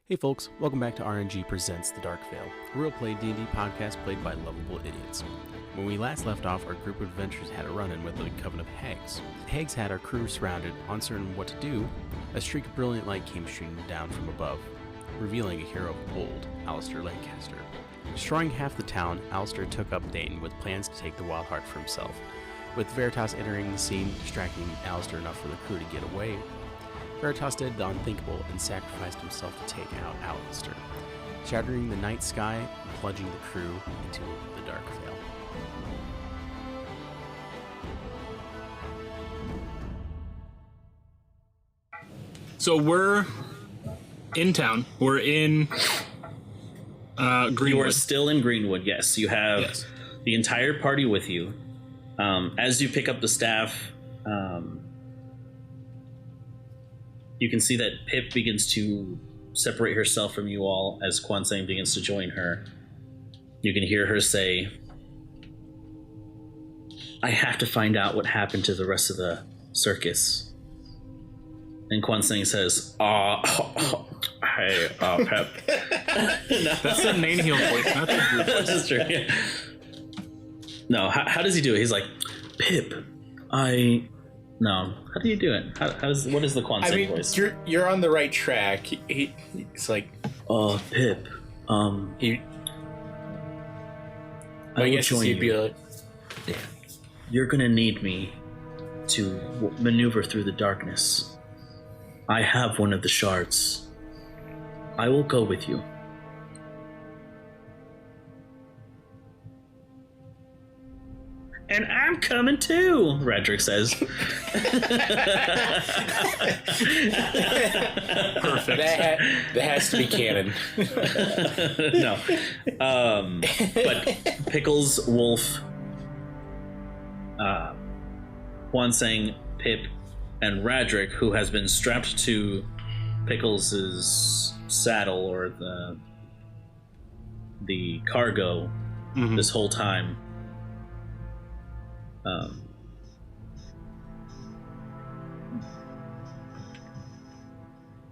Hey folks, welcome back to RNG Presents The Dark Veil, a real-play D&D podcast played by lovable idiots. When we last left off, our group of adventurers had a run-in with the Coven of Hags. The Hags had our crew surrounded, uncertain what to do. A streak of brilliant light came shooting down from above, revealing a hero of old, Alistair Lancaster. Destroying half the town, Alistair took up Dayton with plans to take the Wild Heart for himself. With Veritas entering the scene, distracting Alistair enough for the crew to get away, Veritas did the unthinkable and sacrificed himself to take out Alistair, shattering the night sky and plunging the crew into the dark veil. So we're in town. We're in Greenwood. You are still in Greenwood, yes. You have the entire party with you. As you pick up the staff, you can see that Pip begins to separate herself from you all as Kwansang begins to join her. You can hear her say, "I have to find out what happened to the rest of the circus." And Kwansang says, hey, Pep. That's the main heel voice, not the group voice. That's true, yeah. No, how does he do it? He's like, Pip, No, how do you do it? What is the Kwansang voice? You're on the right track. He's like, Pip, I guess he'd be like, yeah. You're gonna need me to maneuver through the darkness. I have one of the shards. I will go with you. And I'm coming too, Radric says. Perfect. that has to be canon. No. But Pickles, Wolf, Kwansang, Pip, and Radric, who has been strapped to Pickles' saddle or the cargo this whole time.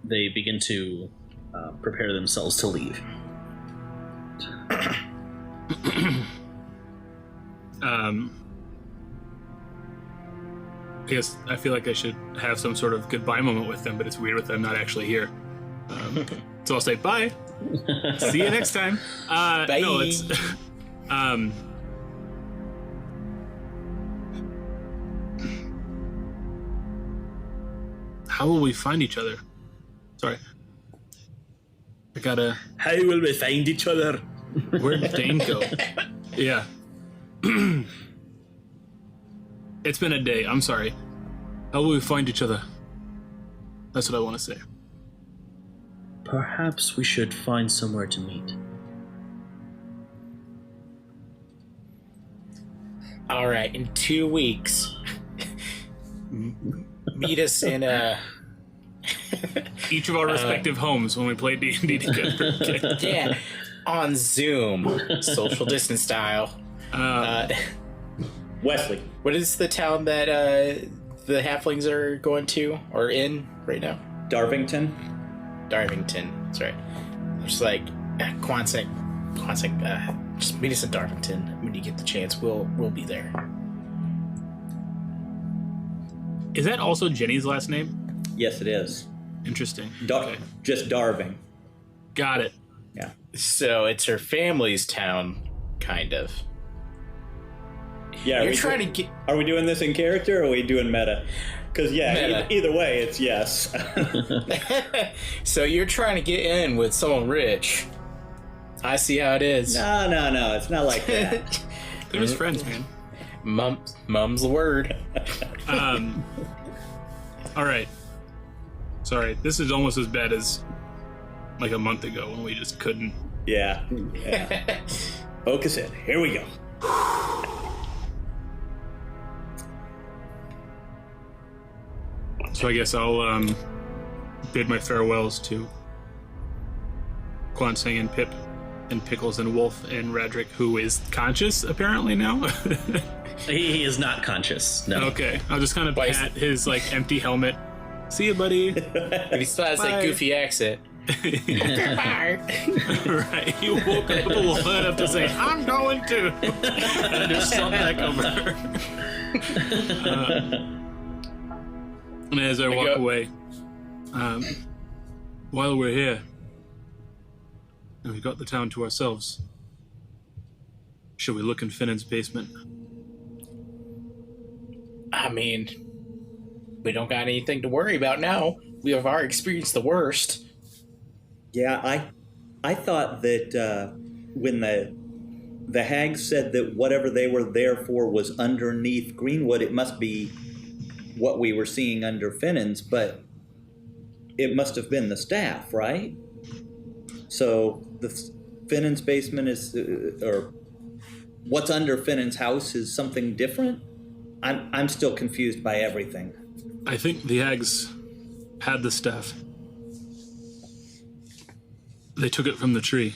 They begin to prepare themselves to leave. I guess I feel like I should have some sort of goodbye moment with them, but it's weird with them not actually here. So I'll say bye. See you next time. Bye. No, it's how will we find each other? Sorry. I gotta... How will we find each other? Where'd Dane go? Yeah. It's been a day. I'm sorry. How will we find each other? That's what I want to say. Perhaps we should find somewhere to meet. All right, in 2 weeks, meet us in Each of our respective homes when we play D&D together. yeah, on Zoom, social distance style. Wesley. What is the town that the halflings are going to or in right now? Darvington. Darvington. That's right. Just like Kwansang, just meet us in Darvington when you get the chance. We'll be there. Is that also Jenny's last name? Yes, it is. Interesting. Okay. Just Darving. Got it. Yeah. So it's her family's town, kind of. Yeah. You're trying to get. Are we doing this in character or are we doing meta? Because Meta. Either way, it's yes. So you're trying to get in with someone rich. I see how it is. No, it's not like that. They're just friends, man. Mum's the word. All right. Sorry, this is almost as bad as like a month ago when we just couldn't. Yeah. Focus in. Here we go. So I guess I'll bid my farewells to Kwansang and Pip and Pickles and Wolf and Radric, who is conscious apparently now. He is not conscious. No. Okay, I'll just kind of pat his like empty helmet. See you, buddy. But he still has Bye. that goofy accent. Right. He woke up long enough to say, I'm going to. And just salt back over. And as I walk away, while we're here, and we've got the town to ourselves, should we look in Finnan's basement? I mean, we don't got anything to worry about now. We have already experienced the worst. Yeah, I thought that when the hags said that whatever they were there for was underneath Greenwood, it must be what we were seeing under Finnan's, but it must have been the staff, right? So the Finnan's basement is, or what's under Finnan's house is something different? I'm still confused by everything. I think the hags had the staff. They took it from the tree.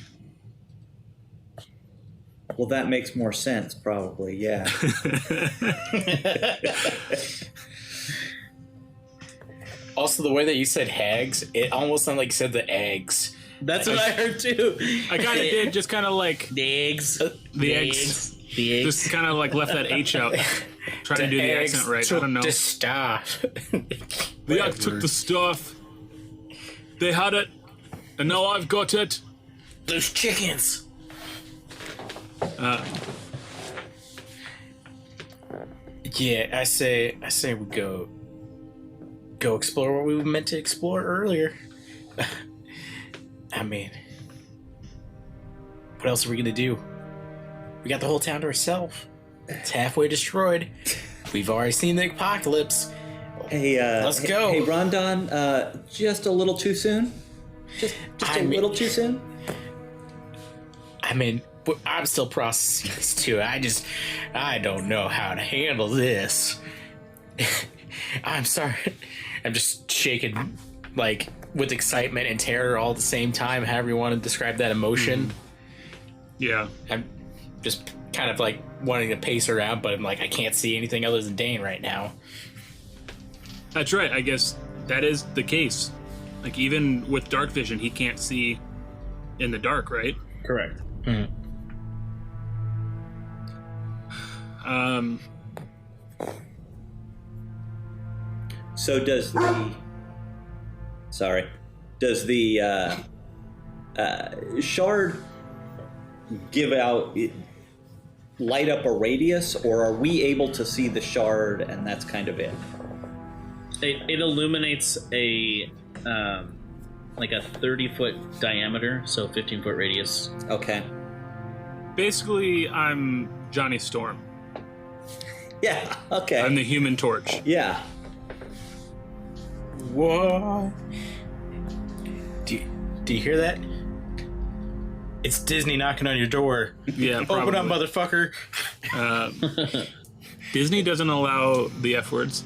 Well, that makes more sense, probably, yeah. Also, the way that you said hags, it almost sounded like you said the eggs. That's what I heard too. I kind of did, just kind of like The eggs. the eggs. The eggs. Just kind of like left that H out. Trying to do the eggs accent right. I took don't know. the staff. The eggs took the stuff. They had it, and now I've got it. Those chickens. Yeah, I say we go explore what we were meant to explore earlier. I mean, what else are we gonna do? We got the whole town to ourselves. It's halfway destroyed. We've already seen the apocalypse. Hey, Let's go. Hey, Rondon, just a little too soon? Just I a mean- little too soon? I mean, I'm still processing this too. I don't know how to handle this. I'm sorry. I'm just shaking, like, with excitement and terror all at the same time, however you want to describe that emotion. Yeah. I'm just kind of like wanting to pace around, but I'm like, I can't see anything other than Dane right now. That's right. I guess that is the case. Like, even with dark vision, he can't see in the dark, right? Correct. So does the... Sorry. Does the shard give out... light up a radius, or are we able to see the shard and that's kind of it? It illuminates a like a 30-foot diameter, so 15-foot radius. Okay. Basically, I'm Johnny Storm. Yeah, okay. I'm the Human Torch. Yeah. What? Do you hear that? It's Disney knocking on your door. Yeah, Open up, probably. motherfucker. Disney doesn't allow the F words.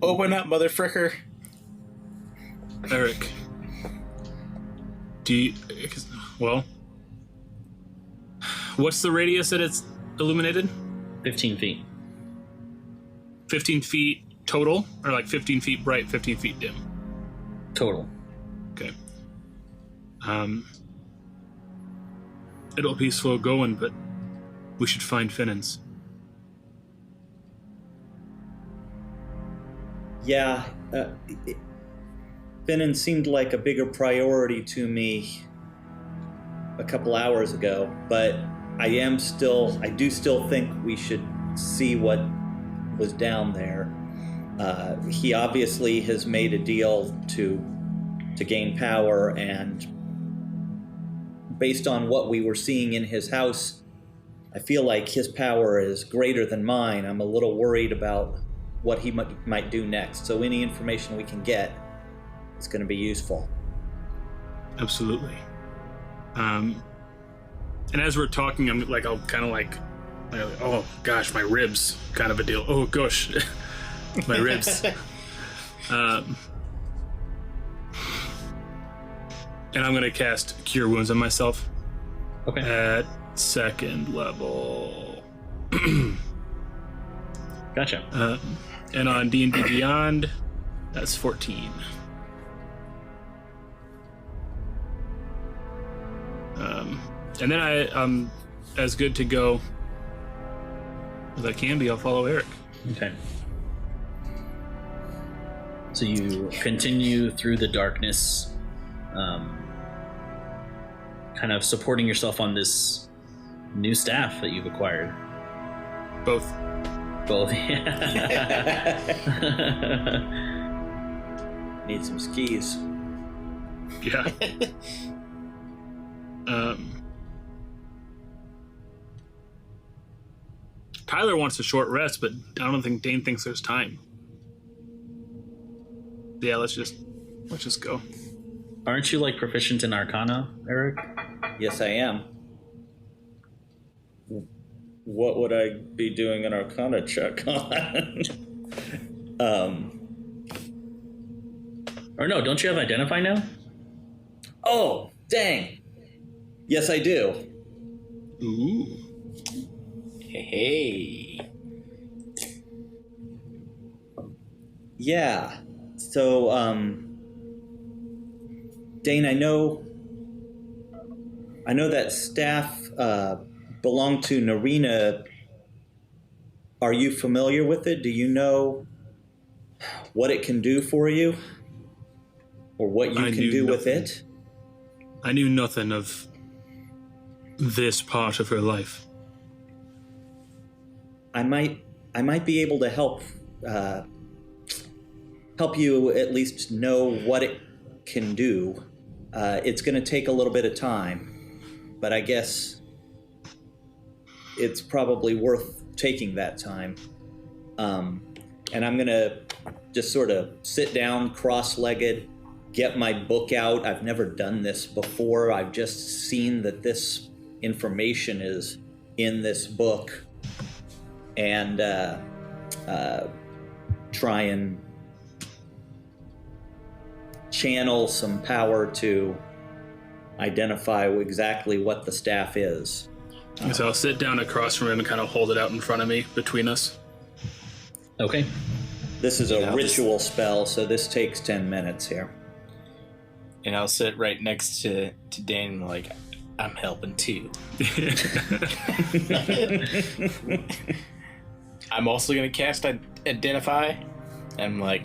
Open up, motherfucker. Eric, do you... Well, what's the radius that it's illuminated? 15 feet. 15 feet total? Or like 15 feet bright, 15 feet dim? Total. Okay. It'll be slow going, but we should find Finnan's. Yeah. Finnan seemed like a bigger priority to me a couple hours ago, but I do still think we should see what was down there. He obviously has made a deal to gain power, and based on what we were seeing in his house, I feel like his power is greater than mine. I'm a little worried about what he might do next. So any information we can get is going to be useful. Absolutely. And as we're talking, I'll kind of like, oh gosh, my ribs, kind of a deal. Oh gosh, my ribs. And I'm gonna cast Cure Wounds on myself. Okay. At 2nd level. Gotcha. And on D&D Beyond, that's 14. And then I'm as good to go as I can be. I'll follow Eric. Okay. So you continue through the darkness, kind of supporting yourself on this new staff that you've acquired. Both. Need some skis. Yeah. Tyler wants a short rest, but I don't think Dane thinks there's time. Yeah, let's just go. Aren't you like proficient in Arcana, Eric? Yes, I am. What would I be doing an Arcana check on? Or no, don't you have Identify now? Oh, dang. Yes, I do. Ooh. Hey. Yeah. So, Dane, I know that staff belonged to Narina. Are you familiar with it? Do you know what it can do for you? Or what you can do with it? I knew nothing of this part of her life. I might be able to help you at least know what it can do. It's going to take a little bit of time, but I guess it's probably worth taking that time. And I'm going to just sort of sit down cross-legged, get my book out. I've never done this before. I've just seen that this information is in this book, and try and channel some power to identify exactly what the staff is. So I'll sit down across from him and kind of hold it out in front of me between us. Okay. This is a ritual spell, so this takes 10 minutes here. And I'll sit right next to Dane and like, I'm helping too. I'm also going to cast Identify. I'm like,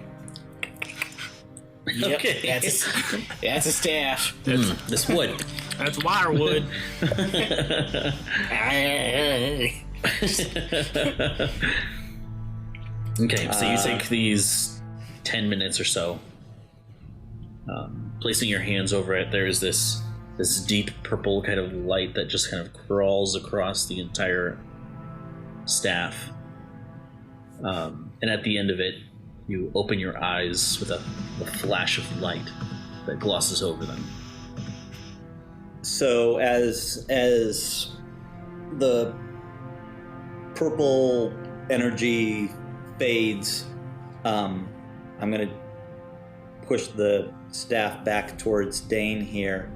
yep, Okay. that's a staff. This wood. That's wirewood. Okay, so you take these 10 minutes or so. Placing your hands over it, there's this deep purple kind of light that just kind of crawls across the entire staff. And at the end of it, you open your eyes with a flash of light that glosses over them. So as the purple energy fades, I'm going to push the staff back towards Dane here.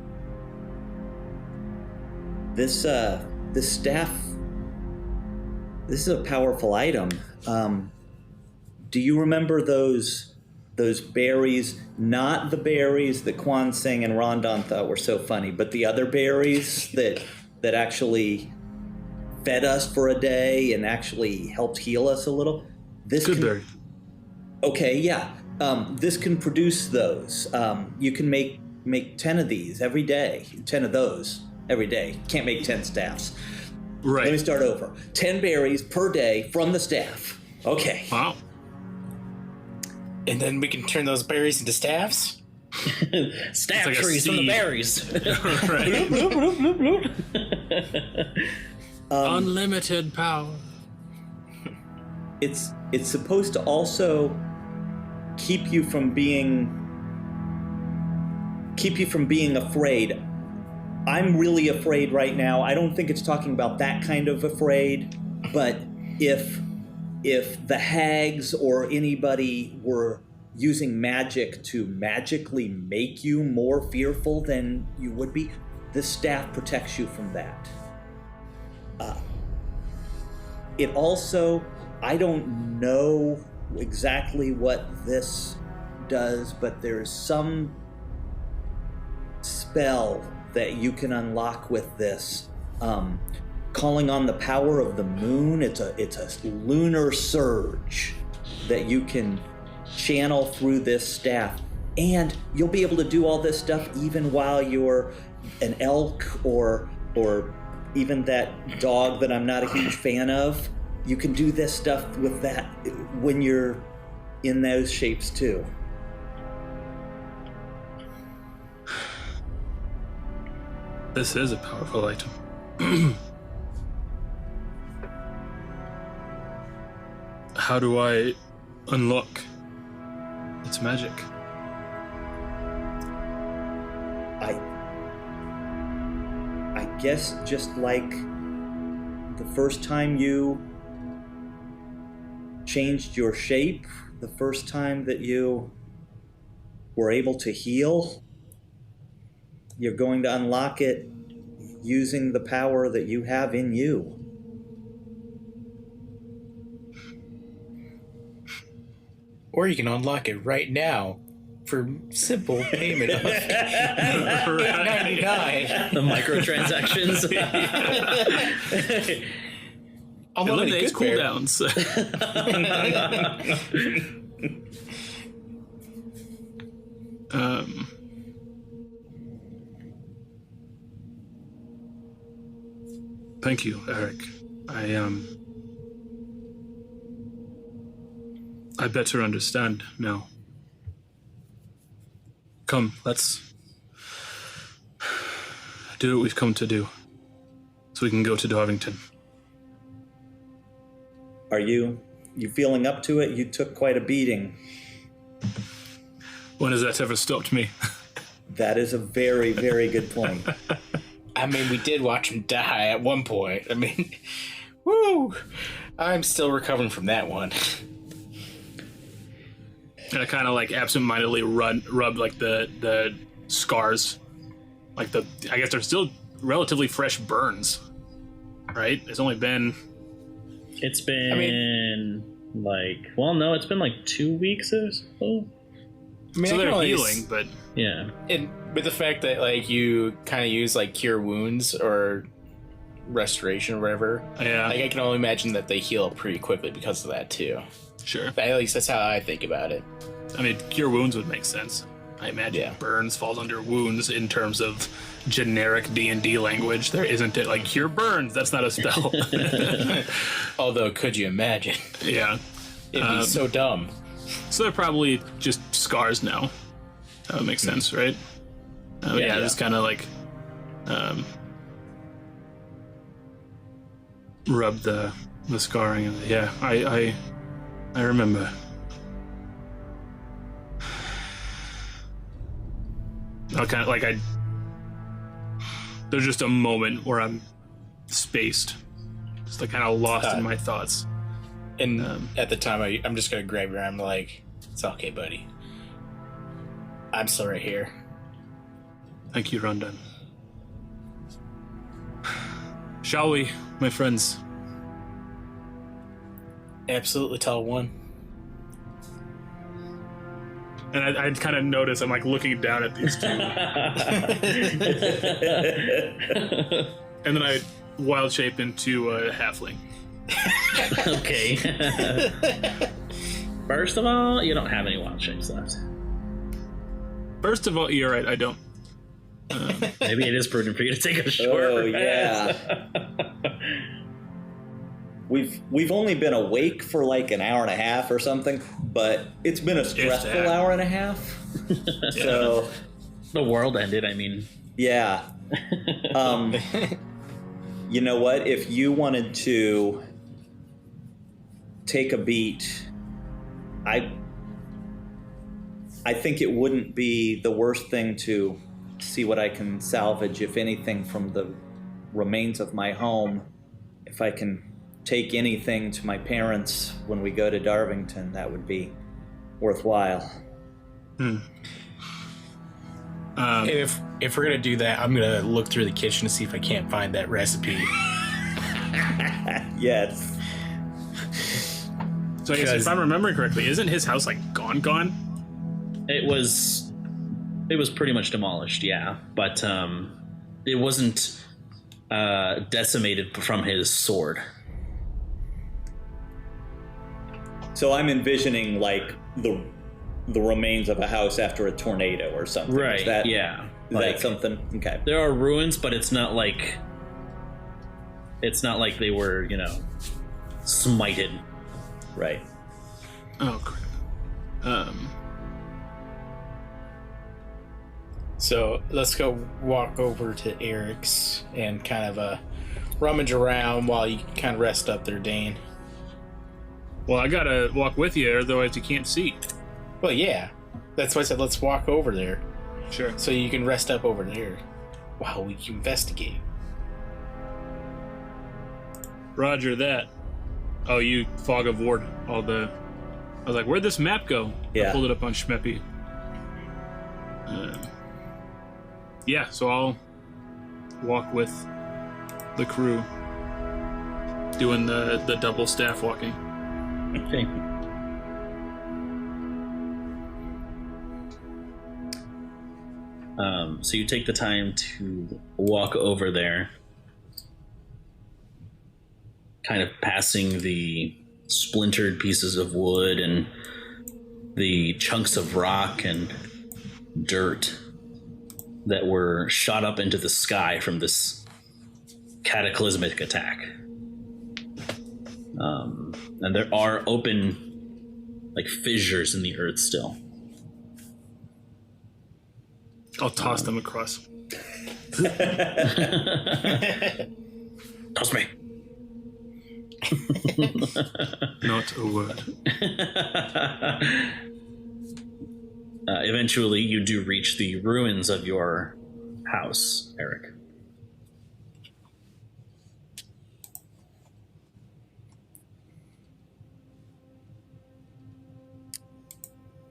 This staff, this is a powerful item. Do you remember those berries? Not the berries that Quan Sing and Rondon thought were so funny, but the other berries that actually fed us for a day and actually helped heal us a little. Good berry. Okay, yeah. This can produce those. You can make 10 of these every day. 10 of those every day. Can't make 10 staffs. Right. Let me start over. 10 berries per day from the staff. Okay. Wow. And then we can turn those berries into staffs? Staff like a trees from the seed. berries. Right. Unlimited power. It's supposed to also keep you from being afraid. I'm really afraid right now. I don't think it's talking about that kind of afraid, but if the hags or anybody were using magic to magically make you more fearful than you would be, this staff protects you from that. It also, I don't know exactly what this does, but there's some spell that you can unlock with this. Calling on the power of the moon. It's a lunar surge that you can channel through this staff. And you'll be able to do all this stuff even while you're an elk or even that dog that I'm not a huge fan of. You can do this stuff with that when you're in those shapes too. This is a powerful item. How do I unlock its magic? I guess just like the first time you changed your shape, the first time that you were able to heal, you're going to unlock it using the power that you have in you. Or you can unlock it right now for simple payment of $8.99. The microtransactions. Eliminates cooldowns. Thank you, Eric. I better understand now. Come, let's do what we've come to do, so we can go to Darvington. Are you feeling up to it? You took quite a beating. When has that ever stopped me? That is a very, very good point. I mean, we did watch him die at one point. I mean, woo! I'm still recovering from that one. And I kind of like absentmindedly rub like the scars, like I guess they're still relatively fresh burns, right? It's only been. It's been it's been like 2 weeks or so. I mean, So I they're can only healing, but Yeah. And with the fact that like you kind of use like cure wounds or restoration or whatever, yeah, like I can only imagine that they heal pretty quickly because of that too. sure. At least that's how I think about it. I mean, cure wounds would make sense. I imagine Yeah. burns falls under wounds in terms of generic D&D language. There isn't it like cure burns. That's not a spell. Although, could you imagine? Yeah. It'd be so dumb. So they're probably just scars now. That would make sense, right? Yeah, just kind of like rub the scarring. Yeah, I remember. I'll kind of like there's just a moment where I'm spaced, just like kind of lost in my thoughts. And at the time, I'm just gonna grab your arm, like, it's okay, buddy. I'm still right here. Thank you, Rondon. Shall we, my friends? Absolutely, tall one. And I'd kind of notice I'm like looking down at these two. And then I wild shape into a halfling. Okay. First of all, you don't have any wild shapes left. First of all, you're right, I don't. Maybe it is prudent for you to take a short Oh rest. yeah. We've only been awake for like an hour and a half or something, but it's been a stressful that. hour and a half. So The world ended, I mean. yeah. You know what? If you wanted to take a beat, I think it wouldn't be the worst thing to see what I can salvage, if anything, from the remains of my home. If I can take anything to my parents when we go to Darvington, that would be worthwhile. If we're gonna do that, I'm gonna look through the kitchen to see if I can't find that recipe. Yes. So I guess if I'm remembering correctly, isn't his house like gone? It was pretty much demolished, yeah. But it wasn't decimated from his sword. So I'm envisioning like the remains of a house after a tornado or something. Right. Is that, yeah. Is Like, that something? Okay. there are ruins, but it's not like they were, you know, smited. Right. Oh crap. So let's go walk over to Eric's and kind of rummage around while you kind of rest up there, Dane. Well, I gotta walk with you, otherwise you can't see. Well, yeah. That's why I said let's walk over there. Sure. So you can rest up over there while we investigate. Roger that. Oh, you fog of ward. I was like, where'd this map go? Yeah. I pulled it up on Schmeppy. Yeah, so I'll walk with the crew, doing the double staff walking. Okay. So you take the time to walk over there, kind of passing the splintered pieces of wood and the chunks of rock and dirt that were shot up into the sky from this cataclysmic attack. And there are open, like, fissures in the earth still. I'll toss them across. Toss me. Not a word. Eventually, you do reach the ruins of your house, Eric.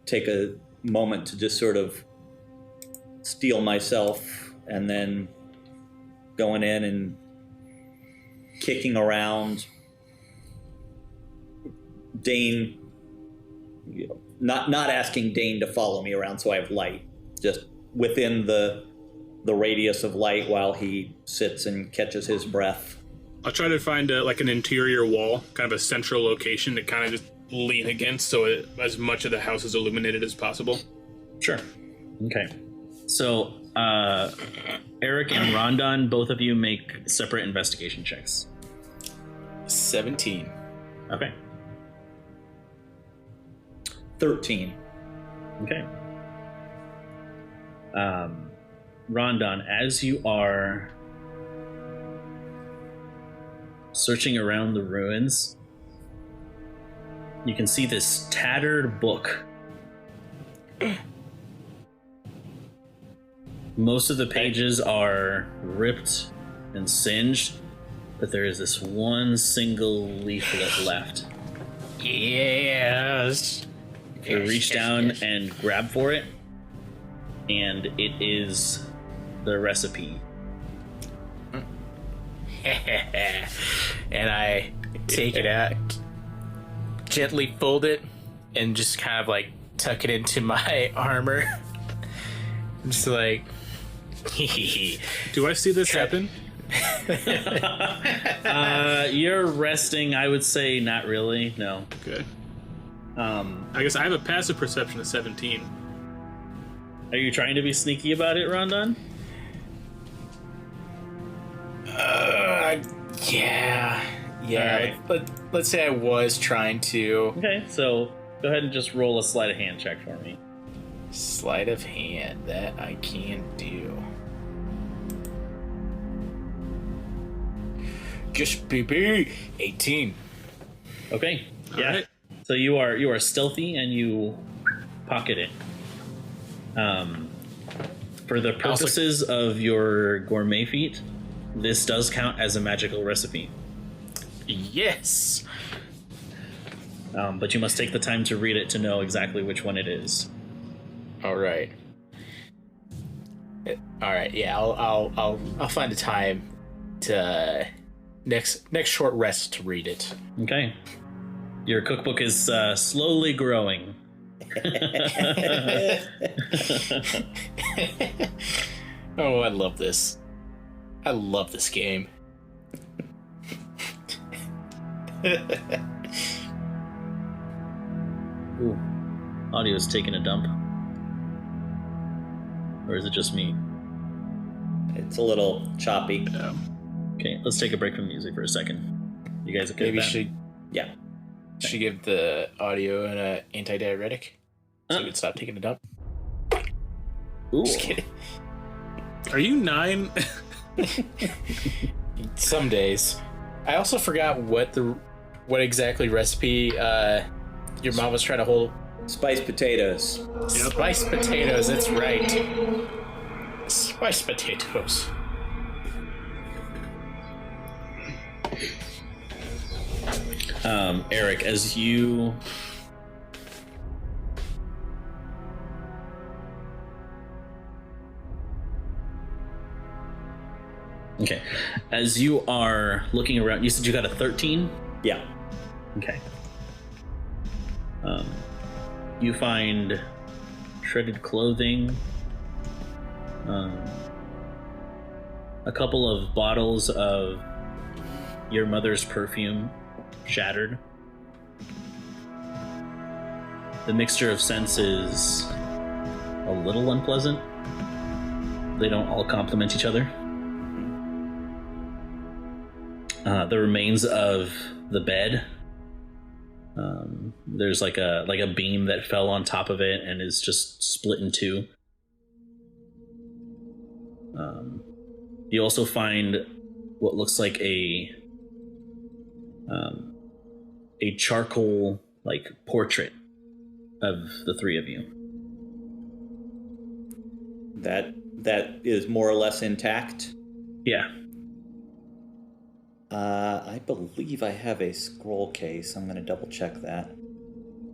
Take a moment to just sort of steel myself, and then going in and kicking around. Dane, you know, not asking Dane to follow me around so I have light, just within the radius of light while he sits and catches his breath. I'll try to find like an interior wall, kind of a central location to kind of just lean against, so as much of the house is illuminated as possible. Sure. Okay. So, Eric and Rondon, both of you make separate investigation checks. 17. Okay. 13. Okay. Rondon, as you are searching around the ruins, you can see this tattered book. Most of the pages are ripped and singed, but there is this one single leaflet left. Yes. You reach down and grab for it, and it is the recipe. And I take it out, gently fold it, and just kind of like tuck it into my armor. I'm just like, Do I see this happen? You're resting. I would say not really. No. Okay. I guess I have a passive perception of 17. Are you trying to be sneaky about it, Rondon? yeah. Alright. But let's say I was trying to. Okay, so go ahead and just roll a sleight of hand check for me. Sleight of hand, that I can do. Just BB 18. Okay. All Yeah. right. So you are stealthy and you pocket it. For the purposes of your gourmet feat, this does count as a magical recipe. Yes. But you must take the time to read it to know exactly which one it is. All right. All right. Yeah. I'll find a time to next short rest to read it. Okay. Your cookbook is slowly growing. Oh, I love this. I love this game. Ooh. Audio's taking a dump. Or is it just me? It's a little choppy. Okay, let's take a break from music for a second. You guys okay Maybe with that? Yeah. should give the audio an antidiuretic so you can stop taking a dump. Ooh. Just kidding. Are you 9? Some days. I also forgot what exactly recipe your mom was trying to hold. Spiced potatoes. Spiced potatoes, that's right. Spiced potatoes. Eric, as you as you are looking around, you said you got a 13? Yeah. Okay. You find shredded clothing, a couple of bottles of your mother's perfume shattered. The mixture of scents is a little unpleasant. They don't all complement each other. The remains of the bed. There's like a beam that fell on top of it and is just split in two. You also find what looks like a charcoal like portrait of the three of you. That is more or less intact. Yeah. I believe I have a scroll case. I'm going to double check that.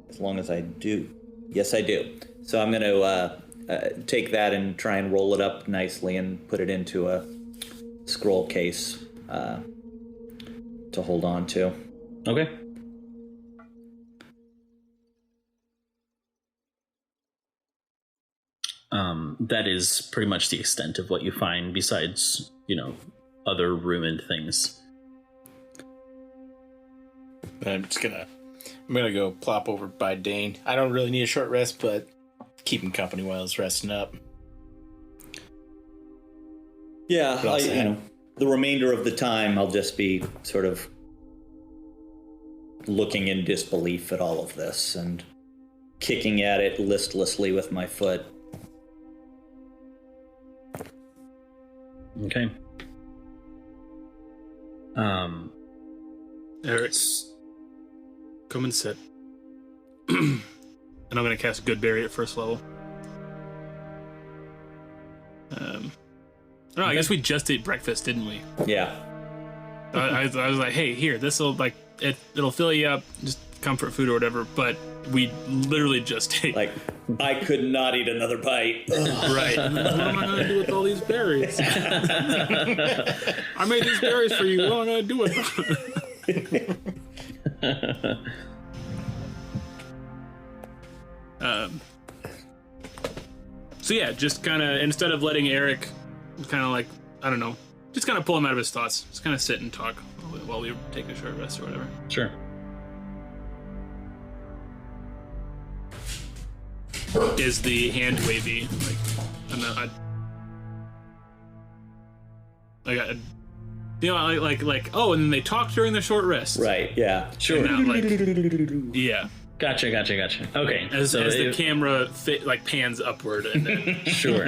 As long as I do. Yes, I do. So I'm going to take that and try and roll it up nicely and put it into a scroll case to hold on to. Okay. That is pretty much the extent of what you find besides, other ruined things. I'm gonna go plop over by Dane. I don't really need a short rest, but keep him company while he's resting up. Yeah, But also- the remainder of the time I'll just be sort of looking in disbelief at all of this and kicking at it listlessly with my foot. Okay. Eric, come and sit. And I'm going to cast Good Berry at first level. I don't know, I guess we just ate breakfast, didn't we? Yeah. I was like, hey, here, this'll it'll fill you up, just comfort food or whatever, but we literally just ate. Like, I could not eat another bite. Right. What am I going to do with all these berries? I made these berries for you. What am I going to do with them? So yeah, just kind of, instead of letting Eric kind of like, I don't know, just kind of pull him out of his thoughts. Just kind of sit and talk while we take a short rest or whatever. Sure. Is the hand wavy? Like, oh, and then they talk during the short rest. Right, yeah. Sure. And now, yeah. Gotcha. Okay. As the camera pans upward and then Sure.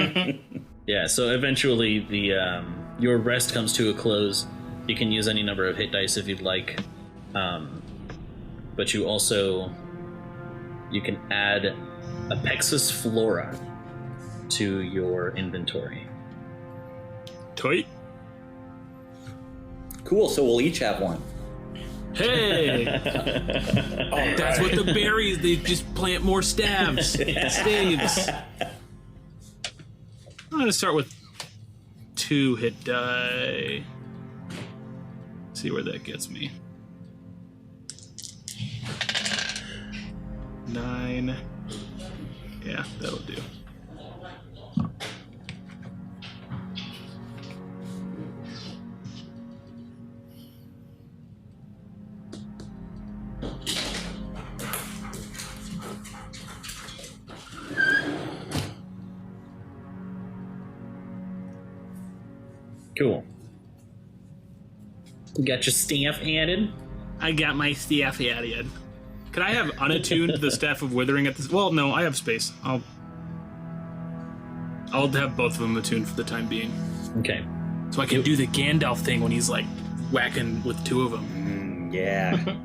Yeah, so eventually the your rest comes to a close. You can use any number of hit dice if you'd like. But you can add Apexis Flora to your inventory. toy. Cool, so we'll each have one. Hey, that's what the berries. They just plant more staves. Staves. I'm gonna start with 2 hit die. See where that gets me. 9. Yeah, that'll do. Cool. You got your staff added? I got my staff added. Could I have unattuned the Staff of Withering at this? Well, no, I have space. I'll have both of them attuned for the time being. Okay. So I can do the Gandalf thing when he's like whacking with two of them. Yeah.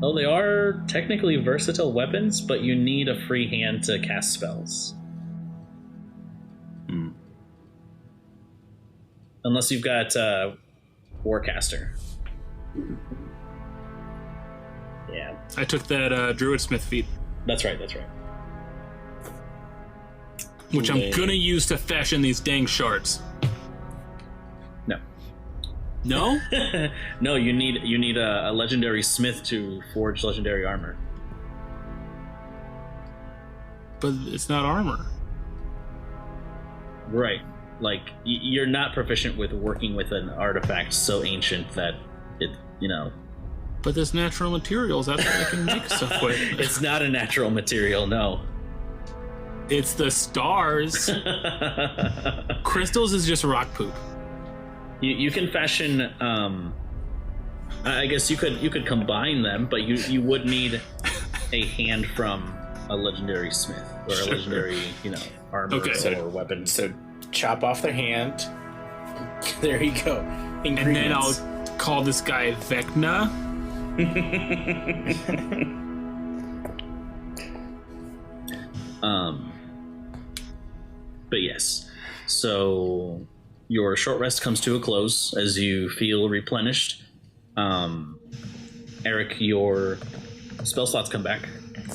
Oh, they are technically versatile weapons, but you need a free hand to cast spells. Unless you've got Warcaster. Yeah. I took that Druid Smith feat, That's right. which I'm gonna use to fashion these dang shards. No. No? No, you need a legendary smith to forge legendary armor. But it's not armor. Right. Like, you're not proficient with working with an artifact so ancient that it, But there's natural materials. That's what I can make stuff with. It's not a natural material, no. It's the stars. Crystals is just rock poop. You can fashion. I guess you could combine them, but you would need a hand from a legendary smith or a legendary armor or weapon. So chop off their hand. There you go. And then I'll call this guy Vecna. But yes, so your short rest comes to a close as you feel replenished. Eric, your spell slots come back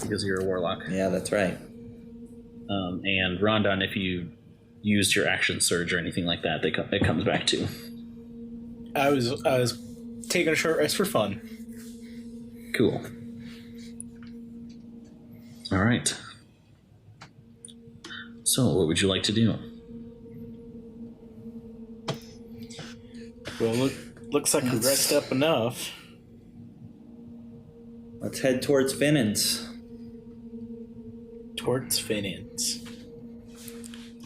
because you're a warlock. Yeah, that's right. And Rondon, if you used your action surge or anything like that, it comes back too. I was taking a short rest for fun. Cool. All right. So, what would you like to do? Well, looks like we rest up enough. Let's head towards Finnan's. Towards Finnan's.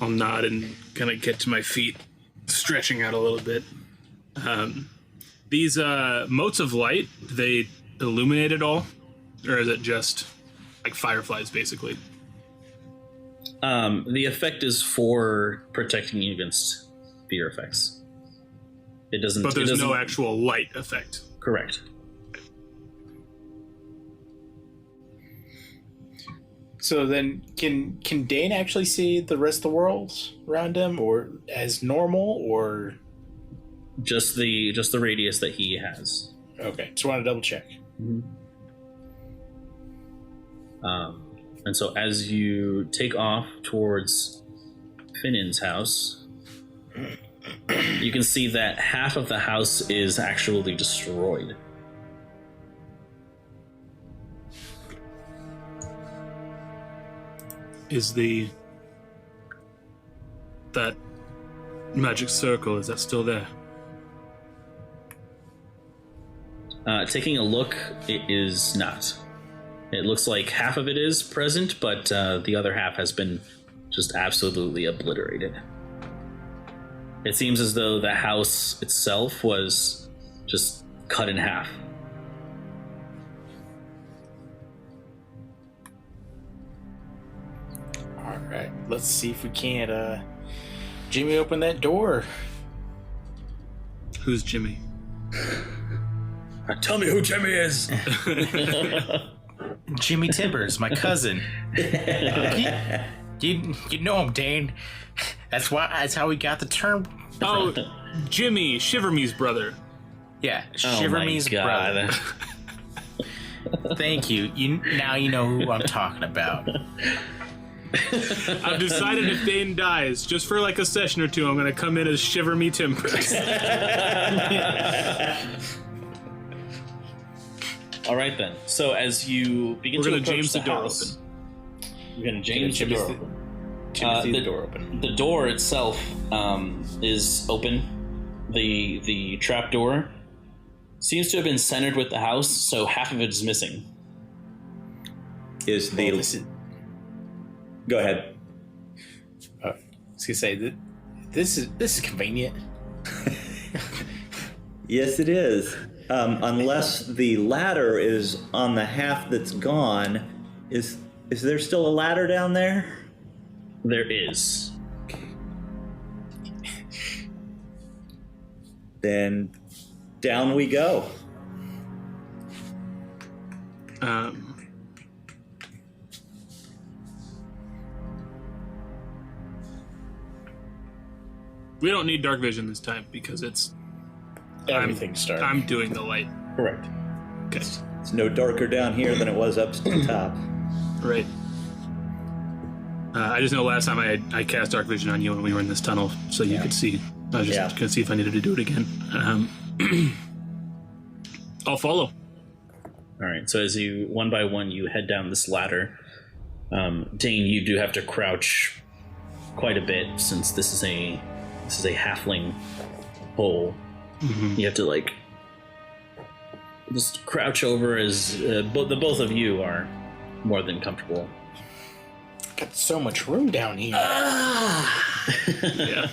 I'll nod and kind of get to my feet, stretching out a little bit. These motes of light, do they illuminate at all? Or is it just like fireflies, basically? The effect is for protecting you against fear effects. It doesn't. But there's no actual light effect. Correct. So then, can Dane actually see the rest of the world around him, or as normal, or Just the radius that he has. okay? Just want to double check. And so as you take off towards Finnan's house, you can see that half of the house is actually destroyed. Is that magic circle, is that still there? Taking a look, it is not. It looks like half of it is present, but the other half has been just absolutely obliterated. It seems as though the house itself was just cut in half. All right, let's see if we can't Jimmy open that door. Who's Jimmy? Tell me who Jimmy is! Jimmy Timbers, my cousin. You know him, Dane. That's how we got the term. Oh, Jimmy, Shiverme's brother. Yeah, Oh Shiverme's my God. brother. Thank you. Now you know who I'm talking about. I've decided if Dane dies, just for like a session or two, I'm going to come in as Shiver Me Timbers. All right then. So as you begin We're to gonna approach James the door house, you're going to James the Jimmy's door the- open. Jimmy, the door open. The door itself is open. The trap door seems to have been centered with the house, so half of it is missing. Is the Well, this is, go ahead? I was gonna say that this is convenient. Yes, it is. Unless the ladder is on the half that's gone. Is there still a ladder down there? There is. Then down we go. We don't need dark vision this time because Everything's dark. I'm doing the light. Correct. Okay. It's no darker down here than it was up to the top. Right. I just know last time I cast dark vision on you when we were in this tunnel, so you could see. I was just gonna see if I needed to do it again. I'll follow. All right. So as you one by one you head down this ladder, Dane, you do have to crouch quite a bit since this is a halfling hole. Mm-hmm. You have to like just crouch over as the both of you are more than comfortable. Got so much room down here. Yeah.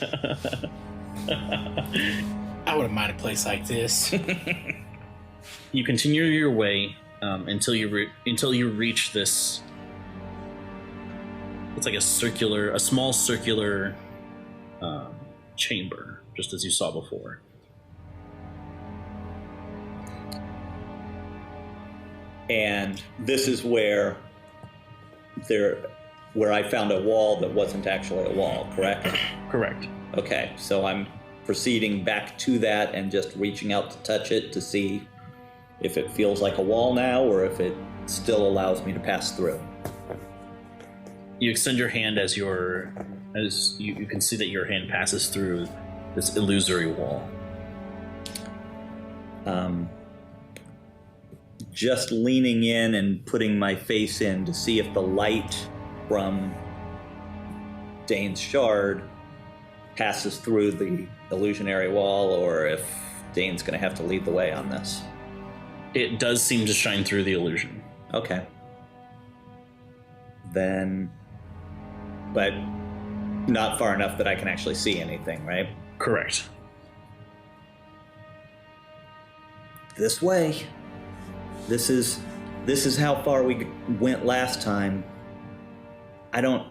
I wouldn't mind a place like this. You continue your way until you reach this. It's like a small circular chamber, just as you saw before. And this is where I found a wall that wasn't actually a wall, correct? Correct. Okay, so I'm proceeding back to that and just reaching out to touch it to see if it feels like a wall now or if it still allows me to pass through. You extend your hand as you can see that your hand passes through this illusory wall. Just leaning in and putting my face in to see if the light from Dane's shard passes through the illusionary wall or if Dane's going to have to lead the way on this. It does seem to shine through the illusion. Okay. Then, but not far enough that I can actually see anything, right? Correct. This way. This is how far we went last time. I don't...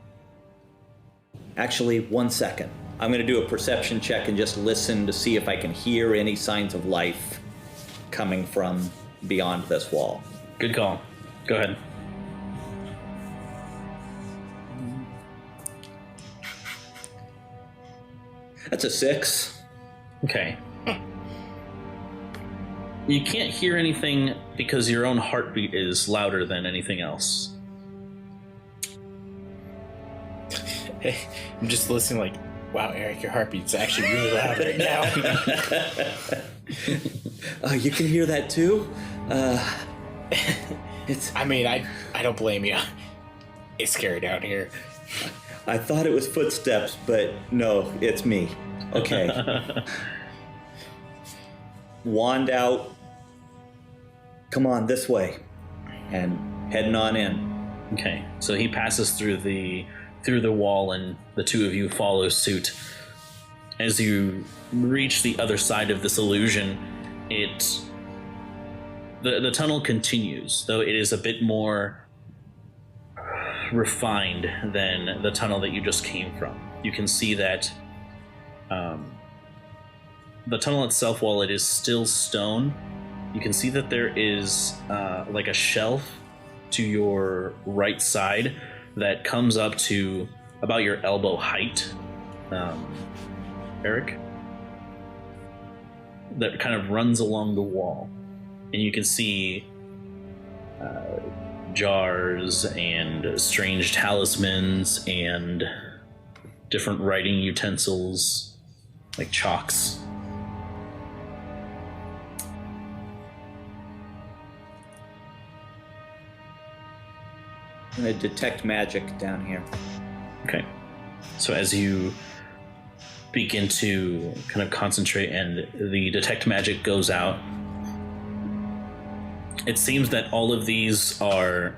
Actually, 1 second. I'm going to do a perception check and just listen to see if I can hear any signs of life coming from beyond this wall. Good call. Go ahead. That's a 6. Okay. You can't hear anything because your own heartbeat is louder than anything else. I'm just listening like, wow, Eric, your heartbeat's actually really loud right now. You can hear that too? I mean, I don't blame you. It's scary down here. I thought it was footsteps, but no, it's me. Okay. Wand out. Come on, this way. And heading on in. Okay, so he passes through the wall and the two of you follow suit. As you reach the other side of this illusion, the tunnel continues, though it is a bit more refined than the tunnel that you just came from. You can see that the tunnel itself, while it is still stone, you can see that there is like a shelf to your right side that comes up to about your elbow height, Eric, that kind of runs along the wall. And you can see jars and strange talismans and different writing utensils, like chalks. I'm going to detect magic down here. Okay. So as you begin to kind of concentrate and the detect magic goes out, it seems that all of these are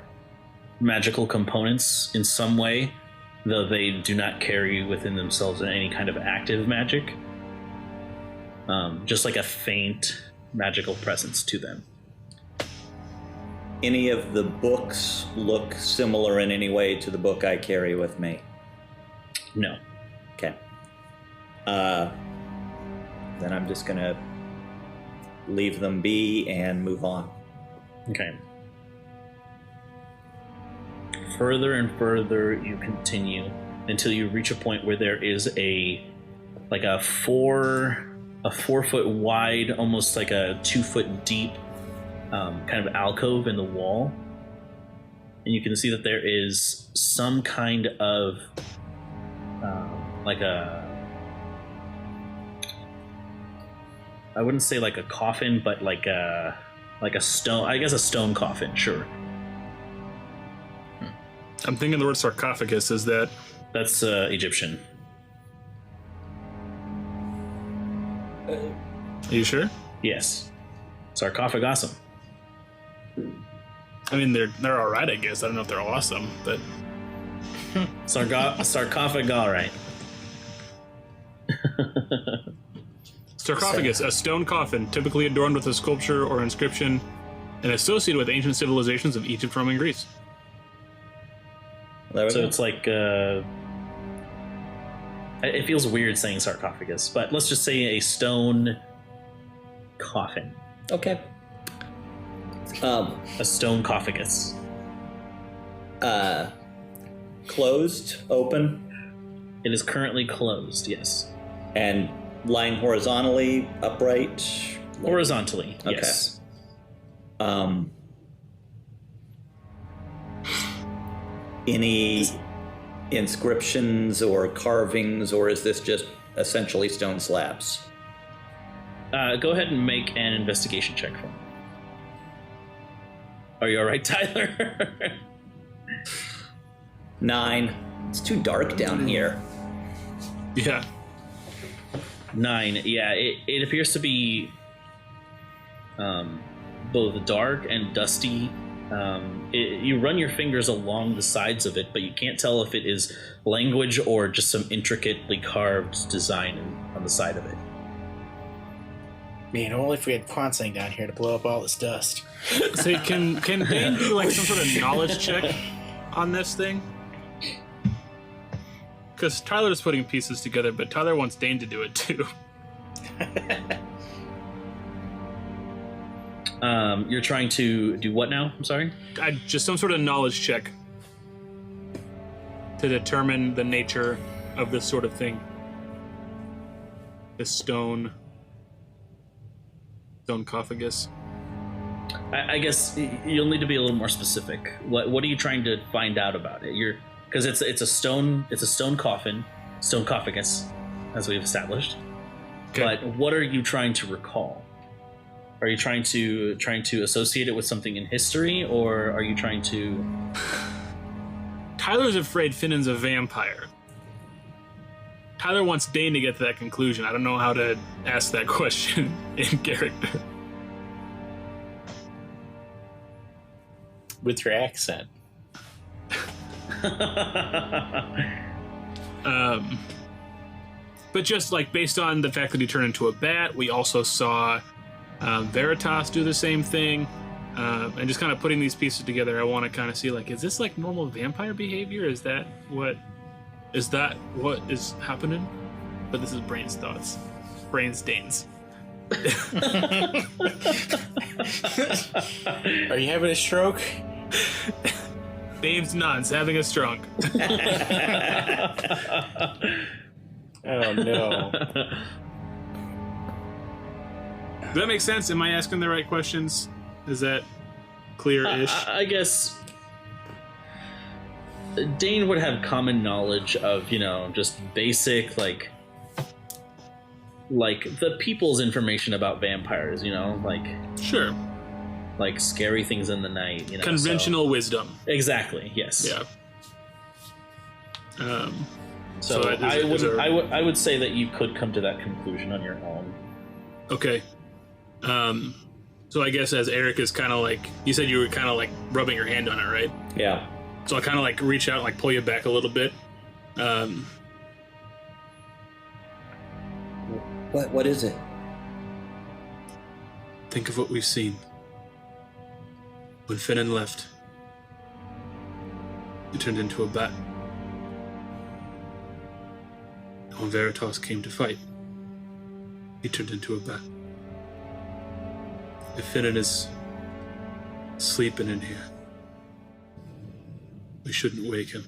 magical components in some way, though they do not carry within themselves any kind of active magic. just like a faint magical presence to them. Any of the books look similar in any way to the book I carry with me? No. Okay. Then I'm just gonna leave them be and move on. Okay. Further and further you continue until you reach a point where there is a 4 foot wide, almost like a 2 foot deep kind of alcove in the wall, and you can see that there is some kind of I wouldn't say like a coffin, but like a stone, I guess a stone coffin, sure. I'm thinking the word sarcophagus. Is that? That's Egyptian. Are you sure? Yes. Sarcophagosum. I mean, they're all right, I guess. I don't know if they're awesome, but Sarcophagus, all right. sarcophagus, a stone coffin, typically adorned with a sculpture or inscription, and associated with ancient civilizations of Egypt, Rome, and Greece. So it's like it feels weird saying sarcophagus, but let's just say a stone coffin. Okay. A stone cophagus. Closed, open, It is currently closed, yes. and lying horizontally, upright. Horizontally, Okay. yes. Any inscriptions or carvings, or is this just essentially stone slabs? Go ahead and make an investigation check for me. Are you all right, Tyler? 9. It's too dark down here. Yeah. 9. Yeah, it appears to be both dark and dusty. You run your fingers along the sides of it, but you can't tell if it is language or just some intricately carved design on the side of it. Man, only if we had Quansang down here to blow up all this dust. So can Dane do like some sort of knowledge check on this thing? Because Tyler's putting pieces together, but Tyler wants Dane to do it too. You're trying to do what now? I'm sorry? Just some sort of knowledge check to determine the nature of this sort of thing. This stone cophagus. I guess you'll need to be a little more specific. What are you trying to find out about it? Because it's a stone coffin, stone cophagus, as we've established. Okay. But what are you trying to recall? Are you trying to associate it with something in history, or are you trying to? Tyler's afraid Finnan's a vampire. Tyler wants Dane to get to that conclusion. I don't know how to ask that question in character. With your accent. But just like based on the fact that he turned into a bat, we also saw Veritas do the same thing. And just kind of putting these pieces together, I want to kind of see like, is this like normal vampire behavior? Is that what is happening? But this is Brain's thoughts. Brain's Dane's. Are you having a stroke? Dave's nuts, having a stroke. Oh no. Does that make sense? Am I asking the right questions? Is that clear-ish? I guess Dane would have common knowledge of, just basic, like the people's information about vampires, Sure. like scary things in the night, Conventional wisdom. Exactly, yes. Yeah. So I would say that you could come to that conclusion on your own. Okay. So I guess as Eric is kind of like, you said you were kind of like rubbing your hand on it, right? Yeah. So I kind of like reach out and like pull you back a little bit. What is it? Think of what we've seen. When Finnan left, he turned into a bat. And when Veritas came to fight, he turned into a bat. If Finnan is sleeping in here, we shouldn't wake him.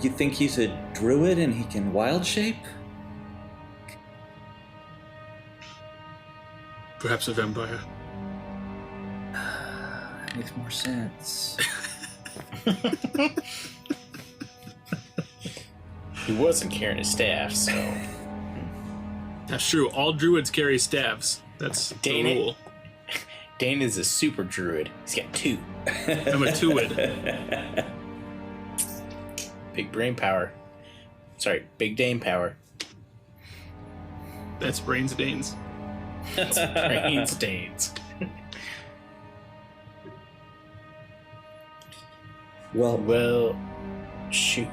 You think he's a druid and he can wild shape? Perhaps a vampire. That makes more sense. He wasn't carrying a staff, so That's true. All druids carry staves. That's the Dang it. rule. Dane is a super druid. He's got 2. I'm a two-wid. Big brain power. Sorry, big Dane power. That's brains Danes. Brains Danes. Well, shoot.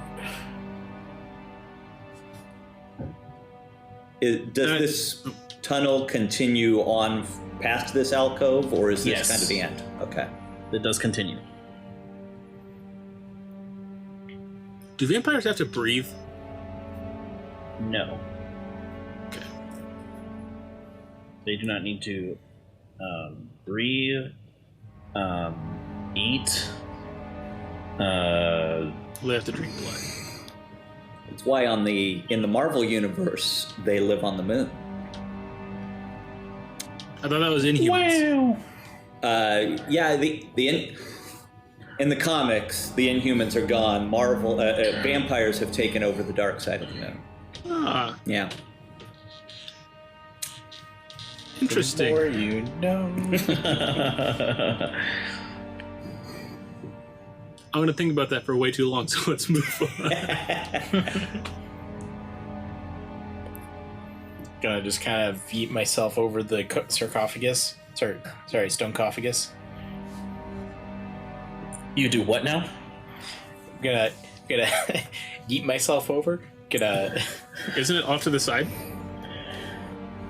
Does this tunnel continue on past this alcove, or is this Yes. kind of the end? Okay. It does continue. Do vampires have to breathe? No, Okay. they do not need to breathe, eat. They have to drink blood. It's why in the Marvel universe they live on the moon. I thought that was Inhumans. Yeah, in the comics, the Inhumans are gone. Marvel vampires have taken over the dark side of the moon. Ah, Yeah. interesting. The more you know. I'm gonna think about that for way too long, so let's move on. Gonna just kind of yeet myself over the sarcophagus. Sorry, stonecophagus. You do what now? Gonna yeet myself over. Gonna. Isn't it off to the side?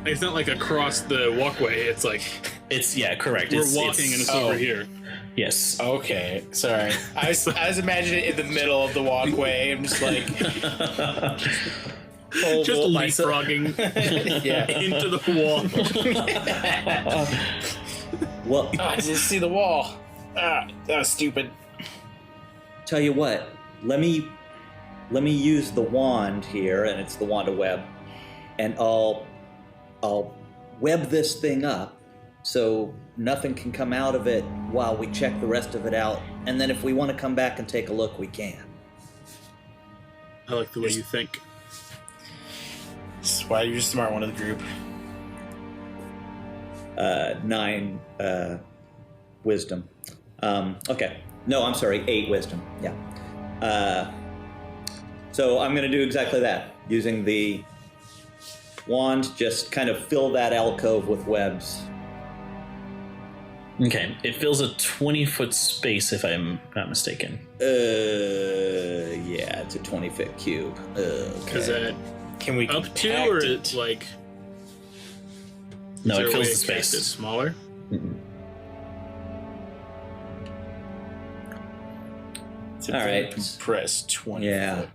It's not like across the walkway. It's like It's correct. we're It's walking and it's oh. over here. yes. Okay, sorry. I was imagining it in the middle of the walkway. I'm just like. Just Bolt myself. leapfrogging Yeah. into the wall. Well, I didn't see the wall. That was stupid. tell you what. Let me use the wand here, and it's the wand of web, and I'll web this thing up so nothing can come out of it while we check the rest of it out, and then if we want to come back and take a look, we can. I like the way you think. That's why you're the smart one of the group. 9 wisdom. Okay. No, I'm sorry, 8 wisdom. Yeah. So I'm going to do exactly that. Using the wand, just kind of fill that alcove with webs. Okay. It fills a 20-foot space, if I'm not mistaken. Yeah, it's a 20-foot cube. Is Okay. that Can we up to, compact or it? like? No, is there it a way fills the to cast space. it smaller. It's a All very right. compressed 20 Yeah. foot.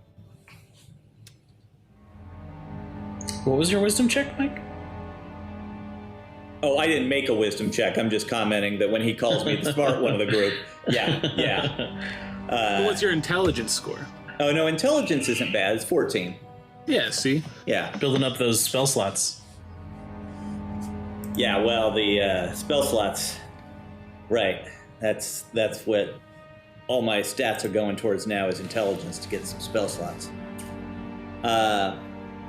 What was your wisdom check, Mike? Oh, I didn't make a wisdom check. I'm just commenting that when he calls me the smart one of the group. Yeah. What's your intelligence score? Oh, no, intelligence isn't bad. It's 14. Yeah. See. Yeah. Building up those spell slots. Yeah, well, the spell slots, right? That's what all my stats are going towards now is intelligence to get some spell slots.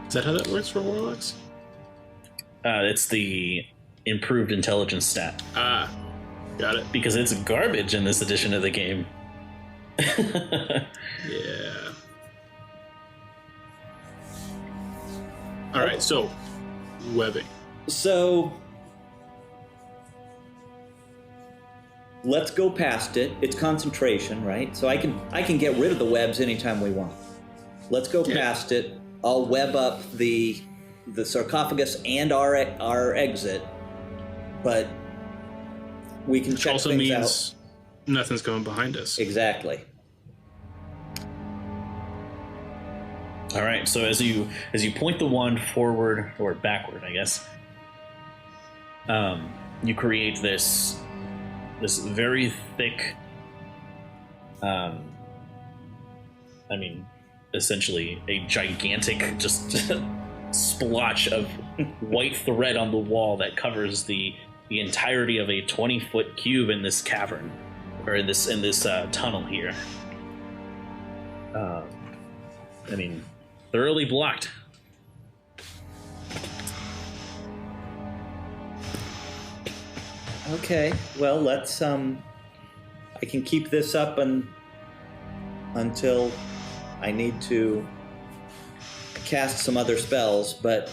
Is that how that works for warlocks? It's the improved intelligence stat Ah, got it. because it's garbage in this edition of the game. Yeah. All right. So, webbing. So let's go past it. It's concentration, right? So I can get rid of the webs anytime we want. Let's go Yeah. past it. I'll web up the the sarcophagus and our exit, but we can Which check also things means nothing's coming behind us. out. Exactly. All right. So as you point the wand forward or backward, I guess, you create this very thick. Essentially a gigantic just splotch of white thread on the wall that covers the entirety of a 20-foot cube in this cavern, or in this tunnel here. Thoroughly blocked. Okay. Well, let's. I can keep this up until I need to cast some other spells, but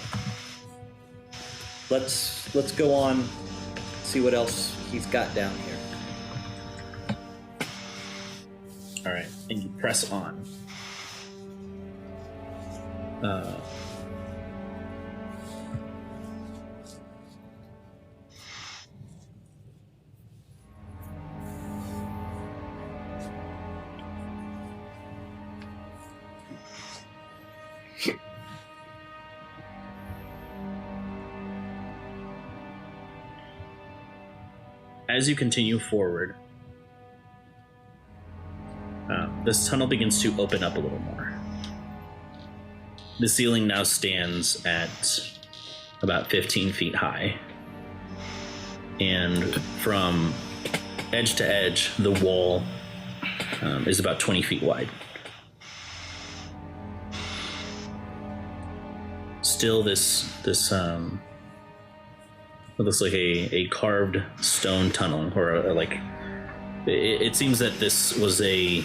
let's go on, see what else he's got down here. All right, and you press on. As you continue forward, this tunnel begins to open up a little more. The ceiling now stands at about 15 feet high. And from edge to edge, the wall is about 20 feet wide. Still, this what looks like a carved stone tunnel, or like it seems that this was a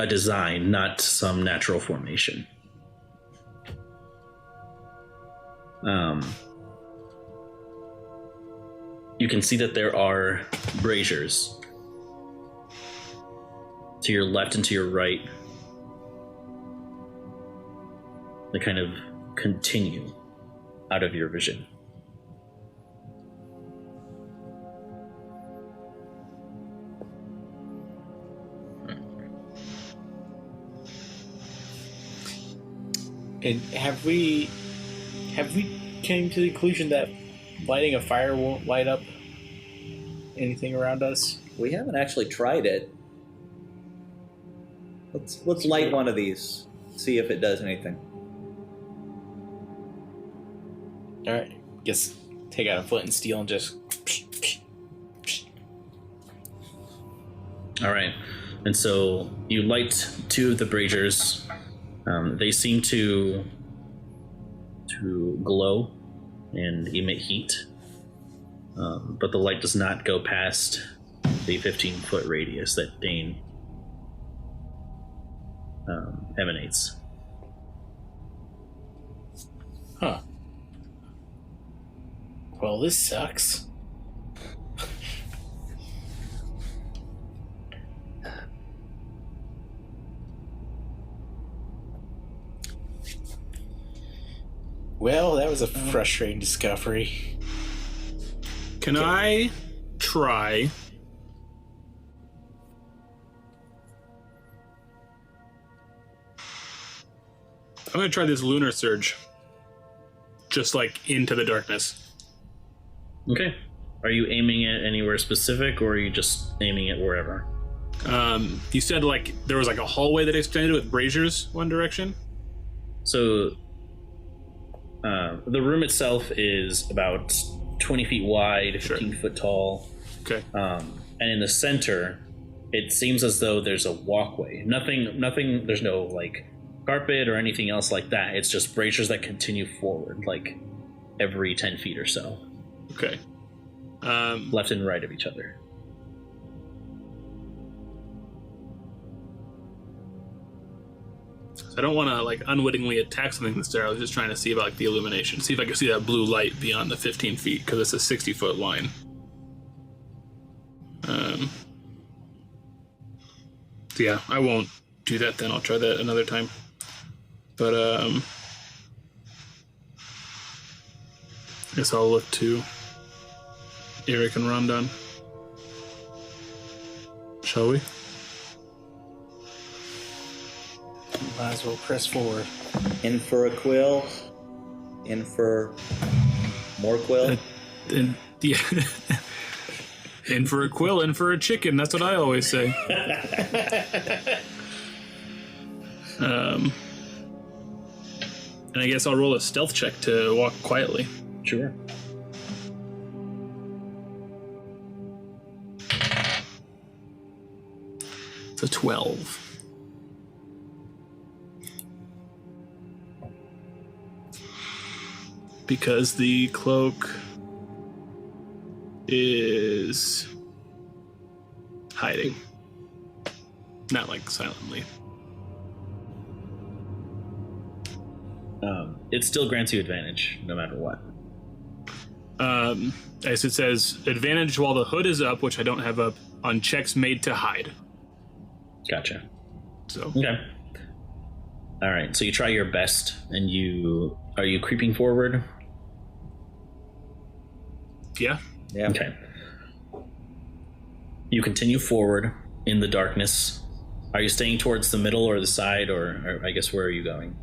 design, not some natural formation. You can see that there are braziers to your left and to your right that kind of continue out of your vision. And have we came to the conclusion that lighting a fire won't light up anything around us? We haven't actually tried it. Let's light one of these, see if it does anything. All right, guess take out a flint and steel and just. All right, and so you light two of the braziers. They seem to glow and emit heat, but the light does not go past the 15-foot radius that Dane emanates. Huh. Well, this sucks. Well, that was a frustrating discovery. Can I try? I'm gonna try this lunar surge. Just like into the darkness. Okay. Are you aiming it anywhere specific, or are you just aiming it wherever? You said like there was like a hallway that extended with braziers one direction. So the room itself is about 20 feet wide, 15 foot tall. Okay. And in the center, it seems as though there's a walkway. Nothing, there's no like carpet or anything else like that. It's just braziers that continue forward, like every 10 feet or so. Okay. Left and right of each other. I don't want to like unwittingly attack something that's there. I was just trying to see about like the illumination, see if I could see that blue light beyond the 15 feet because it's a 60-foot line. So yeah, I won't do that then. I'll try that another time. But Guess I'll look to Eric and Ramdan. Shall we? Might as well press forward. In for a quill. In for more quill. And yeah. In for a quill, in for a chicken. That's what I always say. And I guess I'll roll a stealth check to walk quietly. Sure. It's a 12. Because the cloak is hiding. Not like silently. It still grants you advantage, no matter what. As it says, advantage while the hood is up, which I don't have up, on checks made to hide. Gotcha. So Okay. All right. So you try your best, and are you creeping forward? yeah. Yeah. Okay. You continue forward in the darkness. Are you staying towards the middle or the side, or I guess where are you going?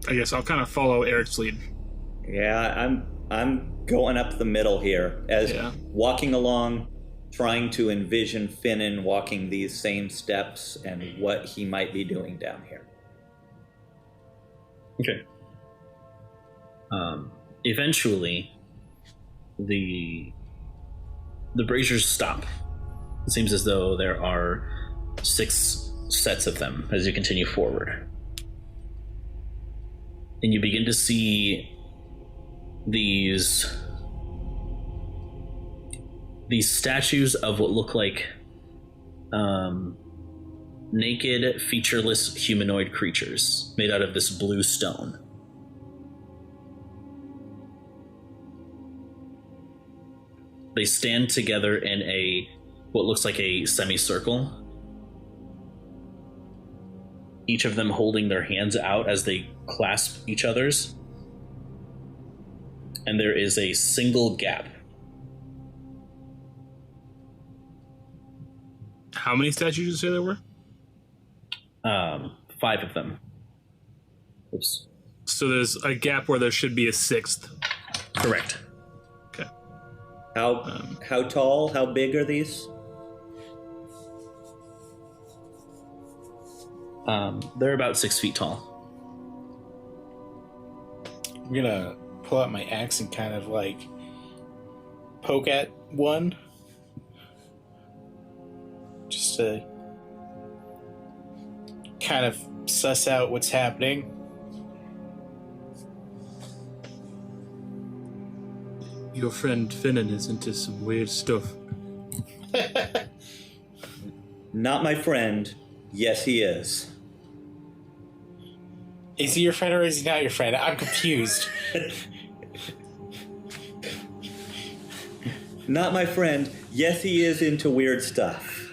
I guess I'll kind of follow Eric's lead. Yeah, I'm going up the middle here as walking along, trying to envision Finnan walking these same steps and what he might be doing down here. Okay. Eventually, the braziers stop. It seems as though there are 6 sets of them as you continue forward. And you begin to see these statues of what look like naked, featureless humanoid creatures made out of this blue stone. They stand together in what looks like a semicircle. Each of them holding their hands out as they clasp each other's. And there is a single gap. How many statues did you say there were? 5 of them. Oops. So there's a gap where there should be a 6th. Correct. Okay. How tall? How big are these? They're about 6 feet tall. I'm gonna pull out my axe and kind of like poke at one. Just to kind of suss out what's happening. Your friend Finnan is into some weird stuff. Not my friend. Yes, he is. Is he your friend or is he not your friend? I'm confused. Not my friend. Yes, he is into weird stuff.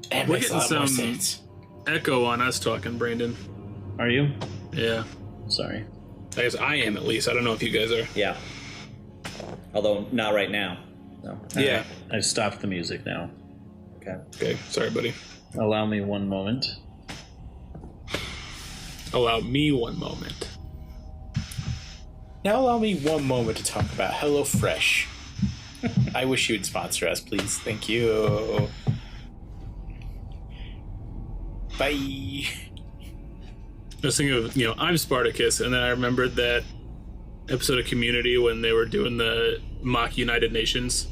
That We're makes a getting lot more some sense. echo on us talking, Brandon. Are you? Yeah. Sorry. I guess I am, at least. I don't know if you guys are. Yeah. Although not right now. No. Yeah. I've stopped the music now. Okay. Okay. Sorry, buddy. Allow me one moment. Allow me one moment. Now allow me one moment to talk about HelloFresh. I wish you would sponsor us, please. Thank you. Bye. I was thinking of, I'm Spartacus, and then I remembered that episode of Community when they were doing the mock United Nations.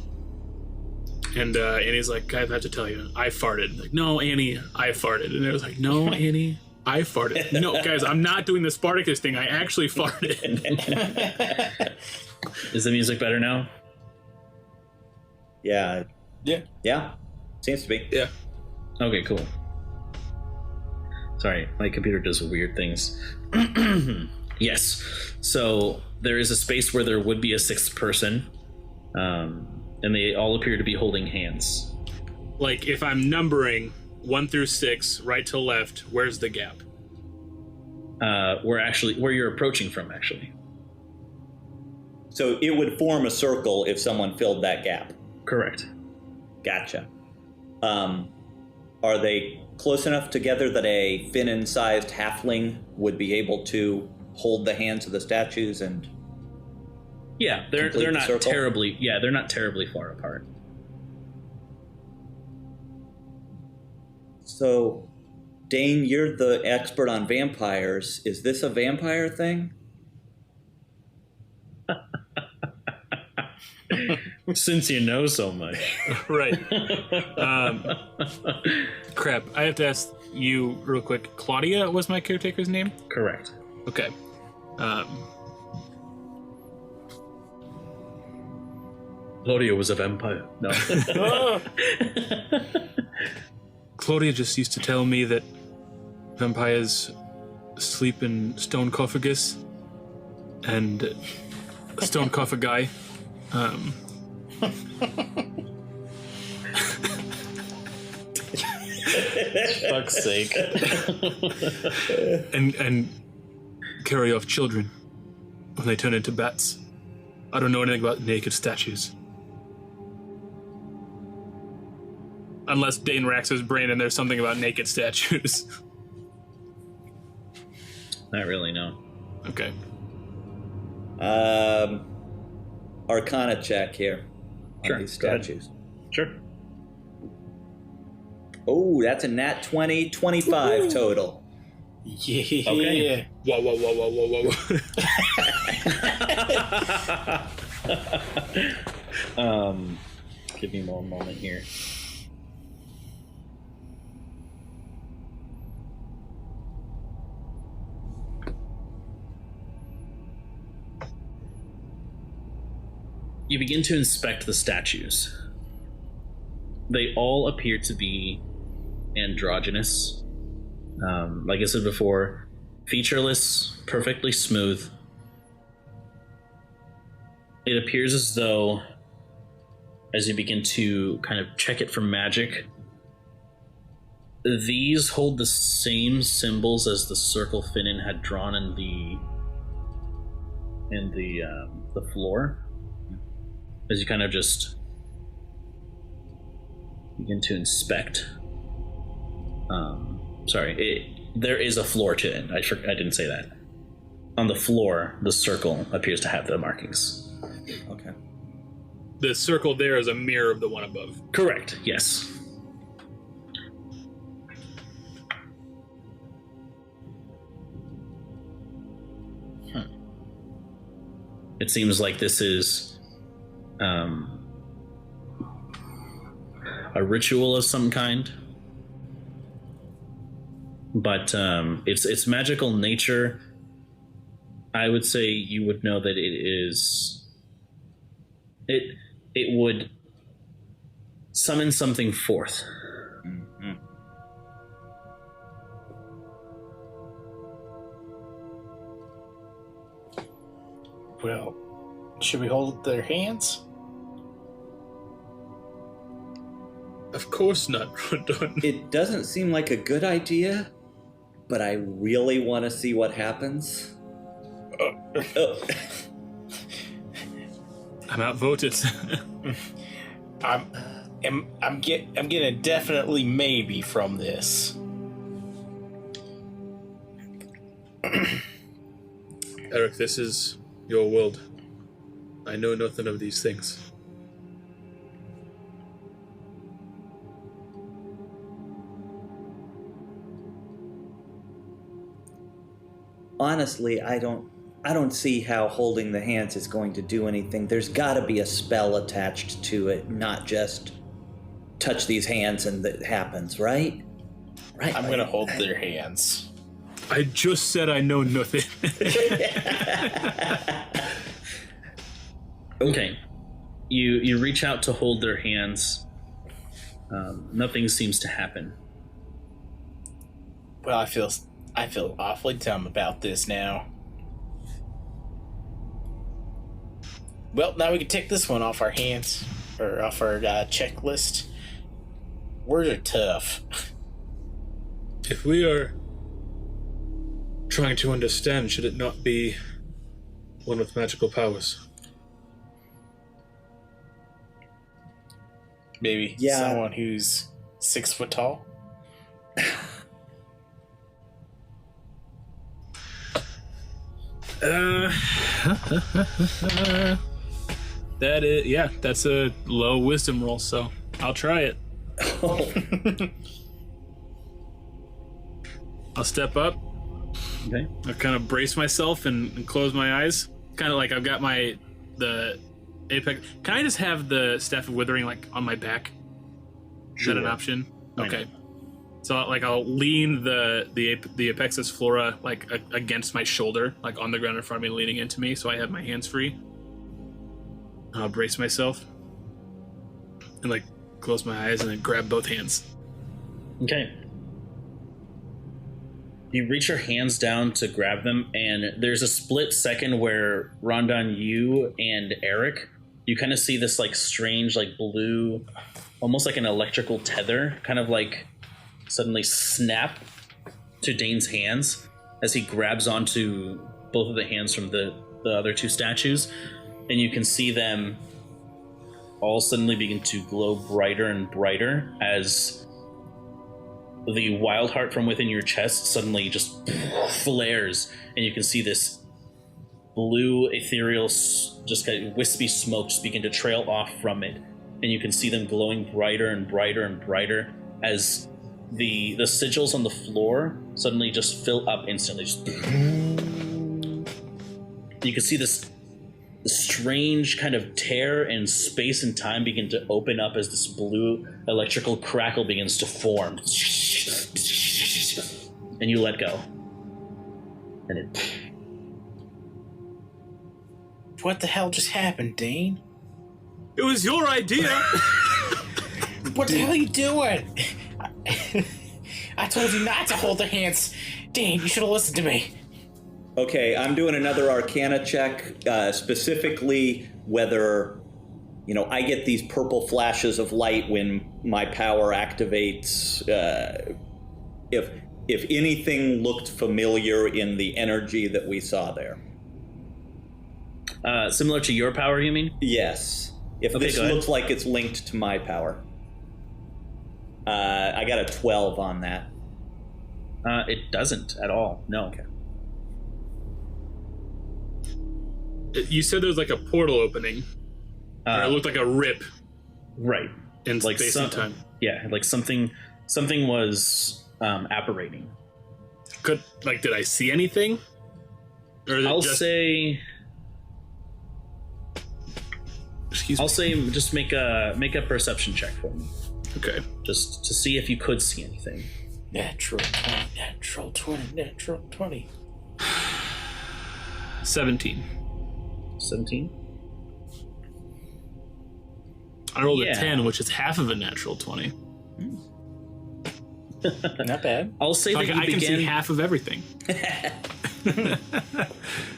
And Annie's like, I have to tell you, I farted. Like, no, Annie, I farted. And it was like, no, Annie, I farted. No, guys, I'm not doing the Spartacus thing. I actually farted. Is the music better now? Yeah. Yeah. Yeah. Seems to be. Yeah. Okay, cool. Sorry, my computer does weird things. Yes. So there is a space where there would be a 6th person. And they all appear to be holding hands. Like, if I'm numbering 1 through 6, right to left, where's the gap? where you're approaching from, actually. So it would form a circle if someone filled that gap. Correct. Gotcha. Are they close enough together that a Finnan-sized halfling would be able to hold the hands of the statues and? Yeah, they're not circle? terribly. Yeah, they're not terribly far apart. So, Dane, you're the expert on vampires. Is this a vampire thing? Since you know so much. Right. Crap. I have to ask you real quick. Claudia was my caretaker's name? Correct. Okay. Claudia was a vampire. No. Claudia just used to tell me that vampires sleep in stone coffagus and stone coffagui. Fuck's sake. and carry off children when they turn into bats. I don't know anything about naked statues. Unless Dane racks his brain and there's something about naked statues. Not really, no. Okay. Arcana check here on Sure, these go ahead. statues. Sure. Oh, that's a nat 20, 25 total. Yeah. Okay. Whoa, whoa, whoa, whoa, whoa, whoa. Give me one moment here. You begin to inspect the statues. They all appear to be androgynous. Like I said before, featureless, perfectly smooth. It appears as though, as you begin to kind of check it for magic, these hold the same symbols as the circle Finnan had drawn in the floor. As you kind of just begin to inspect. There is a floor to it. I didn't say that. On the floor, the circle appears to have the markings. Okay. The circle there is a mirror of the one above. Correct, yes. It seems like this is a ritual of some kind, but its magical nature, I would say you would know that it would summon something forth. Mm-hmm. Well, should we hold their hands? Of course not, Rodon. It doesn't seem like a good idea, but I really want to see what happens. Oh. I'm outvoted. I'm getting a definitely maybe from this. Eric, this is your world. I know nothing of these things. Honestly, I don't see how holding the hands is going to do anything. There's got to be a spell attached to it, not just touch these hands and that happens, right? Right. I'm gonna hold their hands. I just said I know nothing. Okay. You reach out to hold their hands. Nothing seems to happen. Well, I feel awfully dumb about this now. Well, now we can take this one off our hands, or off our checklist. Words are tough. If we are trying to understand, should it not be one with magical powers? Maybe someone who's 6 foot tall. That's a low wisdom roll, so I'll try it. I'll step up. Okay. I'll kind of brace myself and close my eyes. Kind of like I've got the apex. Can I just have the Staff of Withering like on my back? Is that an option? Okay. So I'll lean the Apexis Flora like against my shoulder, like on the ground in front of me, leaning into me, so I have my hands free. I'll brace myself and like close my eyes and then grab both hands. Okay. You reach your hands down to grab them, and there's a split second where Rondon, you and Eric, you kind of see this like strange like blue, almost like an electrical tether, kind of like suddenly snap to Dane's hands as he grabs onto both of the hands from the other two statues, and you can see them all suddenly begin to glow brighter and brighter as the wild heart from within your chest suddenly just flares, and you can see this blue ethereal just kind of wispy smoke just begin to trail off from it, and you can see them glowing brighter and brighter and brighter as the sigils on the floor suddenly just fill up instantly. You can see this strange kind of tear in space and time begin to open up as this blue electrical crackle begins to form. And you let go. And it... What the hell just happened, Dane? It was your idea. What the hell are you doing? I told you not to hold their hands. Dane, you should have listened to me. Okay, I'm doing another Arcana check, specifically whether, I get these purple flashes of light when my power activates. If anything looked familiar in the energy that we saw there. Similar to your power, you mean? Yes. If Okay, this looks like it's linked to my power. I got a 12 on that. It doesn't at all. No. Okay. You said there was like a portal opening. Or it looked like a rip. Right. In like space and time. Yeah, like something was apparating. Did I see anything? Or is it I'll just... say Excuse me. I'll say just make a perception check for me. Okay. Just to see if you could see anything. Natural 20, natural 20, natural 20. 17. 17? I rolled a Yeah. 10, which is half of a natural 20. Not bad. I'll say So that you I can see began. half of everything.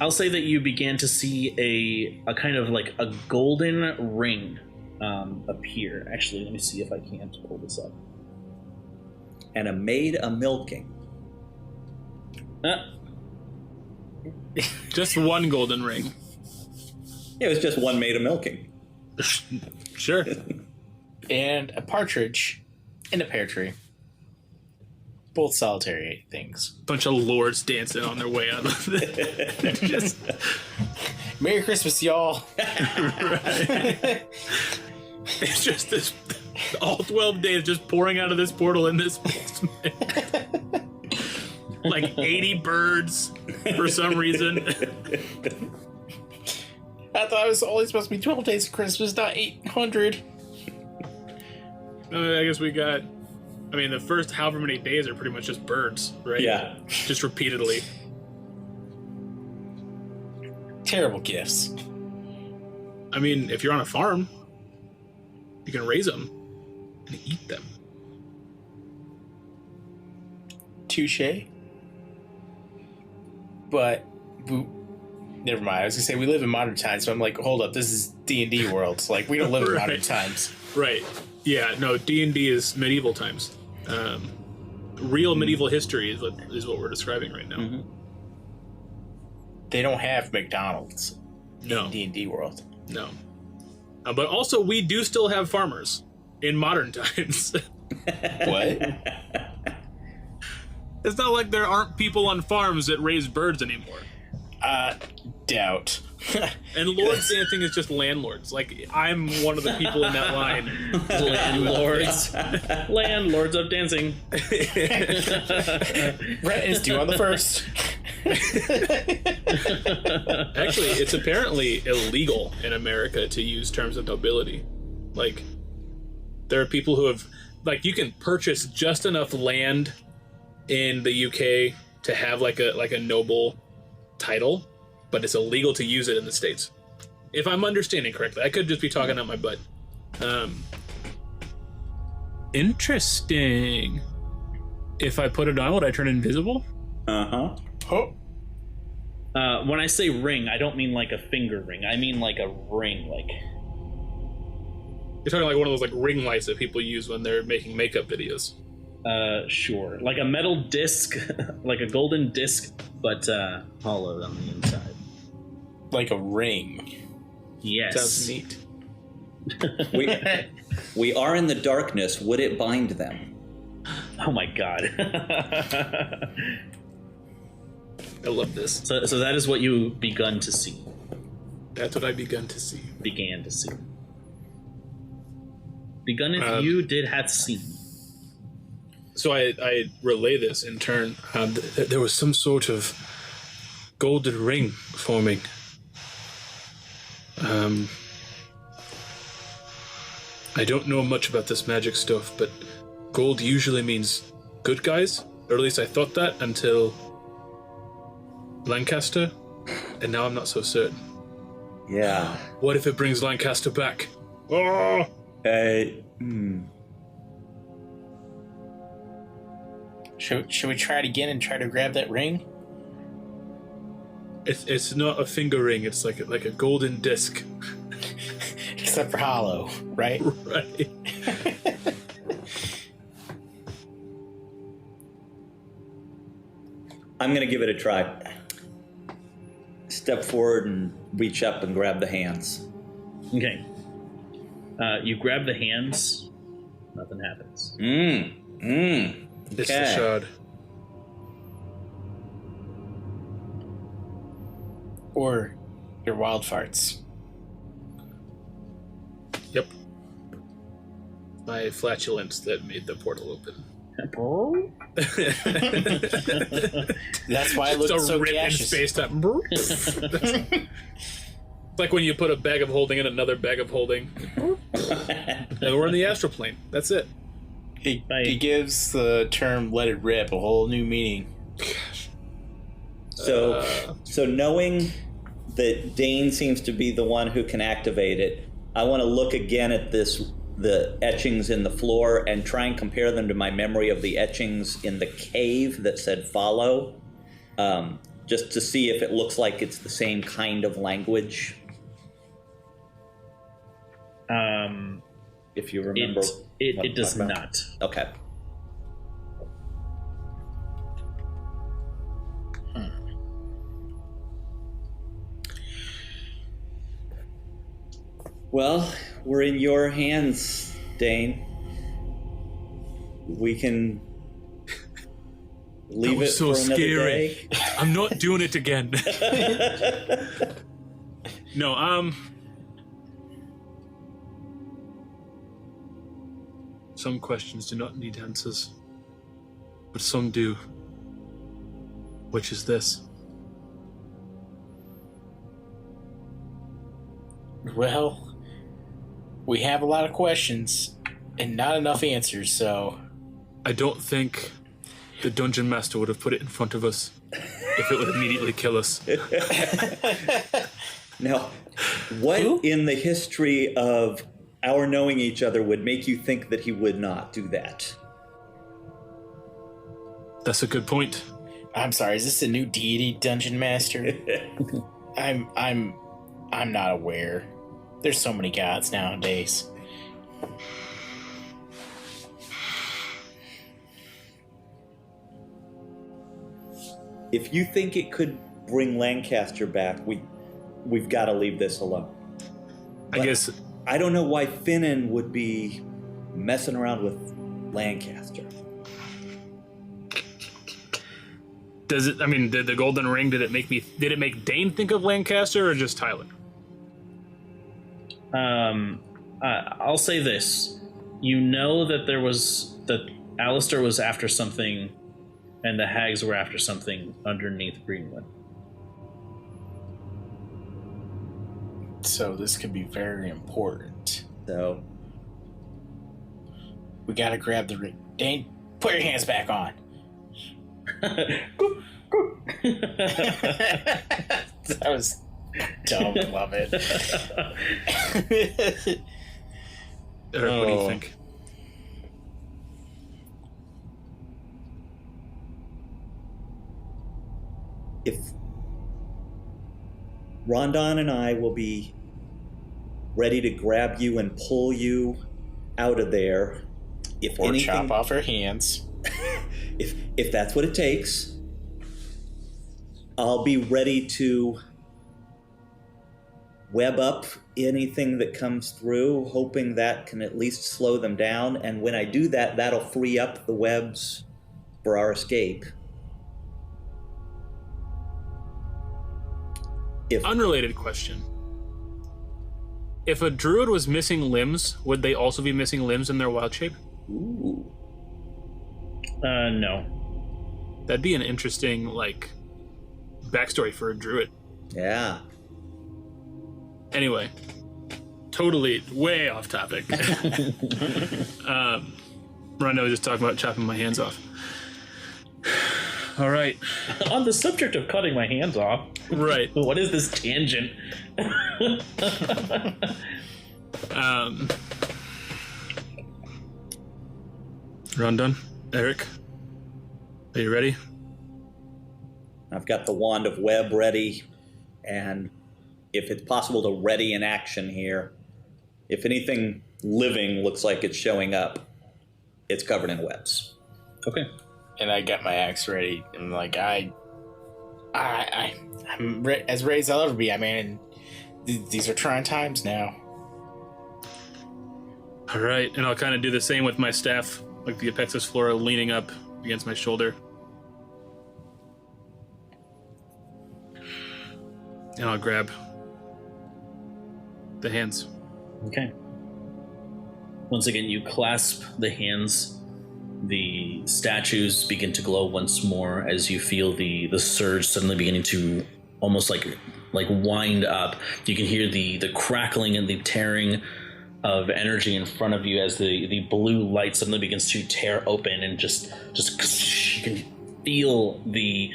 I'll say that you began to see a kind of like a golden ring appear. Actually, let me see if I can pull this up. And a maid a milking. Just one golden ring. It was just one maid a milking. Sure. And a partridge in a pear tree. Both solitary things. Bunch of lords dancing on their way out of it. Just Merry Christmas, y'all. it's just this all 12 days just pouring out of this portal in this basement. Like 80 birds for some reason. I thought it was only supposed to be 12 days of Christmas, not 800. I guess we got... I mean, the first however many days are pretty much just birds, right? Yeah. Just repeatedly. Terrible gifts. I mean, if you're on a farm, you can raise them and eat them. Touche. But... Never mind. I was gonna say we live in modern times, so I'm like, hold up, this is D&D world. Like, we don't live in modern Right. times. Right. Yeah, no, D&D is medieval times. Real medieval history is what we're describing right now. Mm-hmm. they don't have McDonald's No. in D&D world. No. But also, we do still have farmers in modern times. What? It's not like there aren't people on farms that raise birds anymore. Doubt. And lords dancing is just landlords. Like, I'm one of the people in that line. Landlords. Landlords of dancing. Rent is due on the 1st. Actually, it's apparently illegal in America to use terms of nobility. Like, there are people who have, like, you can purchase just enough land in the UK to have like a noble title, but it's illegal to use it in the States. If I'm understanding correctly, I could just be talking out my butt. Interesting. If I put it on, would I turn invisible? Uh-huh. Oh. When I say ring, I don't mean like a finger ring. I mean like a ring, like... You're talking like one of those like ring lights that people use when they're making makeup videos. Sure. Like a metal disc, like a golden disc, but hollowed on the inside. Like a ring. Yes. Sounds neat. We are in the darkness. Would it bind them? Oh my god. I love this. So that is what you begun to see. That's what I begun to see. Began to see. Begun if you did had seen. So I relay this in turn. There was some sort of golden ring forming. I don't know much about this magic stuff, but gold usually means good guys, or at least I thought that until Lancaster, and now I'm not so certain. Yeah. What if it brings Lancaster back? Oh! Should we try it again and try to grab that ring? It's not a finger ring. It's like a golden disc. Except for hollow, right? Right. I'm going to give it a try. Step forward and reach up and grab the hands. Okay. You grab the hands. Nothing happens. It's the Okay. shard. Or your wild farts. Yep. My flatulence that made the portal open. That's why it It's looks a so rip in gaseous. space time. It's like when you put a bag of holding in another bag of holding. And we're in the astral plane. That's it. He gives the term "let it rip" a whole new meaning. So knowing that Dane seems to be the one who can activate it, I want to look again at the etchings in the floor and try and compare them to my memory of the etchings in the cave that said follow, just to see if it looks like it's the same kind of language. If you remember. It does not. Okay. Well, we're in your hands, Dane. We can leave That was it so for another scary. day. I'm not doing it again. No, some questions do not need answers, but some do. Which is this? Well, we have a lot of questions and not enough answers, so I don't think the dungeon master would have put it in front of us if it would immediately kill us. Now, what in the history of our knowing each other would make you think that he would not do that? That's a good point. I'm sorry, is this a new deity dungeon master? I'm not aware. There's so many gods nowadays. If you think it could bring Lancaster back, we've got to leave this alone. I guess I don't know why Finnan would be messing around with Lancaster. does it? I mean, did the golden ring? Did it make Dane think of Lancaster or just Tyler? I'll say this: you know that Alistair was after something, and the hags were after something underneath Greenwood. So this could be very important. So We gotta grab the ring. Dane, put your hands back on. That was dumb. Love it. Eric, what do you think? if Rondon and I will be ready to grab you and pull you out of there, if Or anything, chop off her hands. if that's what it takes, I'll be ready to web up anything that comes through, hoping that can at least slow them down. And when I do that, that'll free up the webs for our escape. Unrelated question. If a druid was missing limbs, would they also be missing limbs in their wild shape? Ooh. No. That'd be an interesting, backstory for a druid. Yeah. Anyway, totally way off topic. Rondo was just talking about chopping my hands off. All right. On the subject of cutting my hands off, Right. what is this tangent? Rondon, Eric, are you ready? I've got the wand of web ready, and if it's possible to ready an action here, if anything living looks like it's showing up, it's covered in webs. Okay. And I got my axe ready. I'm like, I'm as ready as I'll ever be. I mean, these are trying times now. All right, and I'll kind of do the same with my staff, like the Apexis Flora leaning up against my shoulder. And I'll grab the hands. Okay. Once again, you clasp the hands. The statues begin to glow once more as you feel the surge suddenly beginning to almost like wind up. You can hear the crackling and the tearing of energy in front of you as the blue light suddenly begins to tear open, and just you can feel the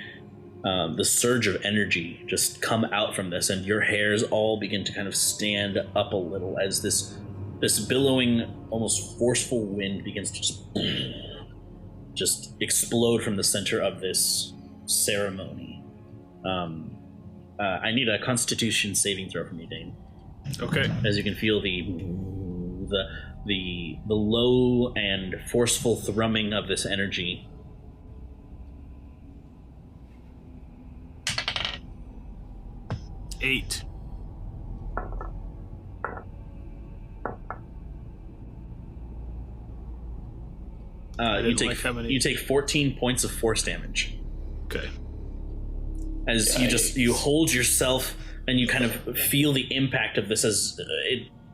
surge of energy just come out from this, and your hairs all begin to kind of stand up a little as this billowing, almost forceful wind begins to just explode from the center of this ceremony. I need a Constitution saving throw from you, Dane. Okay. As you can feel the low and forceful thrumming of this energy. Eight. You take 14 points of force damage. Okay. As you hold yourself and you kind of feel the impact of this, as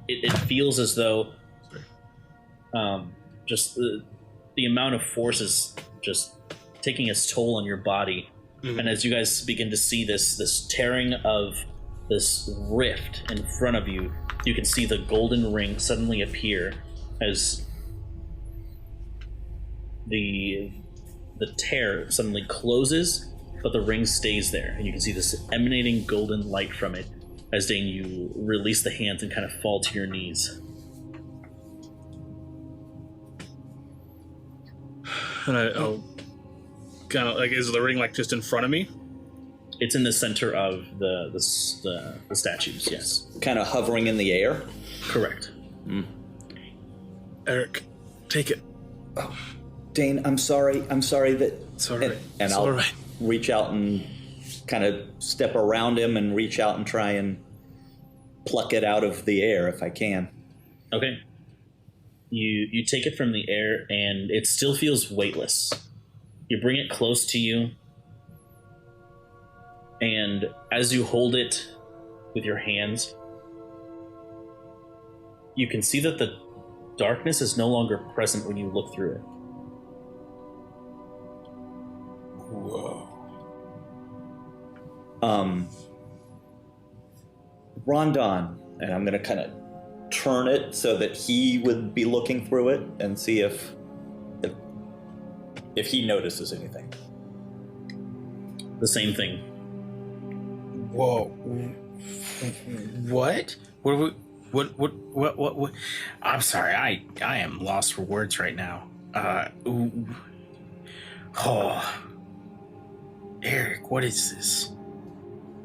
it feels as though just the amount of force is just taking its toll on your body. Mm-hmm. And as you guys begin to see this tearing of this rift in front of you, you can see the golden ring suddenly appear as the tear suddenly closes, but the ring stays there, and you can see this emanating golden light from it as Dane, you release the hands and kind of fall to your knees. And I'll kind of is the ring just in front of me? It's in the center of the statues, yes. Kind of hovering in the air? Correct. Eric, take it. Dane, I'm sorry that... It's all right. And it's I'll all right. reach out and kind of step around him and reach out and try and pluck it out of the air if I can. Okay. You take it from the air, and it still feels weightless. You bring it close to you, and as you hold it with your hands, you can see that the darkness is no longer present when you look through it. Whoa. Rondon, and I'm going to kind of turn it so that he would be looking through it and see if he notices anything. The same thing. Whoa. What? What? I'm sorry. I am lost for words right now. Eric, what is this?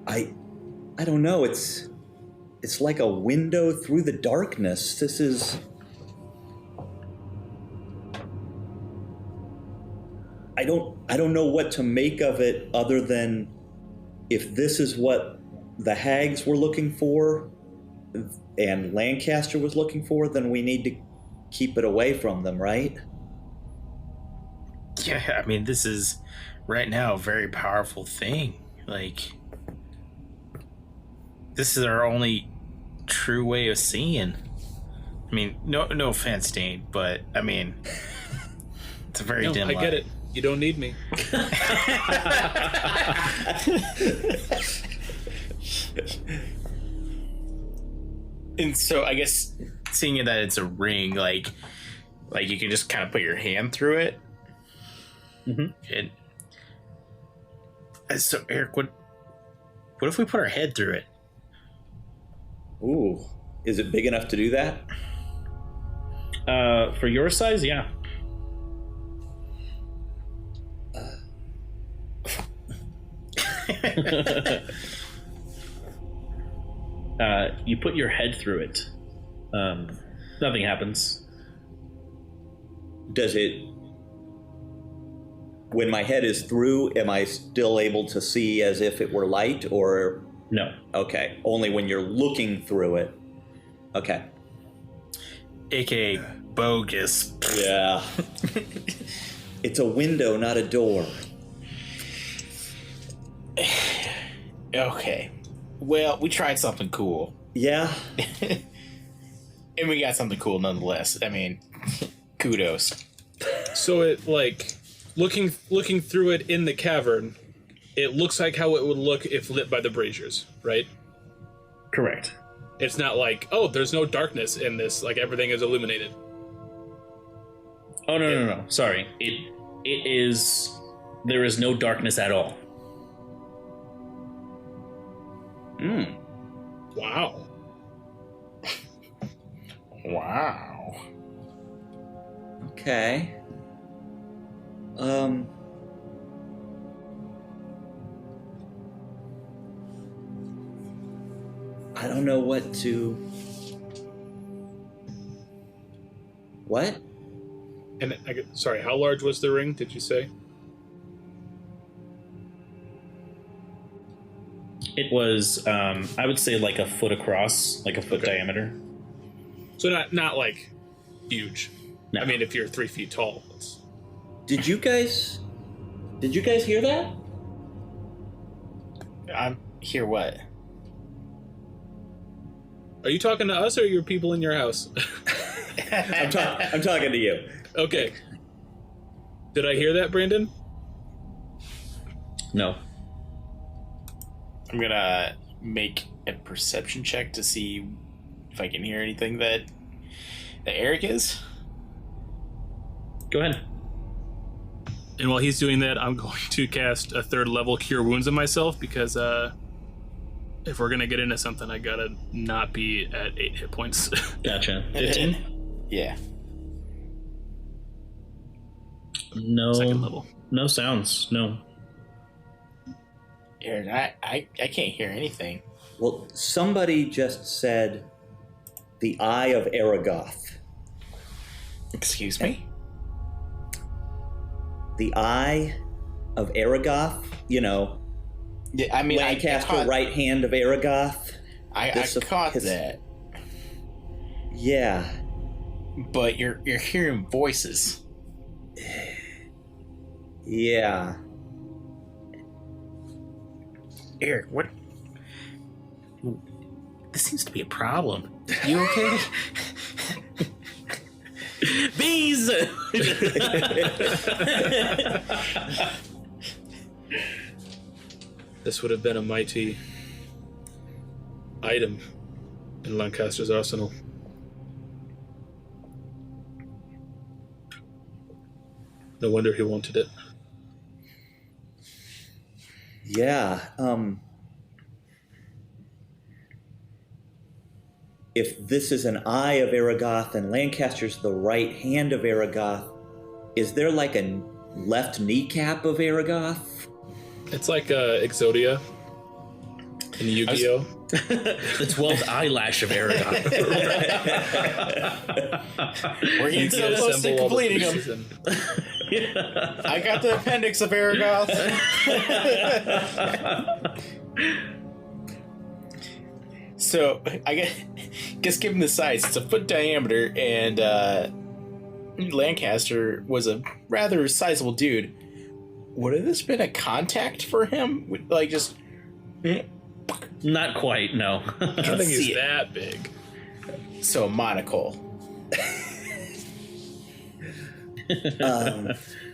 I don't know. It's like a window through the darkness. This is... I don't know what to make of it other than if this is what the hags were looking for and Lancaster was looking for, then we need to keep it away from them, right? Yeah, I mean, this is right now a very powerful thing. Like, this is our only true way of seeing. I mean, no offense, Dane, but I mean, it's a very dim light. I get it. You don't need me. And so I guess seeing that it's a ring, like you can just kind of put your hand through it. Mm-hmm. And so Eric, what if we put our head through it? Ooh, is it big enough to do that? For your size, yeah. You put your head through it. Nothing happens. Does it... When my head is through, am I still able to see as if it were light, or... No. Okay, only when you're looking through it. Okay. AKA bogus. Yeah. It's a window, not a door. Okay. Well, we tried something cool. Yeah. And we got something cool nonetheless. I mean, kudos. So it, like, looking through it in the cavern, it looks like how it would look if lit by the braziers, right? Correct. It's not like, oh, there's no darkness in this, like everything is illuminated. Oh, no. Sorry. It is... There is no darkness at all. Wow. Wow. Okay. I don't know what to... What? And sorry, how large was the ring, did you say? It was, I would say, like a foot across, like a foot diameter. So not like huge. No. I mean, if you're 3 feet tall, it's... Did you guys hear that? I'm hear what? Are you talking to us or your people in your house? I'm talking to you. Okay. Did I hear that, Brandon? No. I'm gonna make a perception check to see if I can hear anything that Eric is. Go ahead. And while he's doing that, I'm going to cast a 3rd level Cure Wounds on myself because if we're gonna get into something, I gotta not be at 8 hit points. Gotcha. 15? Yeah. No. 2nd level. No sounds. No. Eric, I can't hear anything. Well, somebody just said the Eye of Aragoth. Excuse me? The Eye of Aragoth, you know, Yeah, I mean, Lancaster, right hand of Aragoth. I caught that. Yeah. But you're hearing voices. Yeah. Eric, what? This seems to be a problem. You okay? Bees! This would have been a mighty item in Lancaster's arsenal. No wonder he wanted it. Yeah. If this is an eye of Aragoth and Lancaster's the right hand of Aragoth, is there like a left kneecap of Aragoth? It's like Exodia in Yu-Gi-Oh! The 12th eyelash of Aragon. We're getting so close to completing them. I got the appendix of Aragoth. So, I guess given the size, it's a foot diameter, and Lancaster was a rather sizable dude. Would have this been a contact for him? Like, just... Not quite, no. I don't think he's that big. So, a monocle.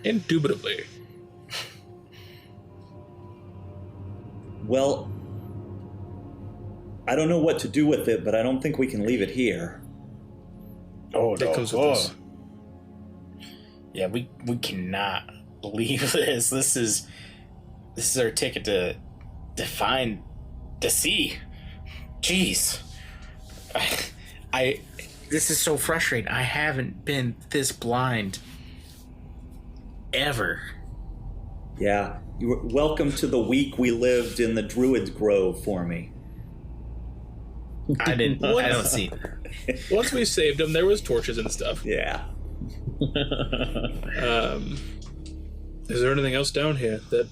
Indubitably. Well, I don't know what to do with it, but I don't think we can leave it here. Oh, That comes with us. Yeah, we cannot leave this. This is our ticket to see. Jeez. This is so frustrating. I haven't been this blind ever. Yeah. Welcome to the week we lived in the Druid's Grove for me. I don't see. Once we saved him, there was torches and stuff. Yeah. Is there anything else down here that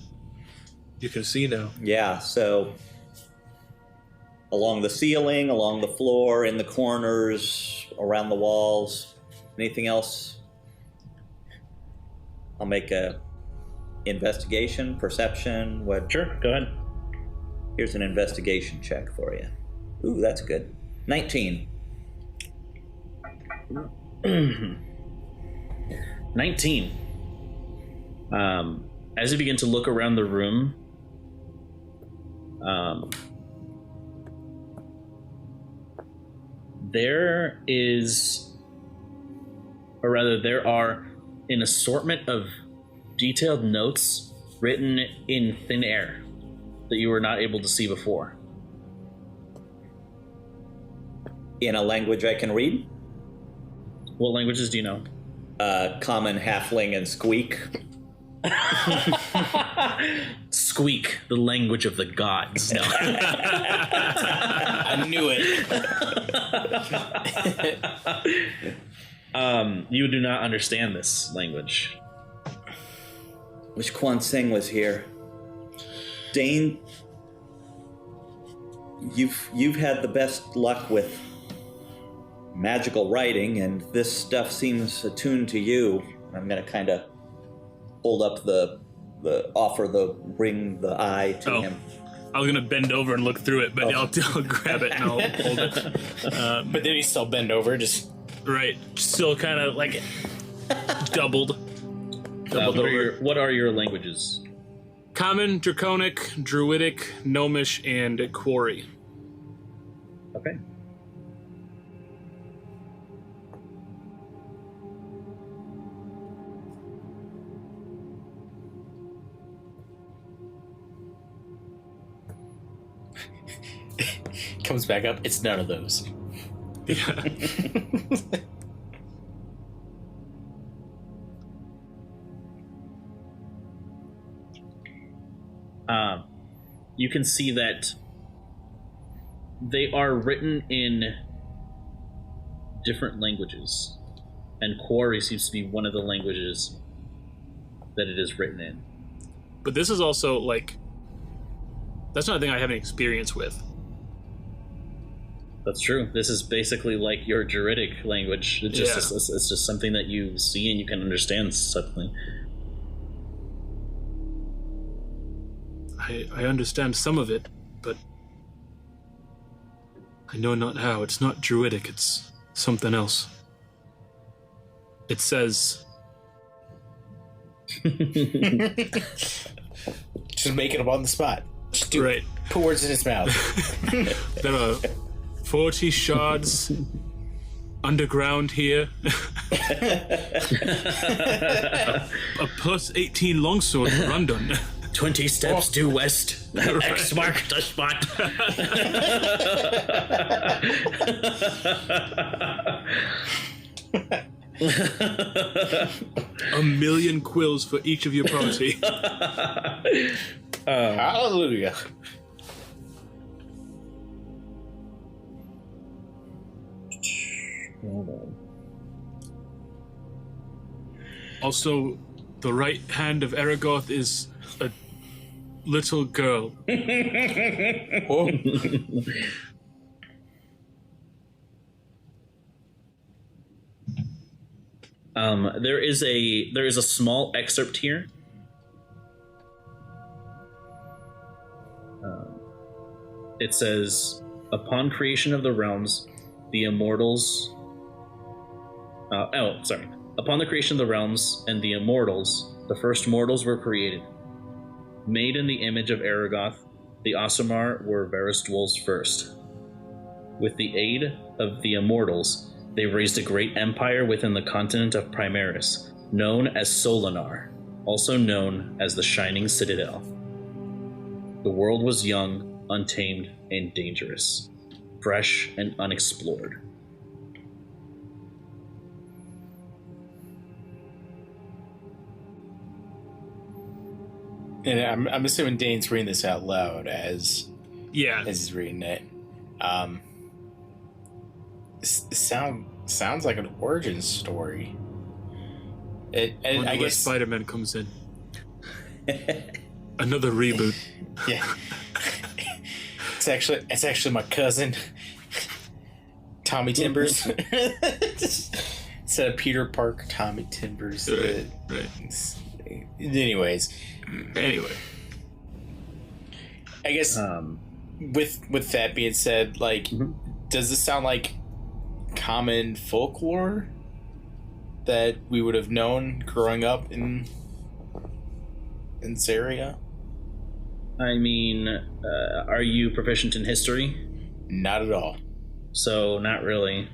you can see now? Yeah, so along the ceiling, along the floor, in the corners, around the walls. Anything else? I'll make a investigation, perception, what? Sure, go ahead. Here's an investigation check for you. Ooh, that's good. 19. 19. As you begin to look around the room, there are an assortment of detailed notes written in thin air that you were not able to see before. In a language I can read? What languages do you know? Common, Halfling, and Squeak. Squeak, the language of the gods. No. I knew it. You do not understand this language. Wish Quan Sing was here. Dane, you've had the best luck with magical writing, and this stuff seems attuned to you. I'm gonna kind of hold up offer the ring, the eye to him. I was gonna bend over and look through it, but I'll grab it and I'll hold it. But then he still bend over, just... Right, still kind of like doubled over. What are your languages? Common, Draconic, Druidic, Gnomish, and Quarry. Okay. Comes back up. It's none of those. Yeah. You can see that they are written in different languages, and Quarry seems to be one of the languages that it is written in. But this is also like That's not a thing I have any experience with. That's true. This is basically like your Druidic language. It's just, it's just something that you see and you can understand suddenly. I understand some of it, but I know not how. It's not Druidic, it's something else. It says... Just make it up on the spot. Just do right. Put words in his mouth. There are 40 shards underground here. a plus 18 longsword for Rundun. 20 steps due west. X mark the spot. A million quills for each of your party. Hallelujah. Also, the right hand of Aragoth is a little girl. Oh. There is a small excerpt here. It says, upon creation of the realms, the immortals... Upon the creation of the realms and the immortals, the first mortals were created. Made in the image of Aragoth, the Aasimar were Varistwol's first. With the aid of the immortals, they raised a great empire within the continent of Primaris, known as Solinar, also known as the Shining Citadel. The world was young, untamed, and dangerous, fresh and unexplored. And I'm assuming Dane's reading this out loud as he's reading it. Sounds like an origin story. I guess Spider-Man comes in. Another reboot. Yeah. It's actually my cousin, Tommy Timbers. Instead of Peter Parker, Tommy Timbers. Right. Anyways. Anyway. I guess with that being said, like, does this sound like common folklore that we would have known growing up in Zaria? I mean, are you proficient in history? Not at all. So, not really.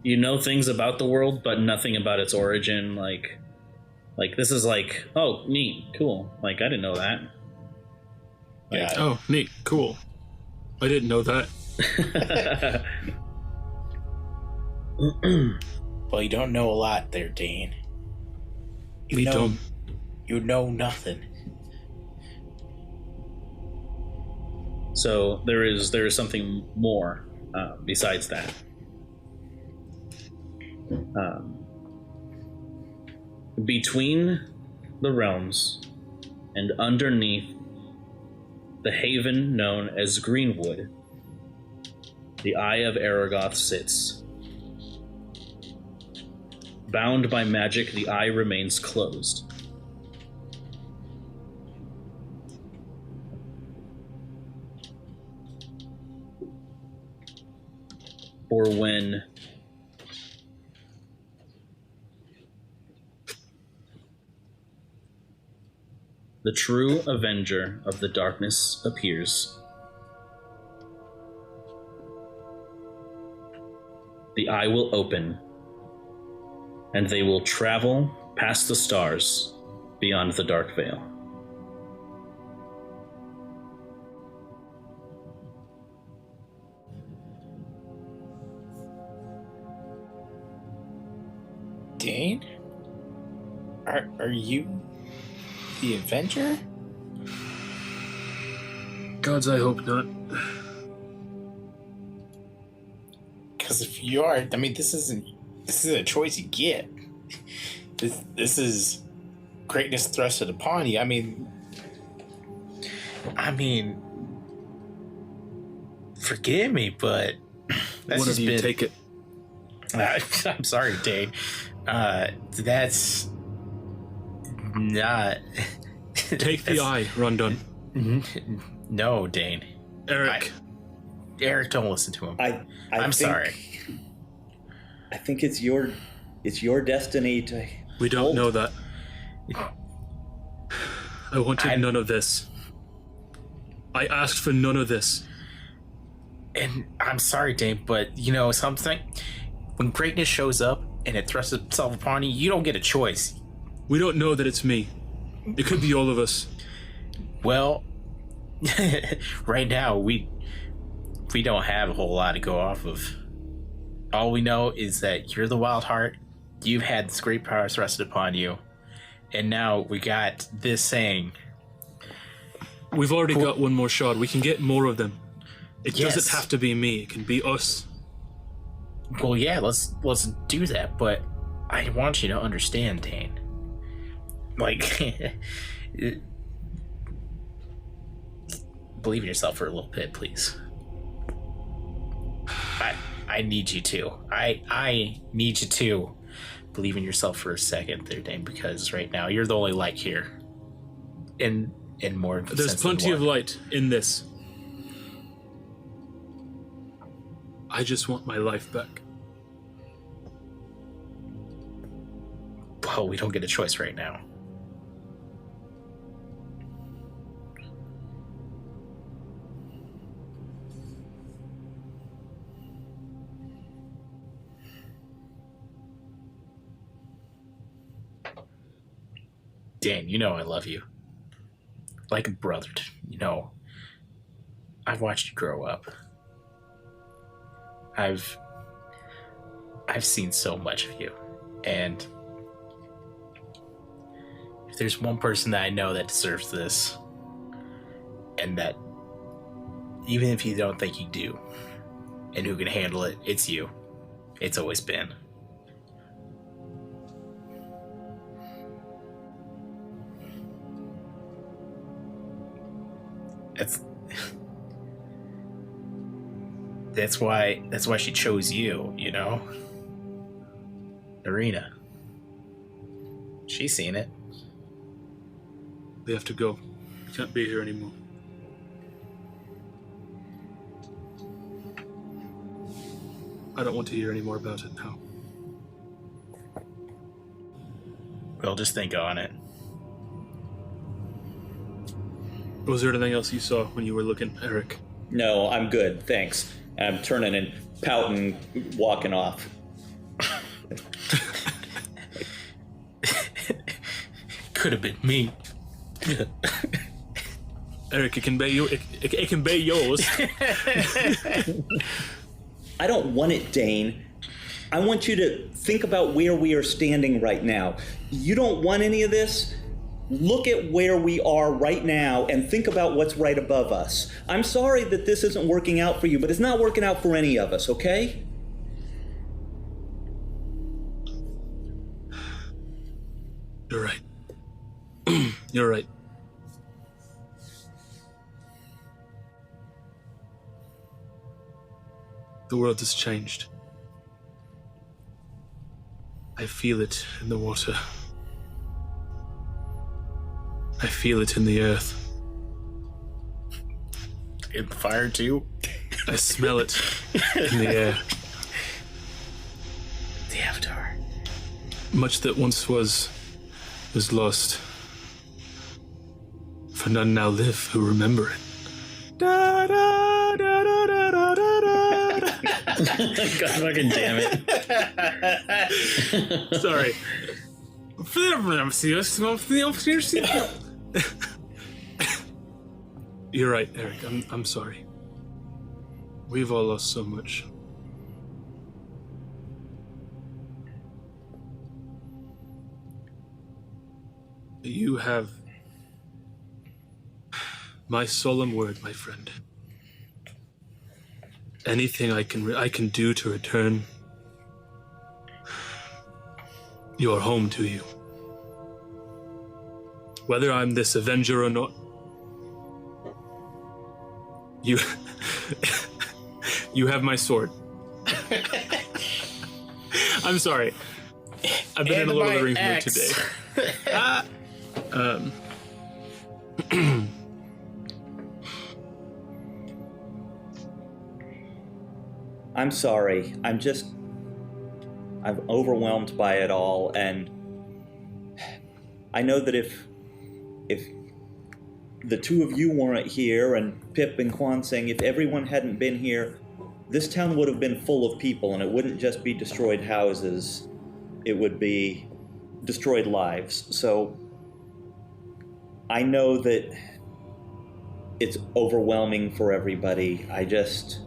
You know things about the world, but nothing about its origin. Like this is like, oh, neat, cool. Like, I didn't know that. Yeah. Oh, neat, cool. I didn't know that. Well, you don't know a lot there, Dane. We don't. You know nothing. So there is something more besides that. Between the realms and underneath the haven known as Greenwood, the Eye of Aragoth sits. Bound by magic, the eye remains closed. For when the true Avenger of the Darkness appears, the eye will open, and they will travel past the stars beyond the Dark Veil. Dane? Are you the Avenger? Gods, I hope not. Because if you are, I mean, this is a choice you get. This is greatness thrusted upon you. I mean, I mean, forgive me, but that's One of just you been... take it. I'm sorry, Dane. That's not... Take the eye, Rondon. No, Dane. Eric. Eric, don't listen to him. I'm think, sorry. I think it's your destiny to. We don't know that. I wanted none of this. I asked for none of this. And I'm sorry, Dane, but you know something? When greatness shows up and it thrusts itself upon you, you don't get a choice. We don't know that it's me. It could be all of us. Well, right now we don't have a whole lot to go off of. All we know is that you're the Wild Heart. You've had this great power thrusted upon you, and now we got this saying. We've already got one more shot. We can get more of them. It Yes. doesn't have to be me. It can be us. Well, yeah, let's do that. But I want you to understand, Dane. Like, believe in yourself for a little bit, please. I need you to. I need you to believe in yourself for a second there, Dane, because right now you're the only light here. In more There's sense than plenty of one. light in this. I just want my life back. Well, we don't get a choice right now. Dan, you know I love you. Like a brother, you know. I've watched you grow up. I've seen so much of you. And if there's one person that I know that deserves this, and that even if you don't think you do, and who can handle it, it's you. It's always been. That's why she chose you, you know? Arena. She's seen it. We have to go. We can't be here anymore. I don't want to hear any more about it now. We'll just think on it. Was there anything else you saw when you were looking, Eric? No, I'm good, thanks. And I'm turning and pouting, walking off. Could have been me. Eric, it can be you. It can be yours. I don't want it, Dane. I want you to think about where we are standing right now. You don't want any of this? Look at where we are right now and think about what's right above us. I'm sorry that this isn't working out for you, but it's not working out for any of us, okay? You're right. You're right. The world has changed. I feel it in the water. I feel it in the earth. In the fire too? I smell it in the air. The Avatar. Much that once was lost. For none now live who remember it. Da, da, da, da, da, da, da, da. God fucking damn it. Sorry. You're right, Eric. I'm sorry. We've all lost so much. You have my solemn word, my friend. Anything I can do to return your home to you. Whether I'm this Avenger or not, You you have my sword. I'm sorry. I've been in a Lord of the Rings mood today. I'm sorry. I'm overwhelmed by it all, and I know that if the two of you weren't here, and Pip and Kwansing, if everyone hadn't been here, this town would have been full of people, and it wouldn't just be destroyed houses. It would be destroyed lives. So I know that it's overwhelming for everybody. I just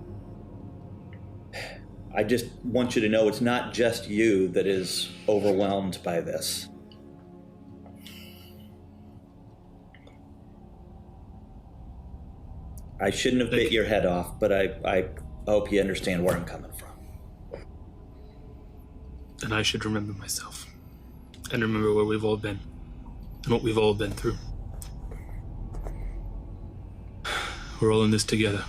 want you to know it's not just you that is overwhelmed by this. I shouldn't have bit your head off, but I hope you understand where I'm coming from. And I should remember myself. And remember where we've all been. And what we've all been through. We're all in this together.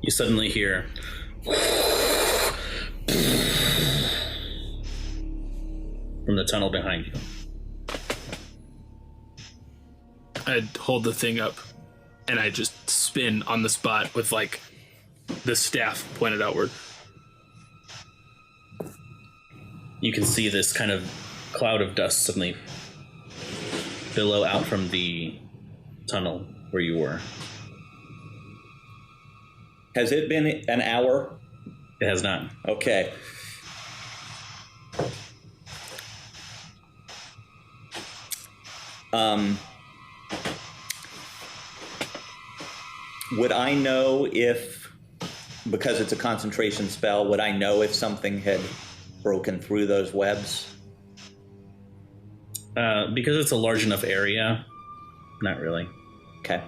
You suddenly hear from the tunnel behind you. I'd hold the thing up and I just spin on the spot with like the staff pointed outward. You can see this kind of cloud of dust suddenly billow out from the tunnel where you were. Has it been an hour? It has not. Okay. Would I know if, because it's a concentration spell, would I know if something had broken through those webs? Because it's a large enough area, not really. Okay.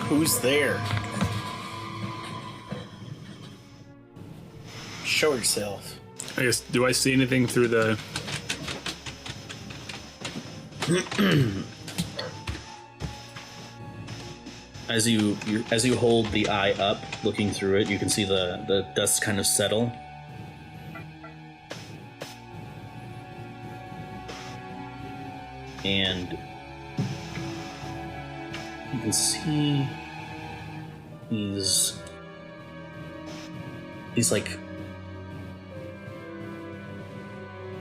Who's there? Show yourself. I guess, do I see anything through the... As you hold the eye up, looking through it, you can see the dust kind of settle. And you can see these like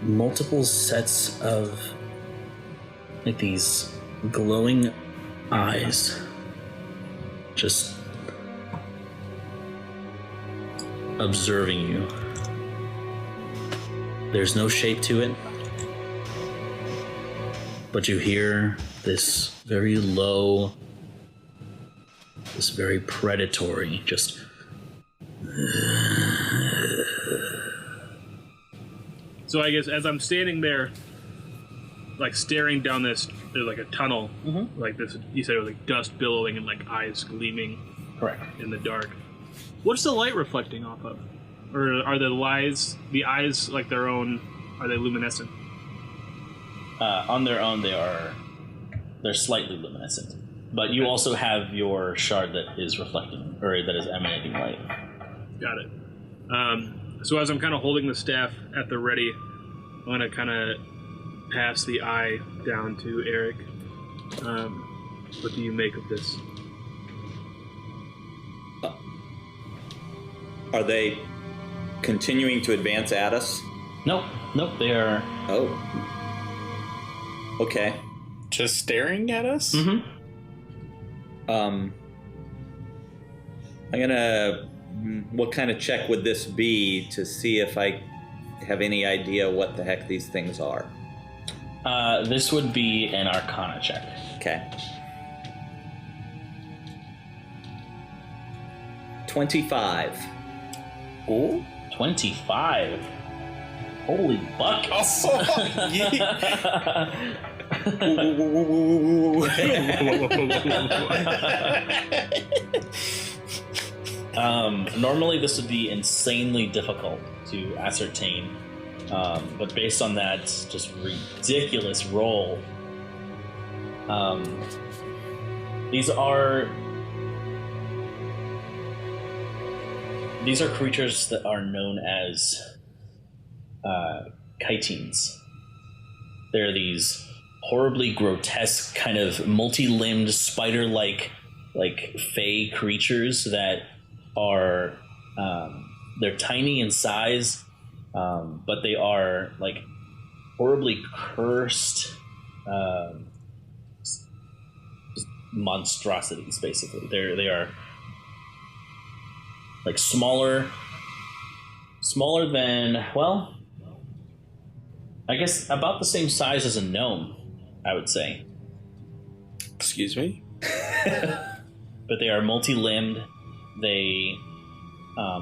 multiple sets of like these glowing eyes just observing you. There's no shape to it, but you hear this very low, this very predatory, just So I guess as I'm standing there, like staring down this, there's like a tunnel, like this. You said it was like dust billowing and like eyes gleaming. correct. In the dark. What's the light reflecting off of? Or are the eyes like their own? Are they luminescent? On their own, they're slightly luminescent. But you also have your shard that is reflecting, or that is emanating light. Got it. So as I'm kind of holding the staff at the ready, I'm going to kind of pass the eye down to Eric. What do you make of this? Are they continuing to advance at us? Nope, they are... Oh. Okay. Just staring at us? Mm-hmm. I'm gonna... What kind of check would this be to see if I have any idea what the heck these things are? This would be an Arcana check. Okay. 25. Oh, 25. Holy buck. Oh, yeah. Normally this would be insanely difficult to ascertain, but based on that just ridiculous roll, these are creatures that are known as chitines. They're these horribly grotesque, kind of multi-limbed, spider-like, fey creatures that are they're tiny in size, but they are like horribly cursed just monstrosities. Basically, they are like smaller than, well, I guess about the same size as a gnome, I would say. Excuse me? But they are multi-limbed. They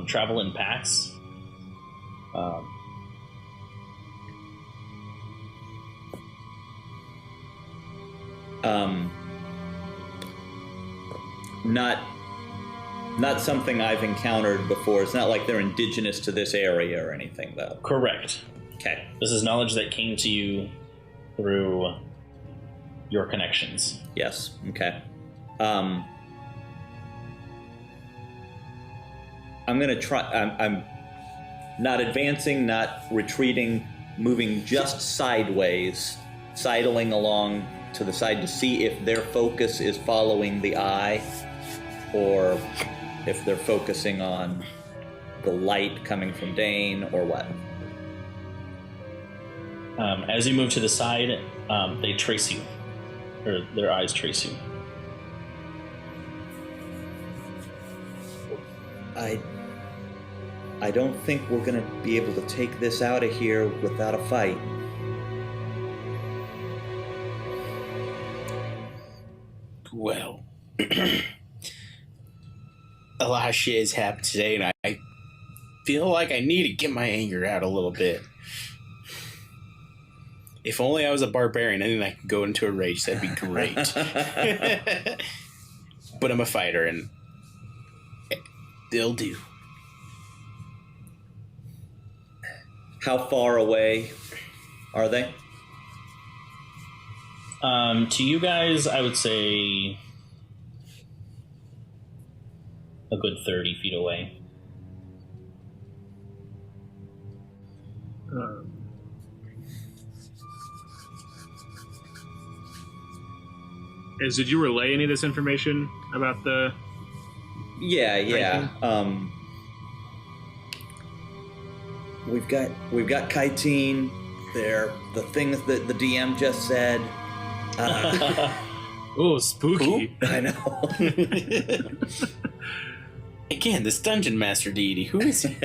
travel in packs. Not something I've encountered before. It's not like they're indigenous to this area or anything, though. Correct. Okay. This is knowledge that came to you through your connections. Yes. Okay. I'm gonna try. I'm not advancing, not retreating, moving just sideways, sidling along to the side to see if their focus is following the eye, or if they're focusing on the light coming from Dane, or what. As you move to the side, they trace you, or their eyes trace you. I don't think we're gonna be able to take this out of here without a fight. Well, a lot of shit has happened today, and I feel like I need to get my anger out a little bit. If only I was a barbarian, and then I could go into a rage, that'd be great. But I'm a fighter, and they'll do. How far away are they? To you guys, I would say a good 30 feet away. Did you relay any of this information about the... Yeah. We've got Kaitine. They're the things that the DM just said. Oh, spooky. I know. Again, this dungeon master deity. Who is he?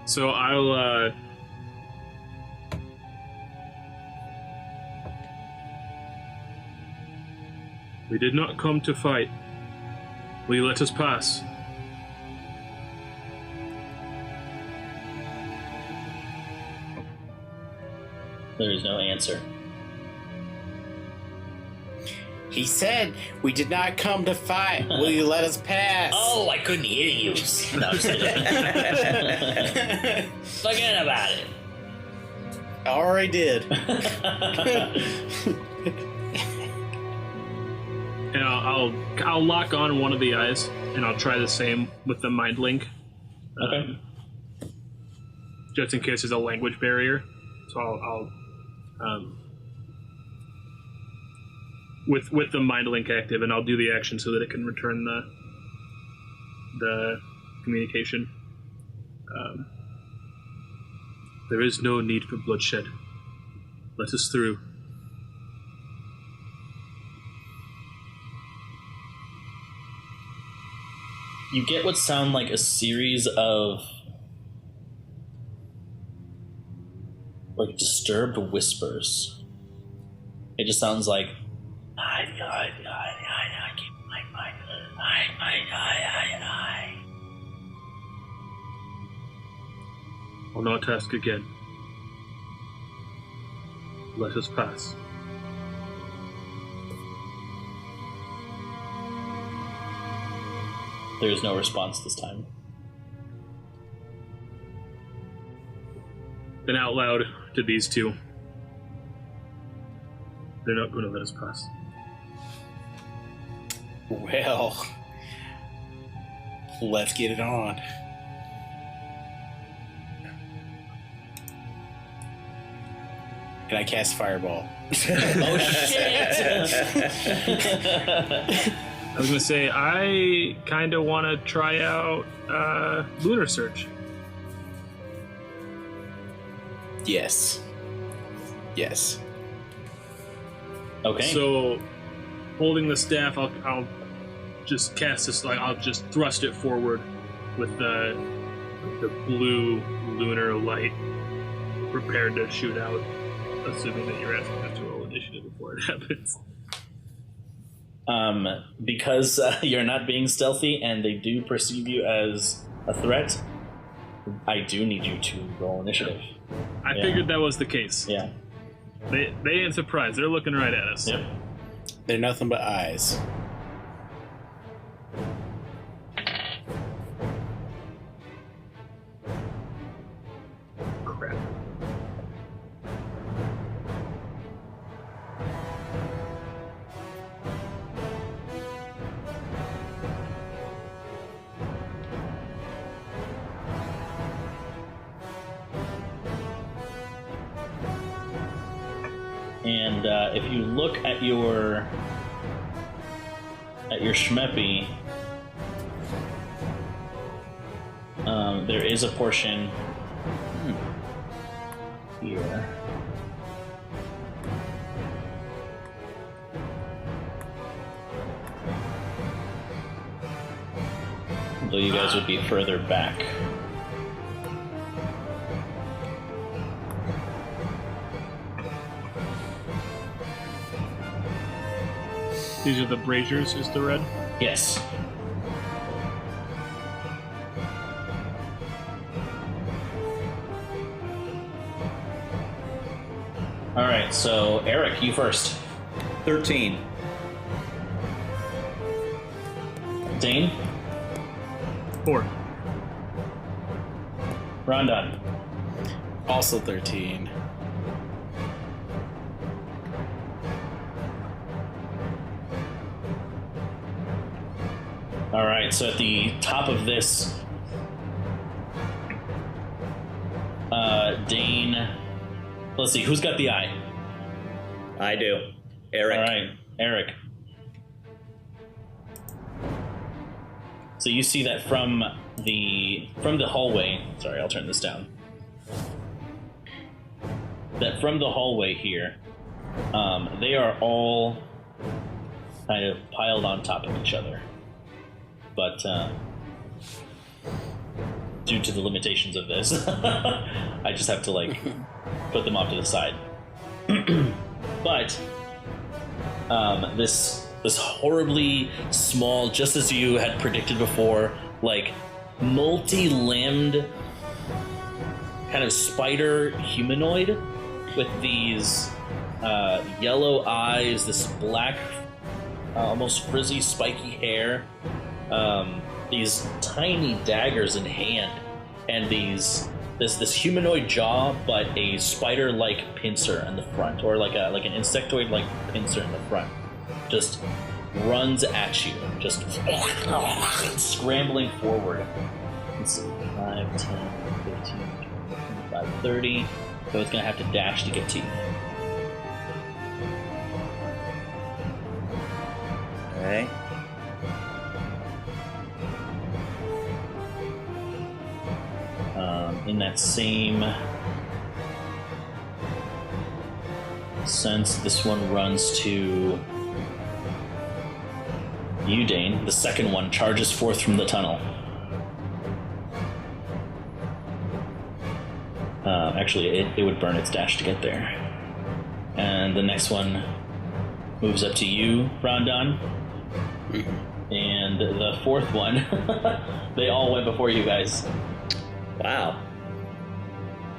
So I'll we did not come to fight. Will you let us pass? There is no answer. He said, "We did not come to fight. Will you let us pass?" Oh, I couldn't hear you. No, I'm just kidding. Forget about it. I already did. And I'll lock on one of the eyes, and I'll try the same with the mind link. Okay. Just in case there's a language barrier. So I'll with the mind link active, and I'll do the action so that it can return the communication. There is no need for bloodshed. Let us through. You get what sound like a series of like disturbed whispers. It just sounds like I'll not ask again. Let us pass. There is no response this time. Then out loud to these two. They're not going to let us pass. Well, let's get it on. Can I cast Fireball? Oh shit! I was going to say, I kind of want to try out Lunar Search. Yes. Yes. Okay. So, holding the staff, I'll just cast this, like, I'll just thrust it forward with the blue lunar light prepared to shoot out, assuming that you're asking us to roll initiative before it happens. Because you're not being stealthy and they do perceive you as a threat, I do need you to roll initiative. I figured that was the case. Yeah. They ain't surprised. They're looking right at us. Yep. They're nothing but eyes. Crap. And if you look at your Shmeppy, there is a portion here. Although you guys would be further back. These are the braziers, is the red? Yes. All right, so Eric, you first. 13. Dane, 4. Rondon, Also 13. All right, so at the top of this, Dane. Let's see, who's got the eye? I do. Eric. All right, Eric. So you see that from the hallway. Sorry, I'll turn this down. That from the hallway here, they are all kind of piled on top of each other. But due to the limitations of this, I just have to like put them off to the side. But this horribly small, just as you had predicted before, like multi-limbed kind of spider humanoid with these yellow eyes, this black, almost frizzy, spiky hair. These tiny daggers in hand, and this humanoid jaw, but a spider-like pincer in the front, or like an insectoid-like pincer in the front, just runs at you, just scrambling forward. Let's see, 5, 10, 15, 20, 25, 30. So it's gonna have to dash to get to you. Okay. In that same sense, this one runs to you, Dane. The second one charges forth from the tunnel. Actually, it would burn its dash to get there. And the next one moves up to you, Rondon. And the fourth one, they all went before you guys. Wow.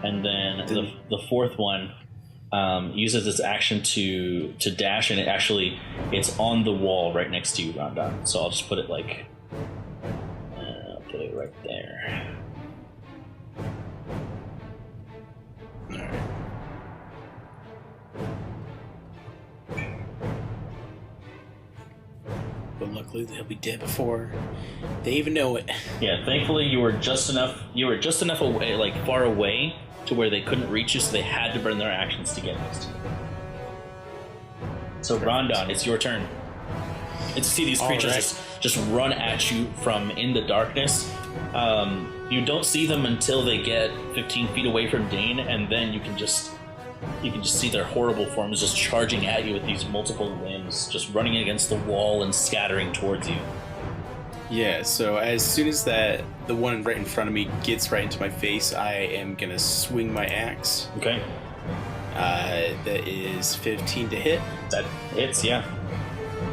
And then the fourth one uses its action to dash, and it's on the wall right next to you, Rondon. So I'll just put it like, I'll put it right there. All right. But luckily, they'll be dead before they even know it. Yeah, thankfully you were just enough away, like far away to where they couldn't reach you, so they had to burn their actions to get next to you. So Rondon, it's your turn. And to see these creatures just run at you from in the darkness. You don't see them until they get 15 feet away from Dane, and then you can just see their horrible forms just charging at you with these multiple limbs, just running against the wall and scattering towards you. Yeah, so as soon as the one right in front of me gets right into my face, I am going to swing my axe. Okay. That is 15 to hit. That hits, yeah.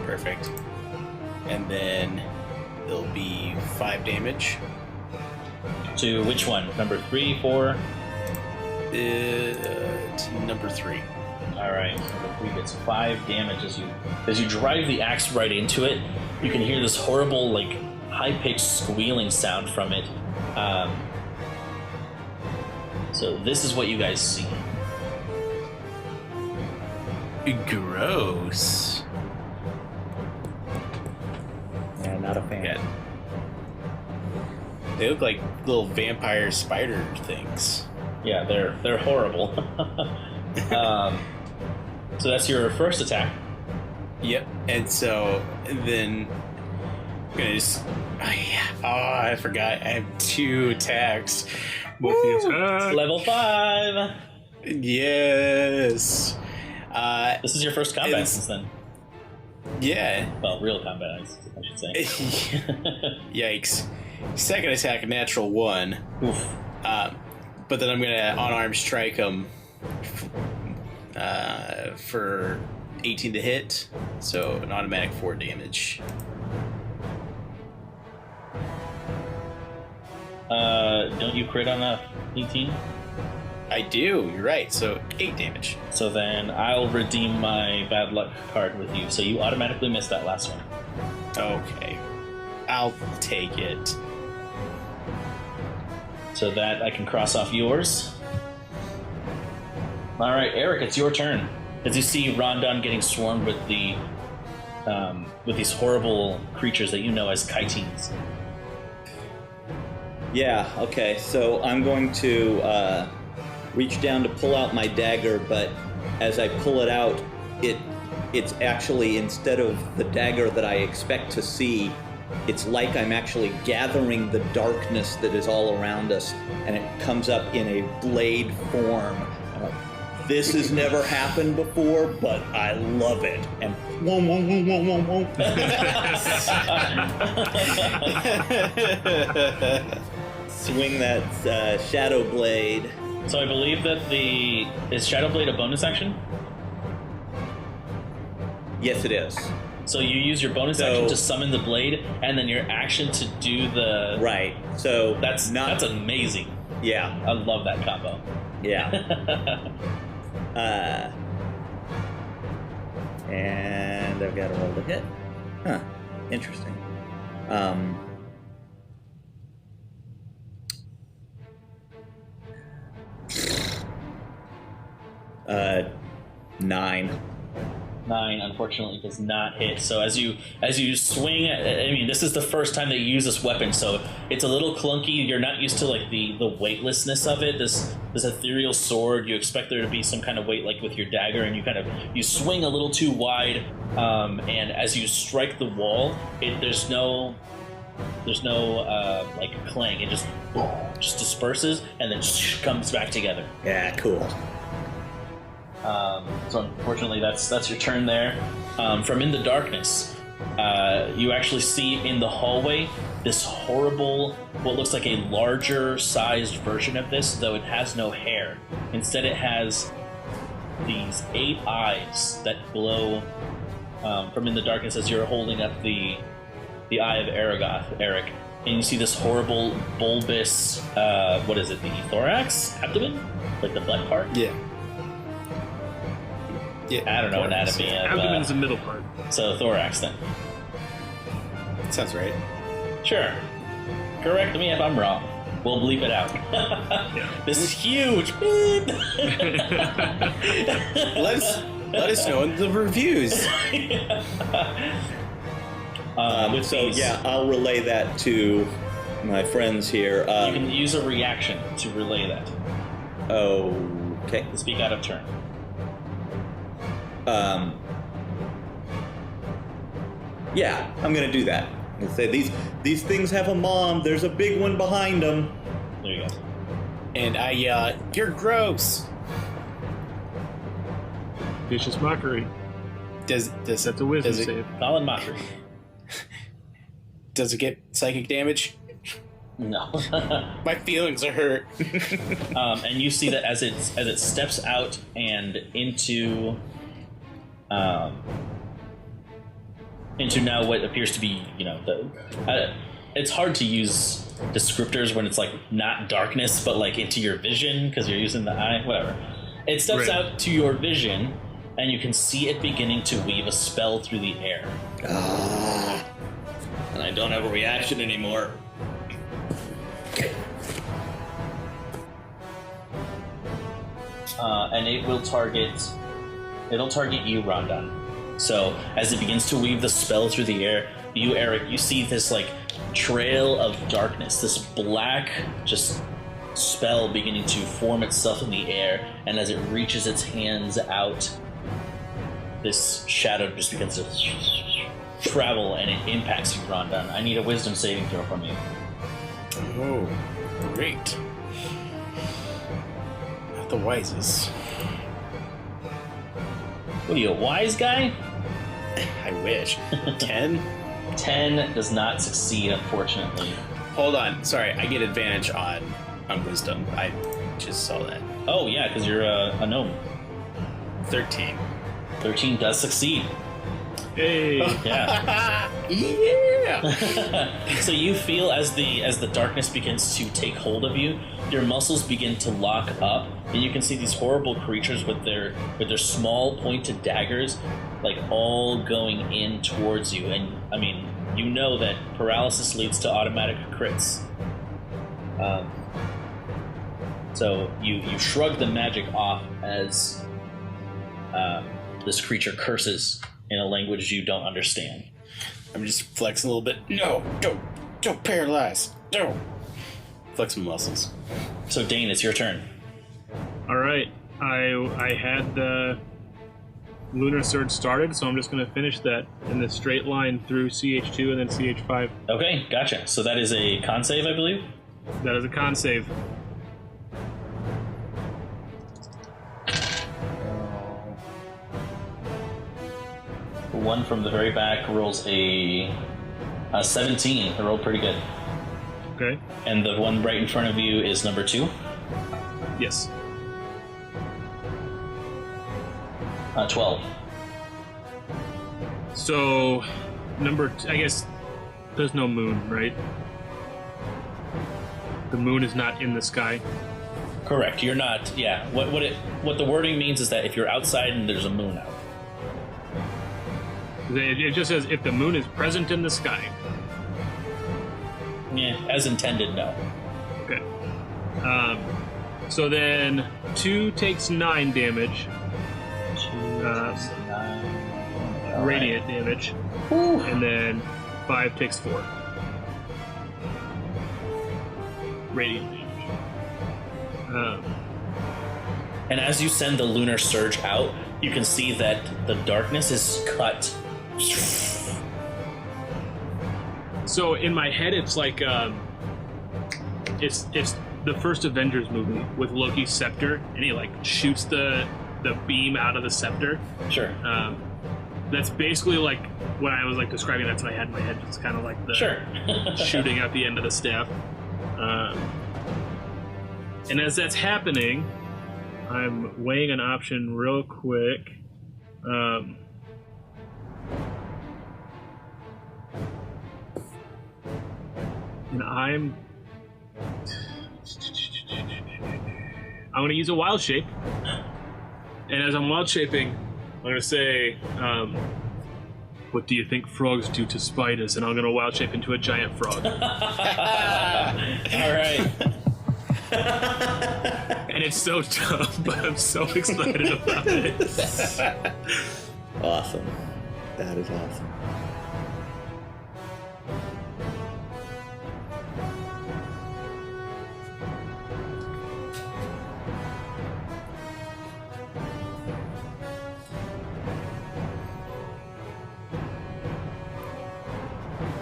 Perfect. And then there'll be 5 damage. To which one? Number 3, 4? To number 3. All right, number 3 gets 5 damage as you drive the axe right into it. You can hear this horrible, like, high-pitched squealing sound from it. So this is what you guys see. Gross. Yeah, not a fan. Yeah. They look like little vampire spider things. Yeah, they're horrible. So that's your first attack. Yep. And so then I'm gonna just. I forgot. I have 2 attacks. With the attack. Level 5. Yes. This is your first combat since then. Yeah. Well, real combat, I should say. Yikes. Second attack, a natural 1. Oof. But then I'm gonna unarmed strike him for 18 to hit, so an automatic 4 damage. Don't you crit on a 18? I do. You're right. So 8 damage. So then I'll redeem my bad luck card with you. So you automatically missed that last one. Okay, I'll take it. So that I can cross off yours. All right, Eric, it's your turn. As you see Rondon getting swarmed with these horrible creatures that you know as chitines. Yeah, okay, so I'm going to reach down to pull out my dagger, but as I pull it out, it's actually, instead of the dagger that I expect to see, it's like I'm actually gathering the darkness that is all around us, and it comes up in a blade form. This has never happened before, but I love it. And whoom, whoom, whoom, whoom, whoom, whoom. Swing that Shadow Blade. So I believe that is Shadow Blade a bonus action? Yes, it is. So you use your bonus action to summon the blade, and then your action to do the... Right. So That's amazing. Yeah. I love that combo. Yeah. And I've got to roll to hit. Huh. Interesting. 9. 9 unfortunately does not hit. So as you swing, I mean, this is the first time that you use this weapon, so it's a little clunky. You're not used to like the weightlessness of it. This ethereal sword, you expect there to be some kind of weight like with your dagger, and you swing a little too wide, and as you strike the wall, there's no like clang. It just disperses and then comes back together. Yeah, cool. So unfortunately, that's your turn there. From in the darkness, you actually see in the hallway this horrible, what looks like a larger sized version of this, though it has no hair. Instead, it has these 8 eyes that glow from in the darkness as you're holding up the eye of Aragoth, Eric. And you see this horrible bulbous, what is it, the thorax? Abdomen? Like the butt part? Yeah. I don't know anatomy. Abdomen's the middle part. So thorax then. Sounds right. Sure. Correct me if I'm wrong. We'll bleep it out. This is huge. Let us know in the reviews. With So these, yeah, I'll relay that to my friends here. you can use a reaction to relay that. Okay. Speak out of turn. Yeah, I'm gonna do that. I'm gonna say these things have a mom. There's a big one behind them. There you go. And I yell, "You're gross." Vicious mockery. Does That's a wisdom does it, save. Colin Mockery. does it get psychic damage? No. My feelings are hurt. And you see that as it steps out and into now what appears to be, it's hard to use descriptors when it's like not darkness but like into your vision because you're using the eye, whatever. It steps Right. out to your vision and you can see it beginning to weave a spell through the air. And I don't have a reaction anymore. And it'll target you, Rondon. So as it begins to weave the spell through the air, you, Eric, you see this like trail of darkness, this black just spell beginning to form itself in the air, and as it reaches its hands out, this shadow just begins to travel and it impacts you, Rondon. I need a wisdom saving throw from you. Oh, great. Not the wisest. What are you, a wise guy? I wish. 10? 10 does not succeed, unfortunately. Hold on. Sorry, I get advantage on wisdom. I just saw that. Oh yeah, because you're a gnome. 13. 13 does succeed. Hey. Yeah. Yeah! So you feel as the darkness begins to take hold of you, your muscles begin to lock up, and you can see these horrible creatures with their small pointed daggers, like all going in towards you. And I mean, you know that paralysis leads to automatic crits. So you shrug the magic off as this creature curses in a language you don't understand. I'm just flexing a little bit. No, don't paralyze. No. Flex my muscles. So Dane, it's your turn. All right. I had the lunar surge started, so I'm just going to finish that in the straight line through CH2 and then CH5. Okay, gotcha. So that is a con save, I believe? That is a con save. One from the very back rolls a 17. It rolled pretty good. Okay. And the one right in front of you is number 2. Yes. 12. So, I guess there's no moon, right? The moon is not in the sky. Correct. You're not. Yeah. What the wording means is that if you're outside and there's a moon out. It just says if the moon is present in the sky. Yeah. As intended, no. Okay. So then 2 takes 9 damage, radiant damage, and then 5 takes 4. Radiant damage. And as you send the lunar surge out, you can see that the darkness is cut. So in my head, it's like it's the first Avengers movie with Loki's scepter, and he like shoots the beam out of the scepter. Sure. That's basically like when I was like describing. That's what I had in my head. It's kind of like the Sure. shooting out the end of the staff. And as that's happening, I'm weighing an option real quick. And I'm going to use a wild shape. And as I'm wild shaping, gonna say, what do you think frogs do to spiders? And I'm gonna wild shape into a giant frog. All right. And it's so dumb, but I'm so excited about it. Awesome. That is awesome.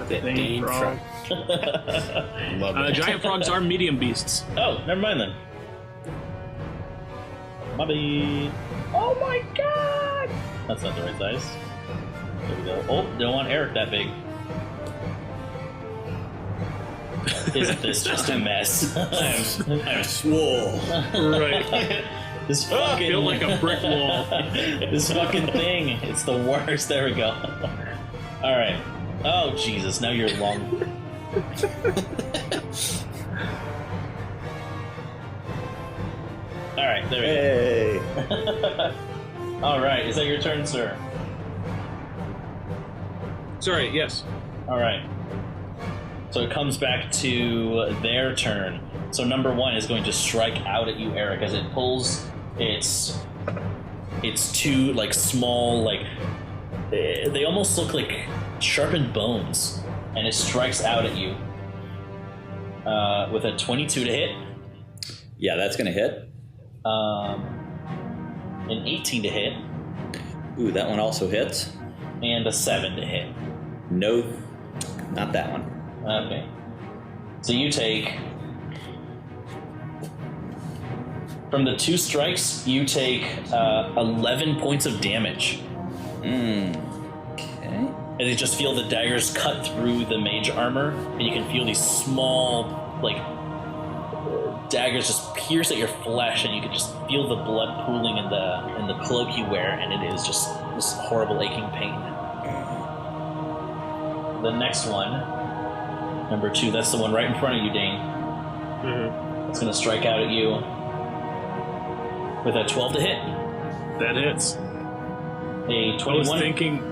That Dane Dane frog. frog. Love it. Giant frogs are medium beasts. Oh, never mind then. Bobby. Oh my god! That's not the right size. There we go. Oh, don't want Eric that big. Isn't this just a mess? I'm swole. Right. This I fucking feel like a brick wall. this fucking thing. It's the worst. There we go. All right. Oh Jesus! Now you're long. All right. There we Hey. go. All right. Is that your turn, sir? Sorry, yes. All right. So it comes back to their turn. So number one is going to strike out at you, Eric, as it pulls its two like small like they almost look like sharpened bones, and it strikes out at you with a 22 to hit, Yeah, that's gonna hit. an 18 to hit, Ooh, that one also hits. and a 7 to hit. No, not that one. Okay. So you take... From the 2 strikes, you take 11 points of damage. Okay. And you just feel the daggers cut through the mage armor, and you can feel these small, like, daggers just pierce at your flesh, and you can just feel the blood pooling in the cloak you wear, and it is just this horrible aching pain. The next one, number 2, that's the one right in front of you, Dane. Mm-hmm. It's going to strike out at you with a 12 to hit. That hits. A 21. I was thinking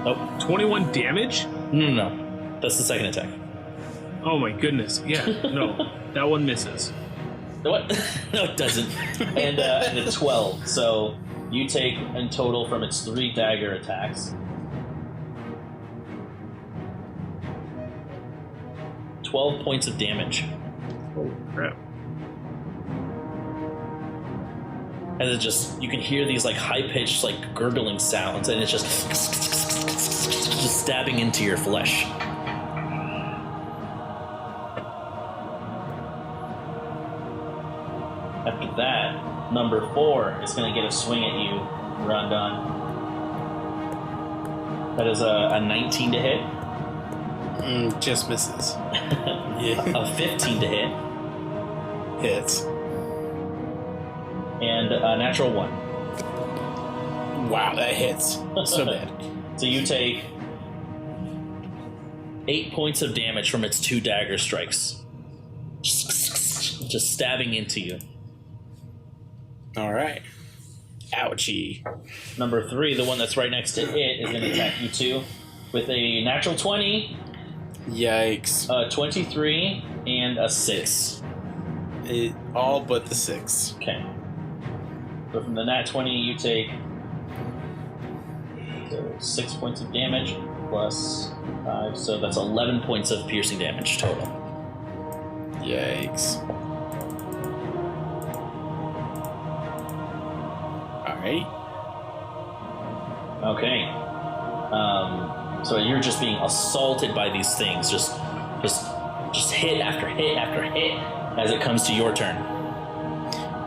Oh, 21 damage? no. That's the second attack. Oh my goodness. Yeah, no. That one misses. What? No, it doesn't. And a 12. So you take in total from its 3 dagger attacks 12 points of damage. Holy crap. And it just, you can hear these like high-pitched like gurgling sounds, and it's just stabbing into your flesh. After that, number 4 is going to get a swing at you, Rondon. That is a 19 to hit, Just misses. Yeah. a 15 to hit, Hits. and a natural 1. Wow, that hits. So bad. So you take 8 points of damage from its 2 dagger strikes. Just stabbing into you. All right. Ouchie. Number 3, the one that's right next to it, is going to attack you too with a natural 20, Yikes. a 23, and a 6. All but the 6. Okay. So from the nat 20, you take 6 points of damage plus 5, so that's 11 points of piercing damage total. Yikes. Alright. Okay. So you're just being assaulted by these things, just hit after hit after hit as it comes to your turn.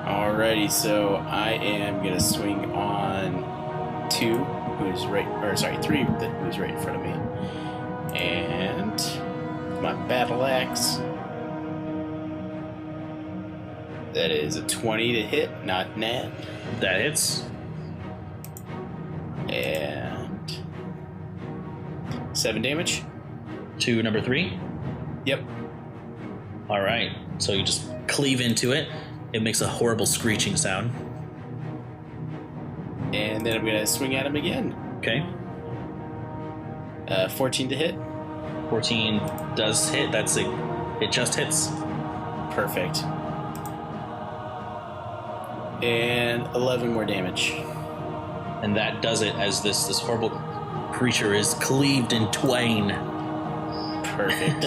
Alrighty, so I am gonna swing on 2, who's right, or sorry, 3, who's right in front of me, and my battle axe. That is a 20 to hit, not nat, That hits. and 7 damage. To number 3. Yep. All right. So you just cleave into it. It makes a horrible screeching sound. And then I'm going to swing at him again. Okay. 14 to hit. 14 does hit. That's it. It just hits. Perfect. And 11 more damage. And that does it as this horrible creature is cleaved in twain. Perfect.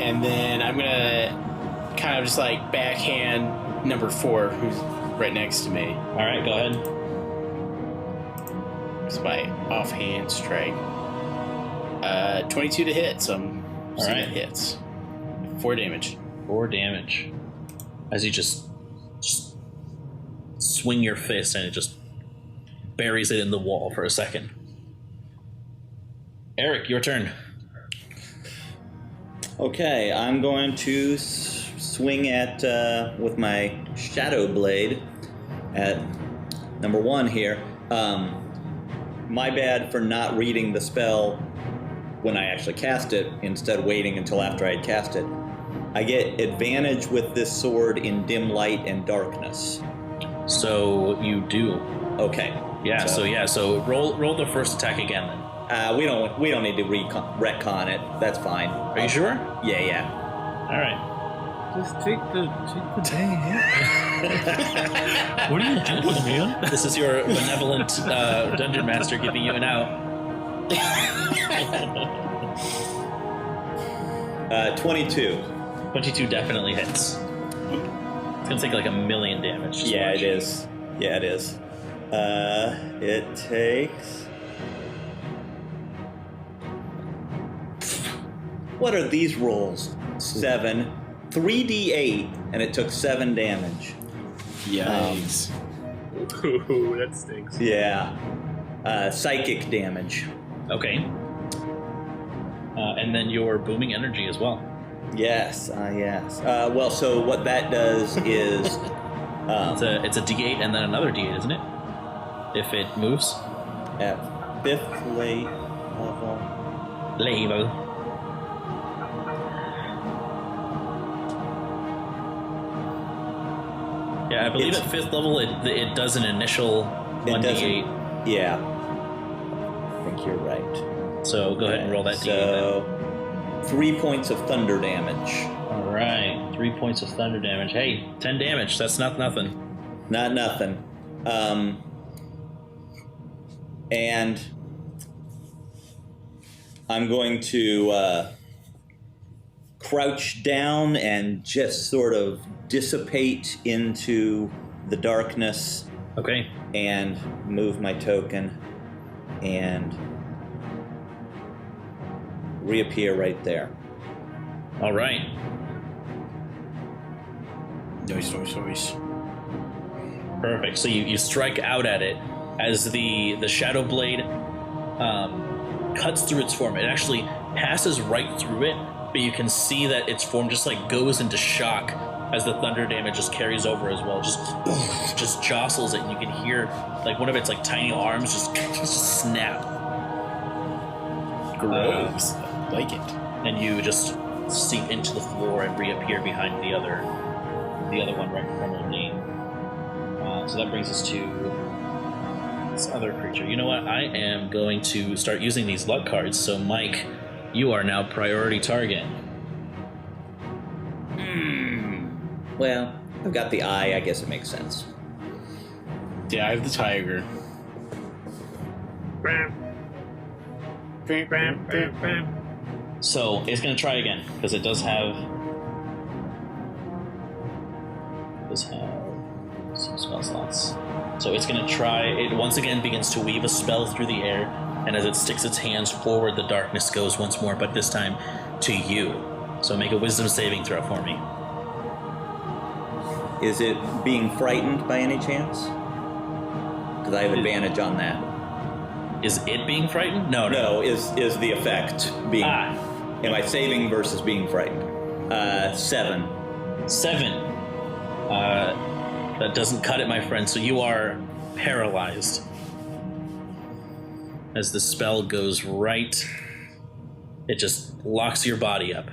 And then I'm gonna kind of just like backhand number 4, who's right next to me. All right, go ahead. It's my offhand strike. 22 to hit, so I'm All seeing right. it hits. 4 damage. 4 damage. As you just swing your fist and it just buries it in the wall for a second. Eric, your turn. Okay, I'm going to swing at with my Shadow Blade at number 1 here. My bad for not reading the spell when I actually cast it, instead waiting until after I had cast it. I get advantage with this sword in dim light and darkness. So you do. Okay. Yeah, so roll the first attack again then. We don't need to retcon it. That's fine. Are you sure? Yeah. All right. Just take the day. What are you doing, man? This is your benevolent dungeon master giving you an out. 22. 22 definitely hits. It's gonna take like 1,000,000 damage. Just Yeah, watch. it is. Yeah, it is. It takes. What are these rolls? 7, 3d8, and it took 7 damage. Yikes. Ooh, that stinks. Yeah. Psychic damage. Okay. And then your booming energy as well. Yes, yes. Well, so what that does is. It's a D8 and then another D8, isn't it? If it moves. At 5th late level. Level. Yeah, I believe It's- at 5th level it does an initial It 1d8. Yeah. I think you're right. So go ahead and roll that D8 So, 3 points of thunder damage. then. Alright, 3 points of thunder damage. Hey, 10 damage, that's not nothing. Not nothing. And I'm going to crouch down and just sort of dissipate into the darkness Okay. and move my token and reappear right there. Alright. Noise. Perfect. So you strike out at it as the shadow blade cuts through its form. It actually passes right through it, but you can see that its form just like goes into shock as the thunder damage just carries over as well. Just jostles it, and you can hear like one of its like tiny arms just snap. Gross. Like it. And you just sink into the floor and reappear behind the other one right in front of the name. So that brings us to this other creature. You know what? I am going to start using these luck cards. So Mike, you are now priority target. Well, I've got the eye. I guess it makes sense. Yeah, I have the tiger. So it's going to try again because it does have some spell slots. So it's going to try. It once again begins to weave a spell through the air, and as it sticks its hands forward, the darkness goes once more, but this time to you. So make a wisdom saving throw for me. Is it being frightened by any chance? Because I have advantage on that. Is it being frightened? No. No, is the effect being? Ah, Am I saving versus being frightened? 7. 7. That doesn't cut it, my friend. So you are paralyzed as the spell goes right. It just locks your body up.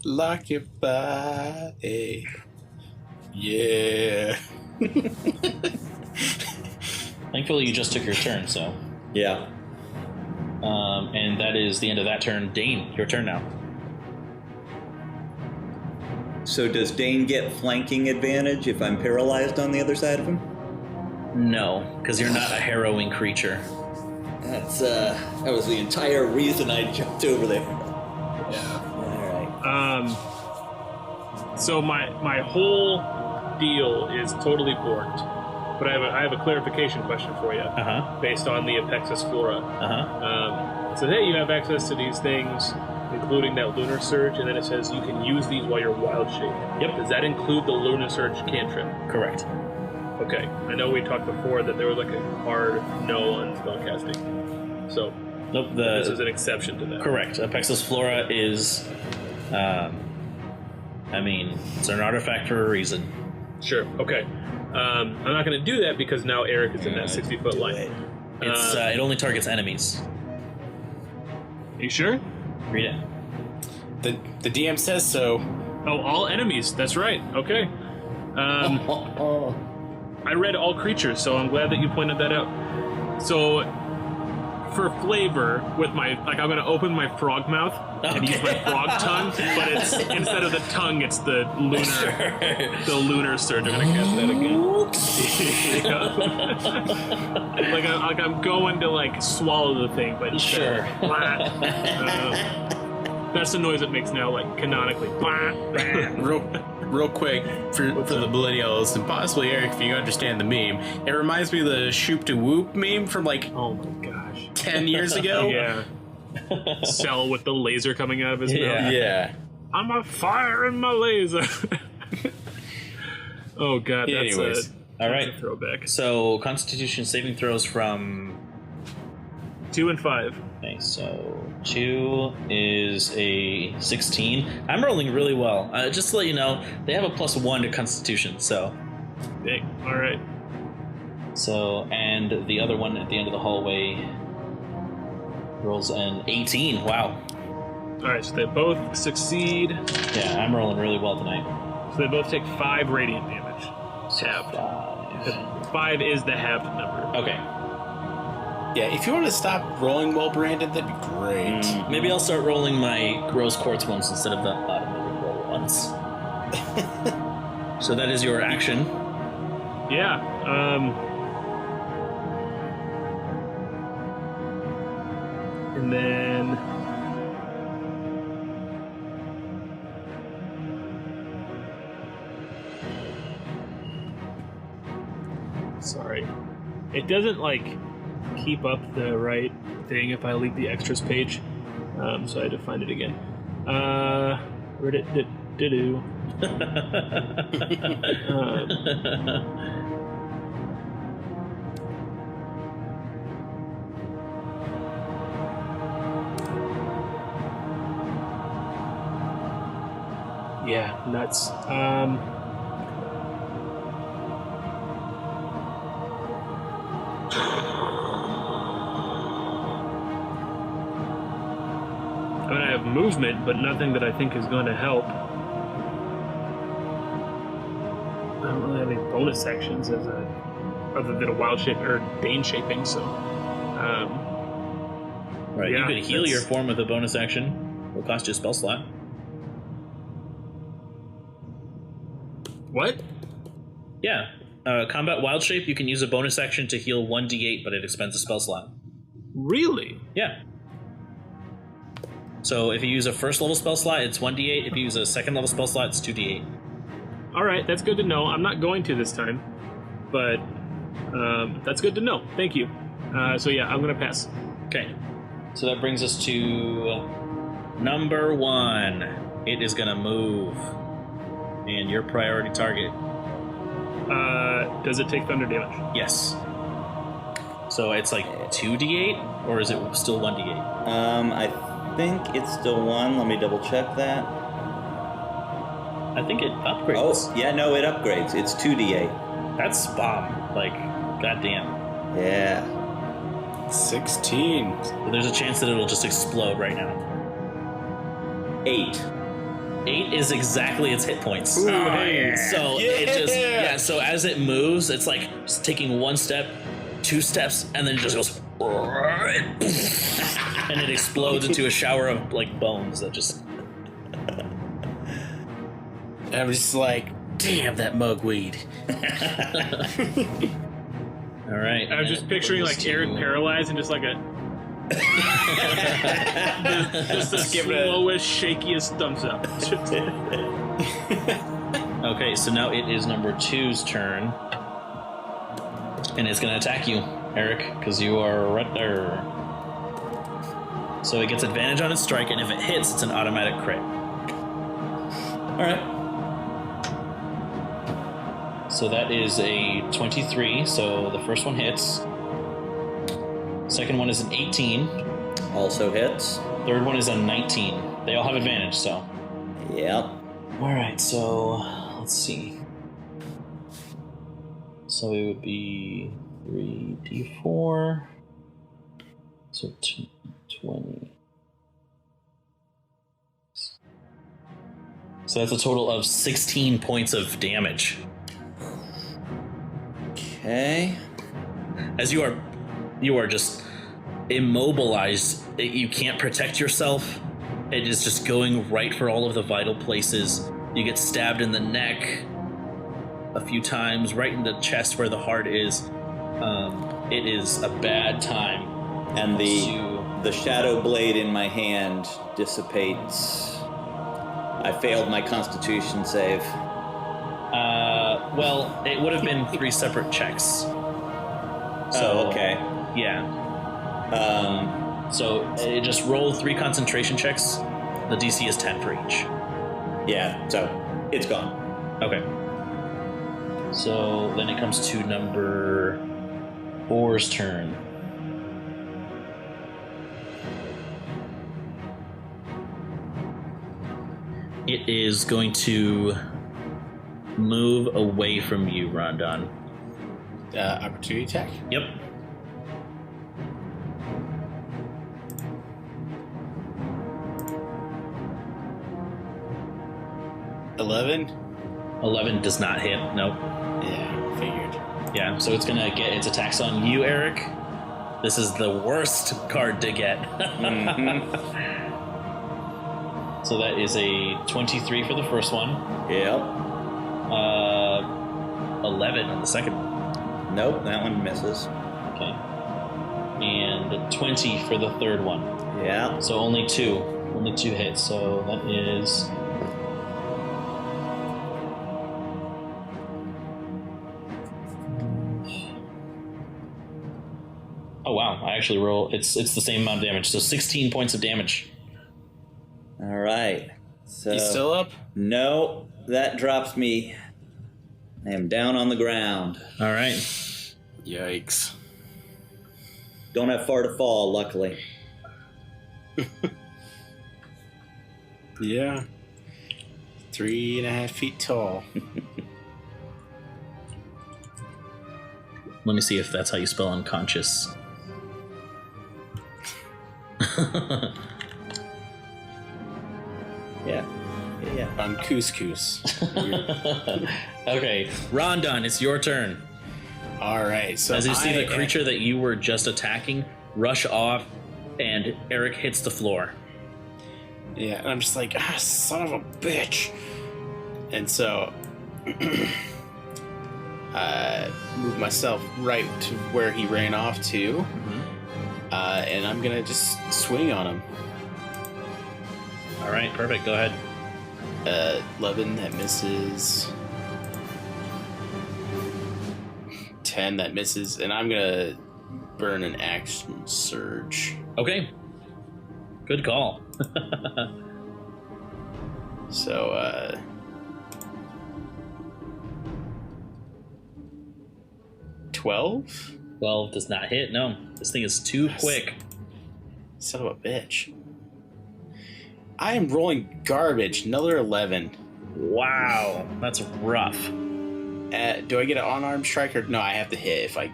Lock your body. Yeah. Thankfully, you just took your turn, so. Yeah. And that is the end of that turn. Dane, your turn now. So does Dane get flanking advantage if I'm paralyzed on the other side of him? No, because you're not a harrowing creature. That was the entire reason I jumped over there. Yeah. All right. So my whole deal is totally borked, but I have a clarification question for you. Based on the Apexis Flora. It says, hey, you have access to these things, including that Lunar Surge, and then it says you can use these while you're wild shaped. Yep. Does that include the Lunar Surge cantrip? Correct. Okay. I know we talked before that there was like a hard no on spellcasting. So Nope. this is an exception to that. Correct. Apexis Flora is, it's an artifact for a reason. Sure. Okay. I'm not going to do that because now Eric is in that 60-foot line. It's it only targets enemies. You sure? Read it. The DM says so. Oh, all enemies. That's right. Okay. I read all creatures, so I'm glad that you pointed that out. So, for flavor, with my I'm going to open my frog mouth and use my frog tongue, but it's instead of the tongue, it's the lunar surge. I'm going to cast that again. I'm going to swallow the thing, but Sure. That's the noise it makes now, canonically. Real quick, for the millennials, and possibly Eric, if you understand the meme, it reminds me of the Shoop to Whoop meme from oh my gosh, 10 years ago. Yeah. Cell with the laser coming out of his mouth. Yeah. I'm a fire in my laser. Oh god, that's Anyways. All right. a throwback. So, Constitution saving throws from... 2 and 5. Okay, so 2 is a 16. I'm rolling really well. Just to let you know, they have a +1 to Constitution, so... Dang. All right. So, and the other one at the end of the hallway rolls an 18. Wow. All right. So they both succeed. Yeah, I'm rolling really well tonight. So they both take 5 radiant damage. Halved. 5 is the halved number. Okay. Yeah, if you want to stop rolling well, Brandon, that'd be great. Maybe I'll start rolling my Rose Quartz ones instead of the automated roll ones. So that is your action. Yeah. And then. Sorry. It doesn't keep up the right thing if I leave the extras page. So I had to find it again. Reddit-do. Yeah, nuts. I mean, I have movement, but nothing that I think is going to help. I don't really have any bonus actions other than a wild shape or Dane shaping, so. Right, Yeah, you could heal that's- your form with a bonus action. Will cost you a spell slot. What? Yeah. Combat Wild Shape, you can use a bonus action to heal 1d8, but it expends a spell slot. Really? Yeah. So if you use a first level spell slot, it's 1d8. If you use a second level spell slot, it's 2d8. Alright, that's good to know. I'm not going to this time, but that's good to know. Thank you. So yeah, I'm going to pass. Okay. So that brings us to number 1. It is going to move. And your priority target. Does it take thunder damage? Yes. So it's 2d8, or is it still 1d8? I think it's still 1. Let me double check that. I think it upgrades. Oh, yeah, no, it upgrades. It's 2d8. That's bomb. Goddamn. Yeah. 16. There's a chance that it'll just explode right now. 8. 8 is exactly its hit points. Ooh, hey. So it just so as it moves, it's like just taking 1 step, 2 steps, and then it just goes and it explodes into a shower of like bones that just. I'm just like, damn that mugweed. All right. I was just picturing like Eric paralyzed and just like a just the give it a- slowest, shakiest thumbs up. Okay, so now it is number 2's turn, and it's gonna attack you, Eric, because you are right there. So it gets advantage on its strike, and if it hits, it's an automatic crit. All right. So that is a 23, so the first one hits. Second one is an 18. Also hits. Third one is a 19. They all have advantage, so. Yep. Alright, so let's see. So it would be 3d4. So 20. So that's a total of 16 points of damage. Okay. As you are just immobilized. You can't protect yourself. It is just going right for all of the vital places. You get stabbed in the neck a few times, right in the chest where the heart is. It is a bad time. And the shadow blade in my hand dissipates. I failed my Constitution save. Well, it would have been 3 separate checks. So, okay. Yeah. So it just roll 3 concentration checks. The DC is 10 for each. Yeah, so it's gone. Okay. So then it comes to number 4's turn. It is going to move away from you, Rondon. Opportunity attack. Yep. $11. 11 does not hit. Nope. Yeah, figured. Yeah, so it's gonna get its attacks on you, Eric. This is the worst card to get. So that is a 23 for the first one. Yep. 11 on the second one. Nope, that one misses. Okay. And 20 for the third one. Yeah. So only 2. Only 2 hits. So that is... Oh wow, I actually roll it's the same amount of damage. So 16 points of damage. All right. So You still up? no, that drops me. I am down on the ground. All right. Yikes. Don't have far to fall, luckily. Yeah. 3.5 feet tall. Let me see if that's how you spell unconscious. Yeah. On couscous. Okay, Rondon, it's your turn. All right. So As you see the creature that you were just attacking rush off, and Eric hits the floor. Yeah, and I'm just like, son of a bitch. And so I move myself right to where he ran off to, and I'm gonna just swing on him. All right, perfect. Go ahead. 11, that misses. 10, that misses, and I'm gonna burn an action surge. Okay. Good call. So, 12? 12 does not hit. No, this thing is too quick. Son of a bitch. I am rolling garbage. Another 11. Wow, that's rough. Do I get an unarmed strike or no? I have to hit if I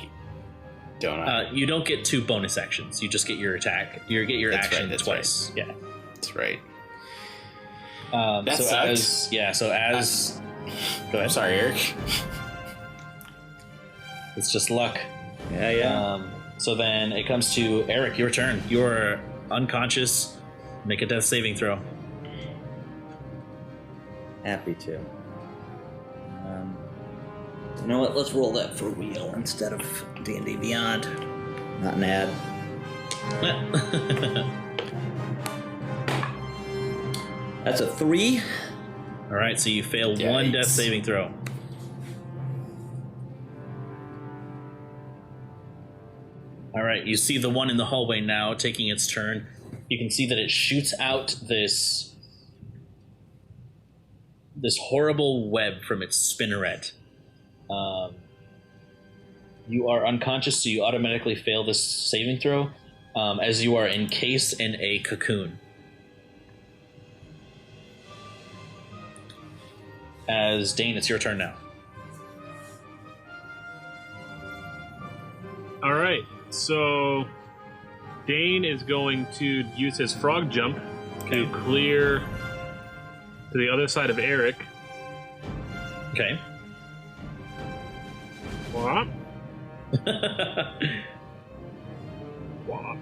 don't. You don't get 2 bonus actions. You just get your attack. You get your That's action right, that's twice. Yeah. That's right. That so sucks. as go ahead. Sorry, Eric. It's just luck. Yeah. So then it comes to Eric. Your turn. You're unconscious. Make a death saving throw. Happy to. You know what? Let's roll that for real instead of D&D Beyond. Not an ad. That's a 3. All right, so you fail one death saving throw. All right, you see the one in the hallway now taking its turn. You can see that it shoots out this horrible web from its spinneret. You are unconscious, so you automatically fail this saving throw, as you are encased in a cocoon. As Dane, it's your turn now. All right, so Dane is going to use his frog jump to clear to the other side of Eric. Okay. Wah. Wah.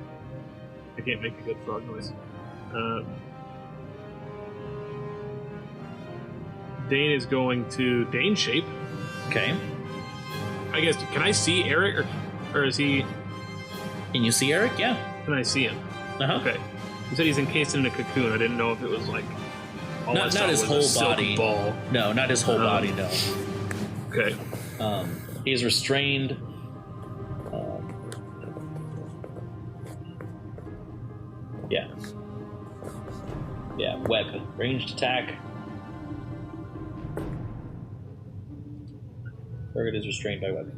I can't make a good frog noise. Dane is going to Dane shape. Okay. I guess, can I see Eric, or is he... Can you see Eric? Yeah. Can I see him? Uh-huh. Okay. You said he's encased in a cocoon. I didn't know if it was like... all I Not saw his was whole a silk body. ball. No, not his whole body, no. Okay. He is restrained. Yeah, web. Ranged attack. Target is restrained by web.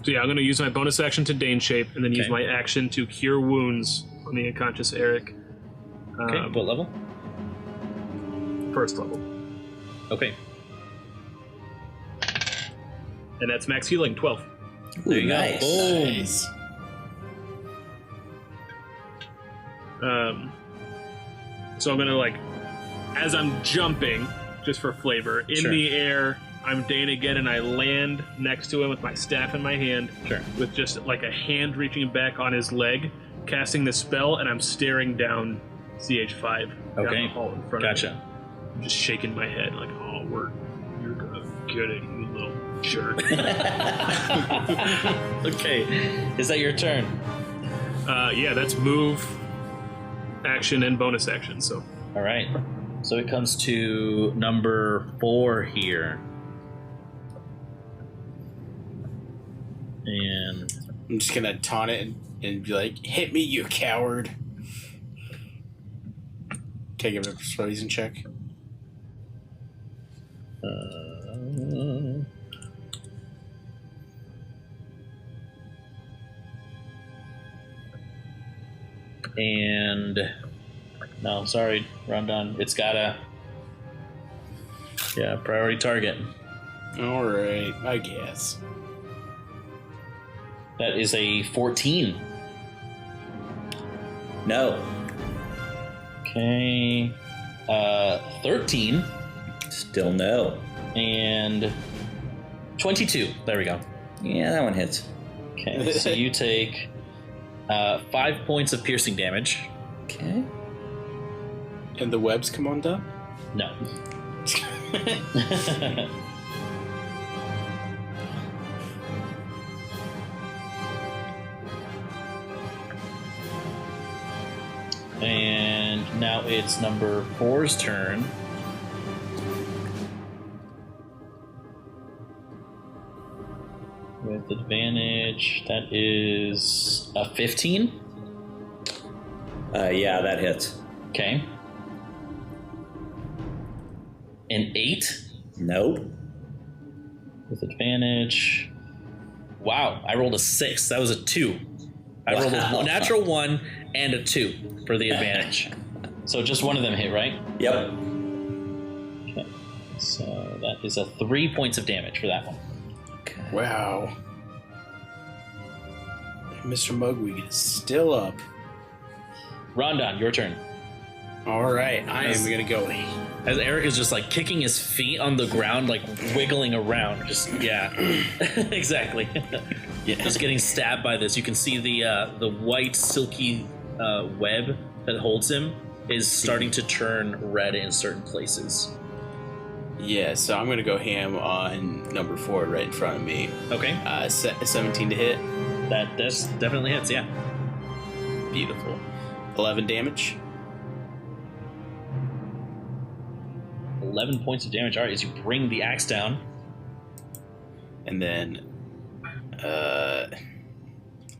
So yeah, I'm going to use my bonus action to Dane shape, and then use Okay. my action to cure wounds on the unconscious Eric. Okay, what level? First level. Okay, And that's max healing, 12. there you Nice. go. Boom. Nice. So I'm gonna as I'm jumping, just for flavor, in Sure. the air, I'm Dane again, and I land next to him with my staff in my hand, Sure. with just a hand reaching back on his leg, casting the spell, and I'm staring down CH5 down Okay. the hall in front of Gotcha. me. I'm just shaking my head you're gonna get it, you little jerk. Okay, is that your turn? Yeah, that's move, action, and bonus action. So All right. So it comes to number 4 here. And I'm just gonna taunt it and be like, "Hit me, you coward!" Can I give it a persuasion check? and no, sorry, Rondon. It's got a priority target. All right, I guess. That is a 14. No. Okay. 13 Still no. and 22. There we go. Yeah, that one hits. Okay, so you take 5 points of piercing damage. Okay. And the webs come undone? No. And now it's number 4's turn. With advantage, that is a 15. Yeah, that hits. Okay. An 8 Nope. with advantage. Wow, I rolled a 6. That was a 2. I rolled Wow. a natural 1 and a 2 for the advantage. So just one of them hit, right? Yep. Okay. So that is a 3 points of damage for that one. Okay. Wow. Mr. Mugwig is still up. Rondon, your turn. All right, I am gonna go. As Eric is just like kicking his feet on the ground, like wiggling around. Just yeah, exactly. Yeah. Just getting stabbed by this. You can see the white silky web that holds him is starting to turn red in certain places. Yeah, so I'm gonna go ham on number 4 right in front of me. Okay, 17 to hit. that definitely hits. Yeah. Beautiful. 11 damage. 11 points of damage. All right, as you bring the axe down. And then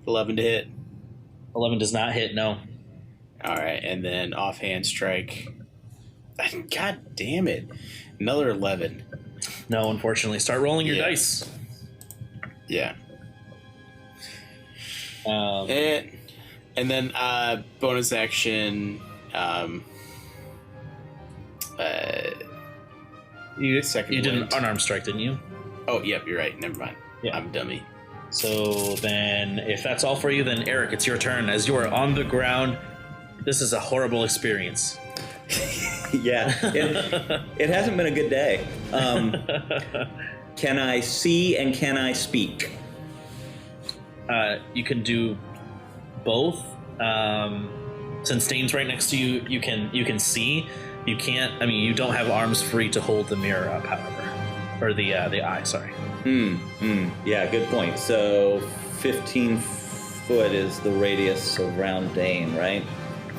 11 to hit. 11 does not hit. No. All right, and then offhand strike. God damn it. Another 11. No, unfortunately. Start rolling your Yeah. dice. Yeah. Um, And then bonus action. you second you did an wind. unarmed strike, didn't you? Oh, yep, you're right. Never mind. Yeah. I'm a dummy. So then, if that's all for you, then Eric, it's your turn. As you are on the ground, this is a horrible experience. Yeah, it hasn't been a good day. Can I see and can I speak? You can do both. Since Dane's right next to you, you can see. You can't. I mean, you don't have arms free to hold the mirror up, however, or the eye. Sorry. Yeah, good point. So 15 foot is the radius around Dane, right?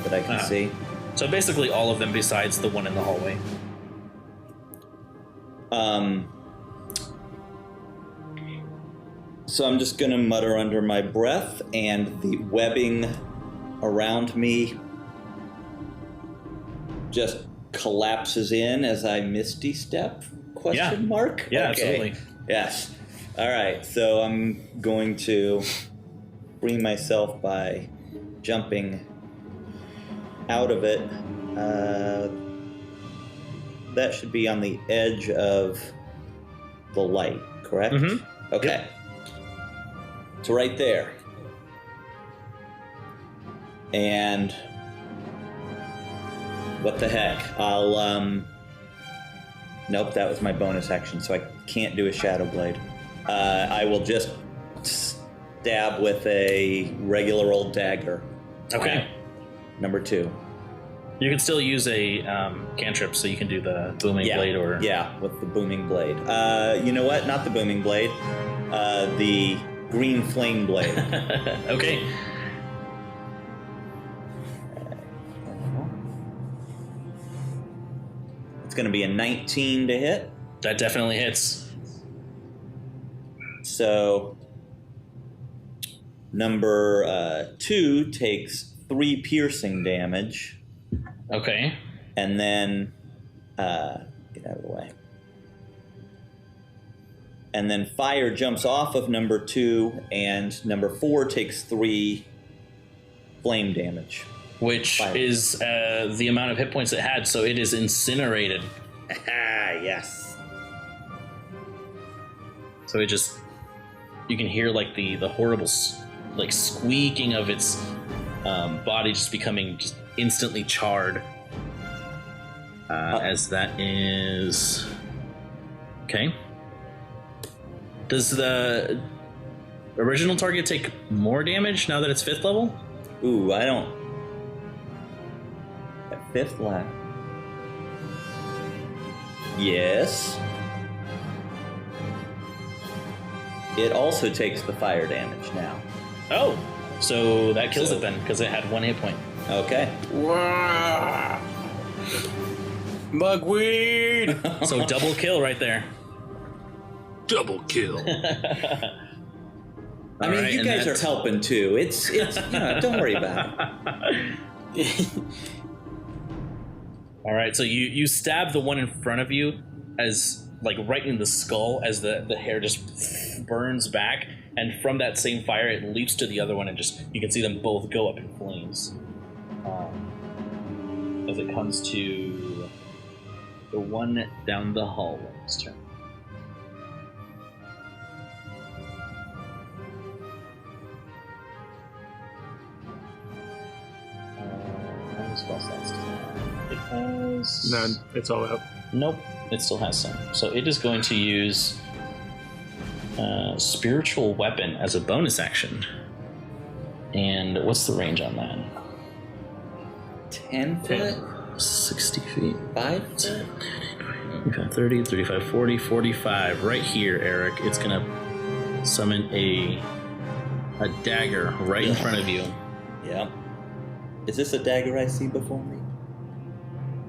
That I can see. So basically, all of them besides the one in the hallway. So I'm just gonna mutter under my breath, and the webbing around me just collapses in as I misty step? Question mark? Yeah, Okay. absolutely. Yes. All right. So I'm going to free myself by jumping out of it. That should be on the edge of the light, correct? Mhm. Okay. So right there. And what the heck? Nope, that was my bonus action, so I can't do a Shadow Blade. I will just stab with a regular old dagger. Okay. Number 2. You can still use a cantrip, so you can do the booming blade or Yeah, with the booming blade. You know what? Not the booming blade. The green flame blade. Okay. It's going to be a 19 to hit. That definitely hits. So number 2 takes 3 piercing damage, Okay. and then get out of the way. And then fire jumps off of number 2, and number 4 takes 3 flame damage. Which Fire. is the amount of hit points it had, so it is incinerated. Ah, yes. So it just, you can hear like the horrible like squeaking of its body just becoming just instantly charred. As that is okay. Does the original target take more damage now that it's 5th level? Ooh, I don't. At 5th level. Yes. It also takes the fire damage now. Oh, so that kills it then because it had 1 hit point. Okay. Wow. Mugweed! So double kill right there. Double kill. I mean, Alright, you and guys are that's- helping too. It's don't worry about it. All right, so you stab the one in front of you as like right in the skull as the hair just burns back, and from that same fire it leaps to the other one and just you can see them both go up in flames. As it comes to the one down the hallway's turn. Spell slots to that. It has None. It's all out. Nope, it still has some. So it is going to use spiritual weapon as a bonus action. And what's the range on that? 10 foot? 60 feet. 5 foot? 30, 35, 40, 45. Right here, Eric. It's gonna summon a dagger right in front of you. Yeah. Is this a dagger I see before me?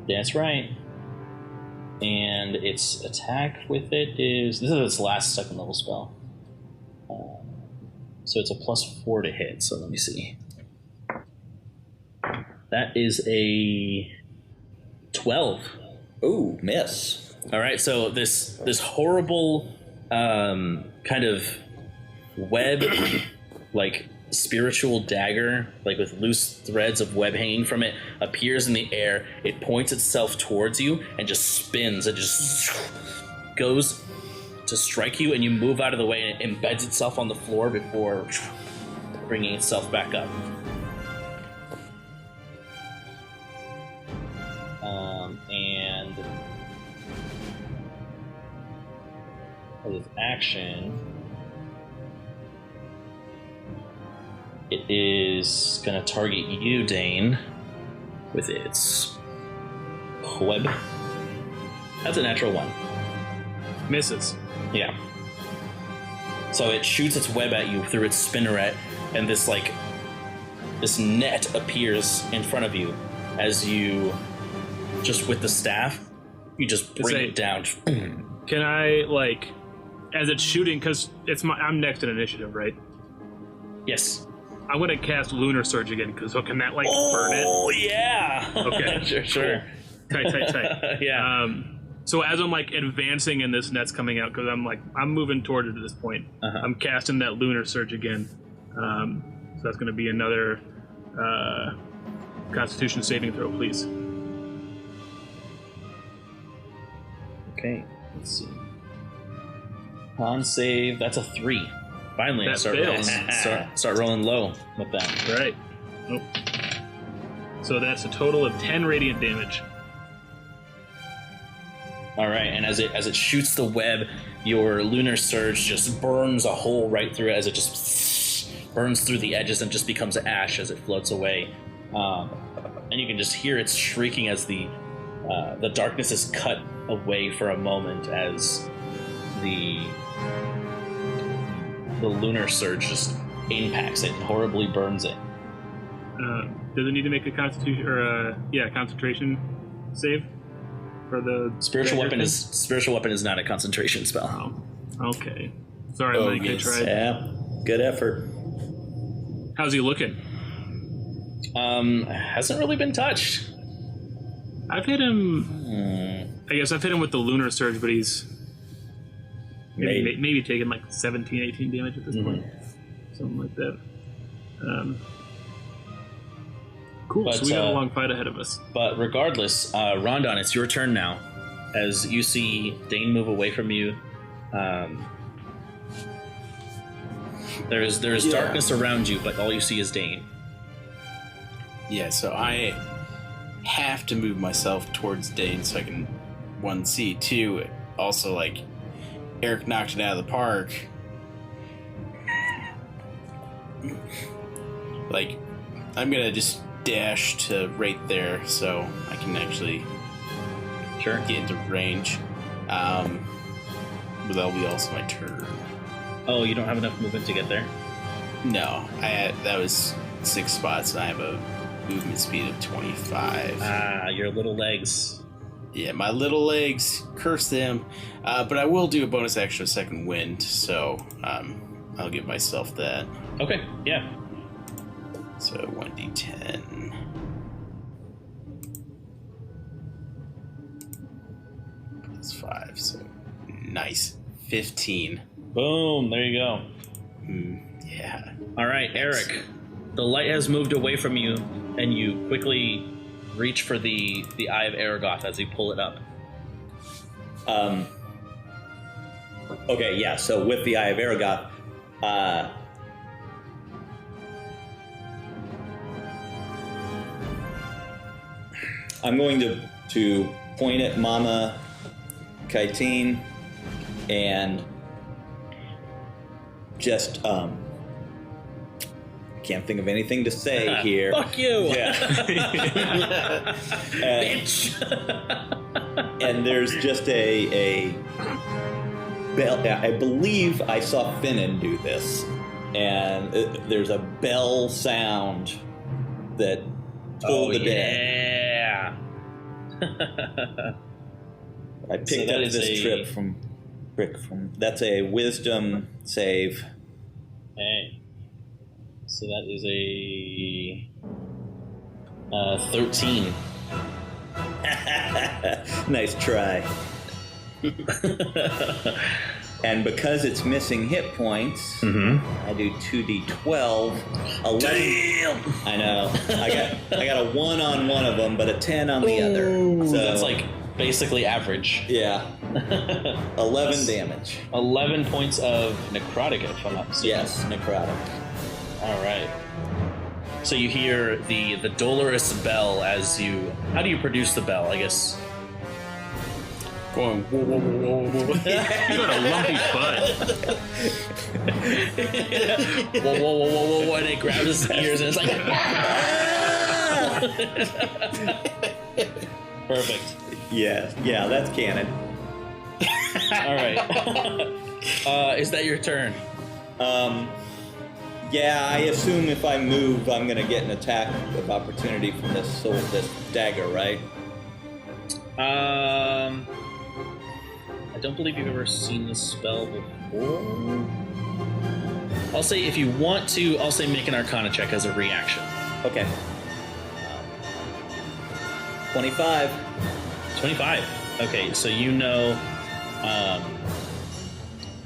That's right. And its attack with it is... This is its last second level spell. So it's a +4 to hit. So let me see. That is a 12. Ooh, miss. All right, so this horrible kind of web, like spiritual dagger, like with loose threads of web hanging from it, appears in the air. It points itself towards you and just spins. It just goes to strike you, and you move out of the way, and it embeds itself on the floor before bringing itself back up. And as its action, it is going to target you, Dane, with its web. That's a natural 1. Misses. Yeah. So it shoots its web at you through its spinneret, and this net appears in front of you as you, just with the staff, you just bring it down. Can I, like, as it's shooting, because I'm next in initiative, right? Yes. I'm going to cast Lunar Surge again, because can that, like, burn it? Oh, yeah. Okay. Sure. Cool. Tight. Yeah. So as I'm, like, advancing and this net's coming out, because I'm moving toward it at this point, I'm casting that Lunar Surge again. So that's going to be another Constitution saving throw, please. Okay, let's see. Con save, that's a 3. Finally, That start rolling low with that. Right. Nope. So that's a total of 10 radiant damage. All right, and as it shoots the web, your Lunar Surge just burns a hole right through it as it just burns through the edges and just becomes ash as it floats away. And you can just hear it shrieking as the darkness is cut away for a moment as the Lunar Surge just impacts it and horribly burns it. Does it need to make a Constitution or concentration save for the spiritual weapon? Spiritual weapon is not a concentration spell. Oh, okay. Sorry, Mike. I tried. Yeah, good effort. How's he looking? Hasn't really been touched. I've hit him. I guess I've hit him with the Lunar Surge, but he's maybe taking like 17, 18 damage at this point. Something like that. Cool, But, so we got a long fight ahead of us. But regardless, Rondon, it's your turn now. As you see Dane move away from you, there's darkness around you, but all you see is Dane. Yeah, so I have to move myself towards Dane so I can, 1, see, 2, also, like, Eric knocked it out of the park. Like, I'm gonna just dash to right there so I can actually get into range. But that'll be also my turn. Oh, you don't have enough movement to get there? No, that was 6 spots, and I have a movement speed of 25. Ah, your little legs. Yeah, my little legs, curse them. But I will do a bonus action of second wind, so I'll give myself that. Okay, yeah. So 1d10. Plus 5, so nice. 15. Boom, there you go. Yeah. All right, Eric. The light has moved away from you, and you quickly reach for the Eye of Aragoth as you pull it up. Okay, yeah, so with the Eye of Aragoth, I'm going to point at Mama Kaitin and just can't think of anything to say here. Fuck you! Yeah. Bitch! And there's just a bell. I believe I saw Finnan do this, and there's a bell sound that told the dead. Yeah! I picked up this trip from Rick. That's a wisdom save. Okay. So that is a 13. Nice try. And because it's missing hit points, I do 2d12. 11. Damn! I know. I got a 1 on one of them, but a 10 on the other. So That's like basically average. yeah, 11 damage. 11 points of necrotic, if I'm not mistaken. Yes, necrotic. All right. So you hear the dolorous bell as you. How do you produce the bell? I guess. Going, whoa, whoa, whoa, whoa, whoa. You got a lumpy butt. Whoa, whoa, whoa, whoa, whoa! And it grabs his ears and it's like. Perfect. Yeah, that's canon. All right. Is that your turn? Yeah, I assume if I move, I'm gonna get an attack of opportunity from this dagger, right? I don't believe you've ever seen this spell before. I'll say if you want to, I'll say make an Arcana check as a reaction. Okay. 25. 25. Okay, so you know,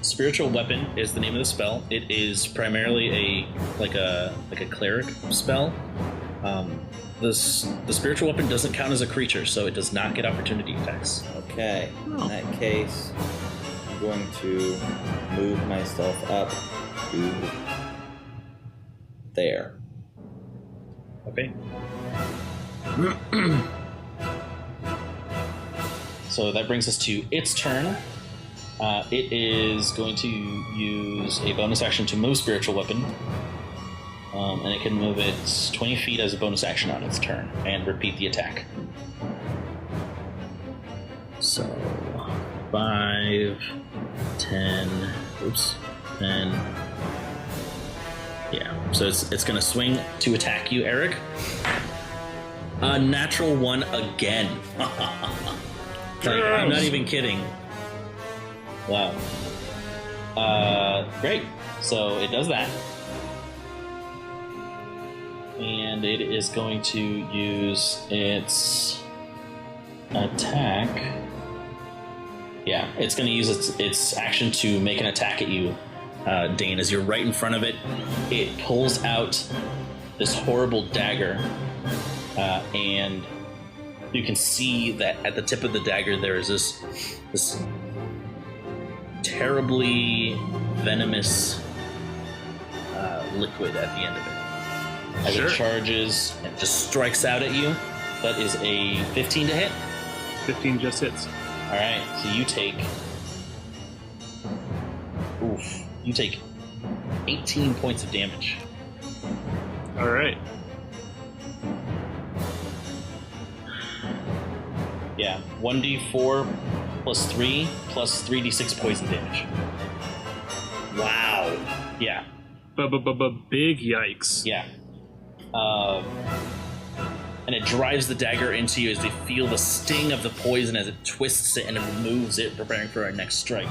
spiritual weapon is the name of the spell. It is primarily a cleric spell. The spiritual weapon doesn't count as a creature, so it does not get opportunity attacks. Okay. In that case, I'm going to move myself up to there. Okay. So that brings us to its turn. It is going to use a bonus action to move spiritual weapon. And it can move it 20 feet as a bonus action on its turn and repeat the attack. So 5, 10, 10. Yeah, so it's going to swing to attack you, Eric. A natural 1 again. I'm not even kidding. Wow. Great. So it does that. And it is going to use its attack. Yeah, it's going to use its action to make an attack at you, Dane. As you're right in front of it, it pulls out this horrible dagger, and you can see that at the tip of the dagger there is this terribly venomous liquid at the end of it. As it charges and just strikes out at you. That is a 15 to hit. 15 just hits. All right, so you take 18 points of damage. All right. Yeah, 1d4 plus 3 plus 3d6 poison damage. Wow. Yeah. Big yikes. Yeah. And it drives the dagger into you as they feel the sting of the poison as it twists it and it removes it, preparing for our next strike.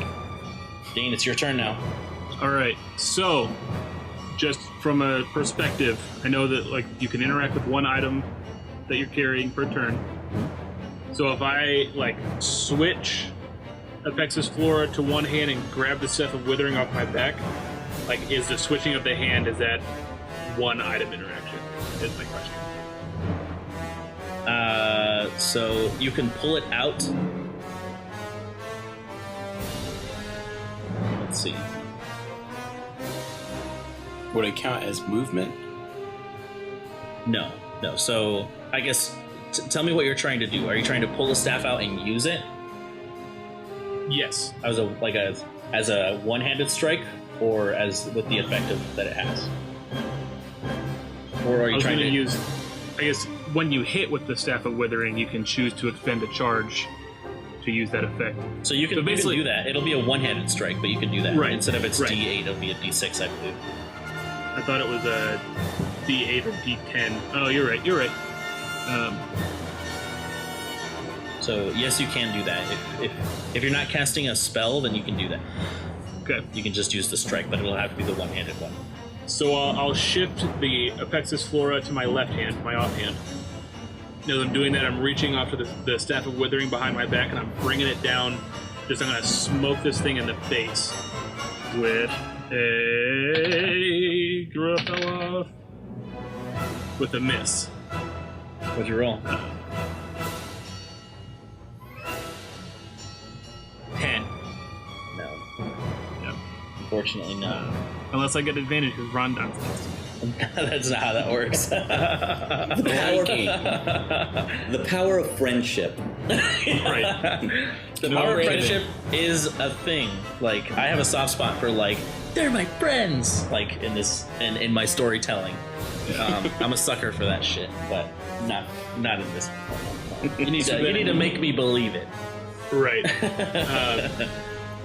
Dane, it's your turn now. All right. So, just from a perspective, I know that like you can interact with one item that you're carrying per turn. So if I like switch Apexis Flora to one hand and grab the Seth of Withering off my back, like is the switching of the hand, is that one item interaction? Is my question. So you can pull it out. Let's see. Would it count as movement? No. So I guess tell me what you're trying to do. Are you trying to pull the staff out and use it Yes. as a one-handed strike, or as with the effect that it has? Or are I you was trying going to to use. I guess when you hit with the Staff of Withering, you can choose to expend a charge to use that effect. So you can basically- do that. It'll be a one-handed strike, but you can do that. Right, Instead of its right. D8, it'll be a D6, I believe. I thought it was a D8 or D10. Oh, you're right. You're right. So yes, you can do that. If you're not casting a spell, then you can do that. Okay. You can just use the strike, but it'll have to be the one-handed one. So I'll shift the Apexis Flora to my left hand, my offhand. As I'm doing that, I'm reaching off to the Staff of Withering behind my back, and I'm bringing it down. I'm going to smoke this thing in the face with a Grapella with a miss. What'd you roll? 10. No. Yep. Unfortunately, no. Unless I get advantage because Rondon's next to me. That's not how that works. The power of friendship. Right. The power of friendship is a thing. Like, I have a soft spot for, like, they're my friends. Like, in my storytelling. I'm a sucker for that shit, but not in this. You need to make me believe it. Right.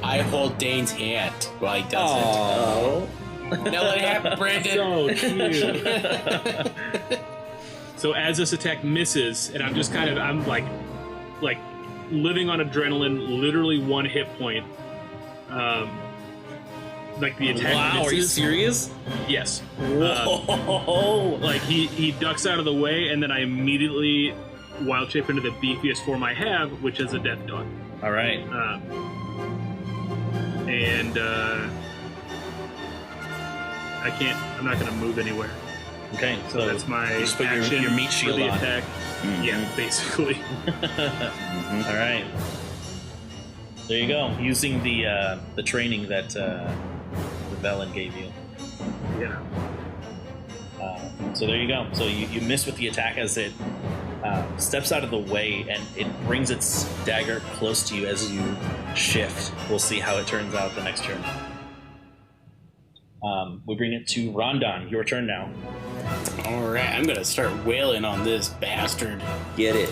I hold Dane's hand while he does Oh. it. Now let it happen, Brandon. So cute. So as this attack misses, and I'm just I'm like living on adrenaline, literally one hit point. Like the attack Wow, misses. are you serious? Yes. Whoa! Like he ducks out of the way, and then I immediately wild shape into the beefiest form I have, which is a death dog. All right. I'm not going to move anywhere. Okay, So that's my you just put action your meat for shield the on. attack. Yeah, basically. All right. There you go. Using the training that the Velen gave you. Yeah. So there you go. So you miss with the attack as it steps out of the way, and it brings its dagger close to you as you shift. We'll see how it turns out the next turn. We bring it to Rondon. Your turn now. All right, I'm gonna start wailing on this bastard. Get it.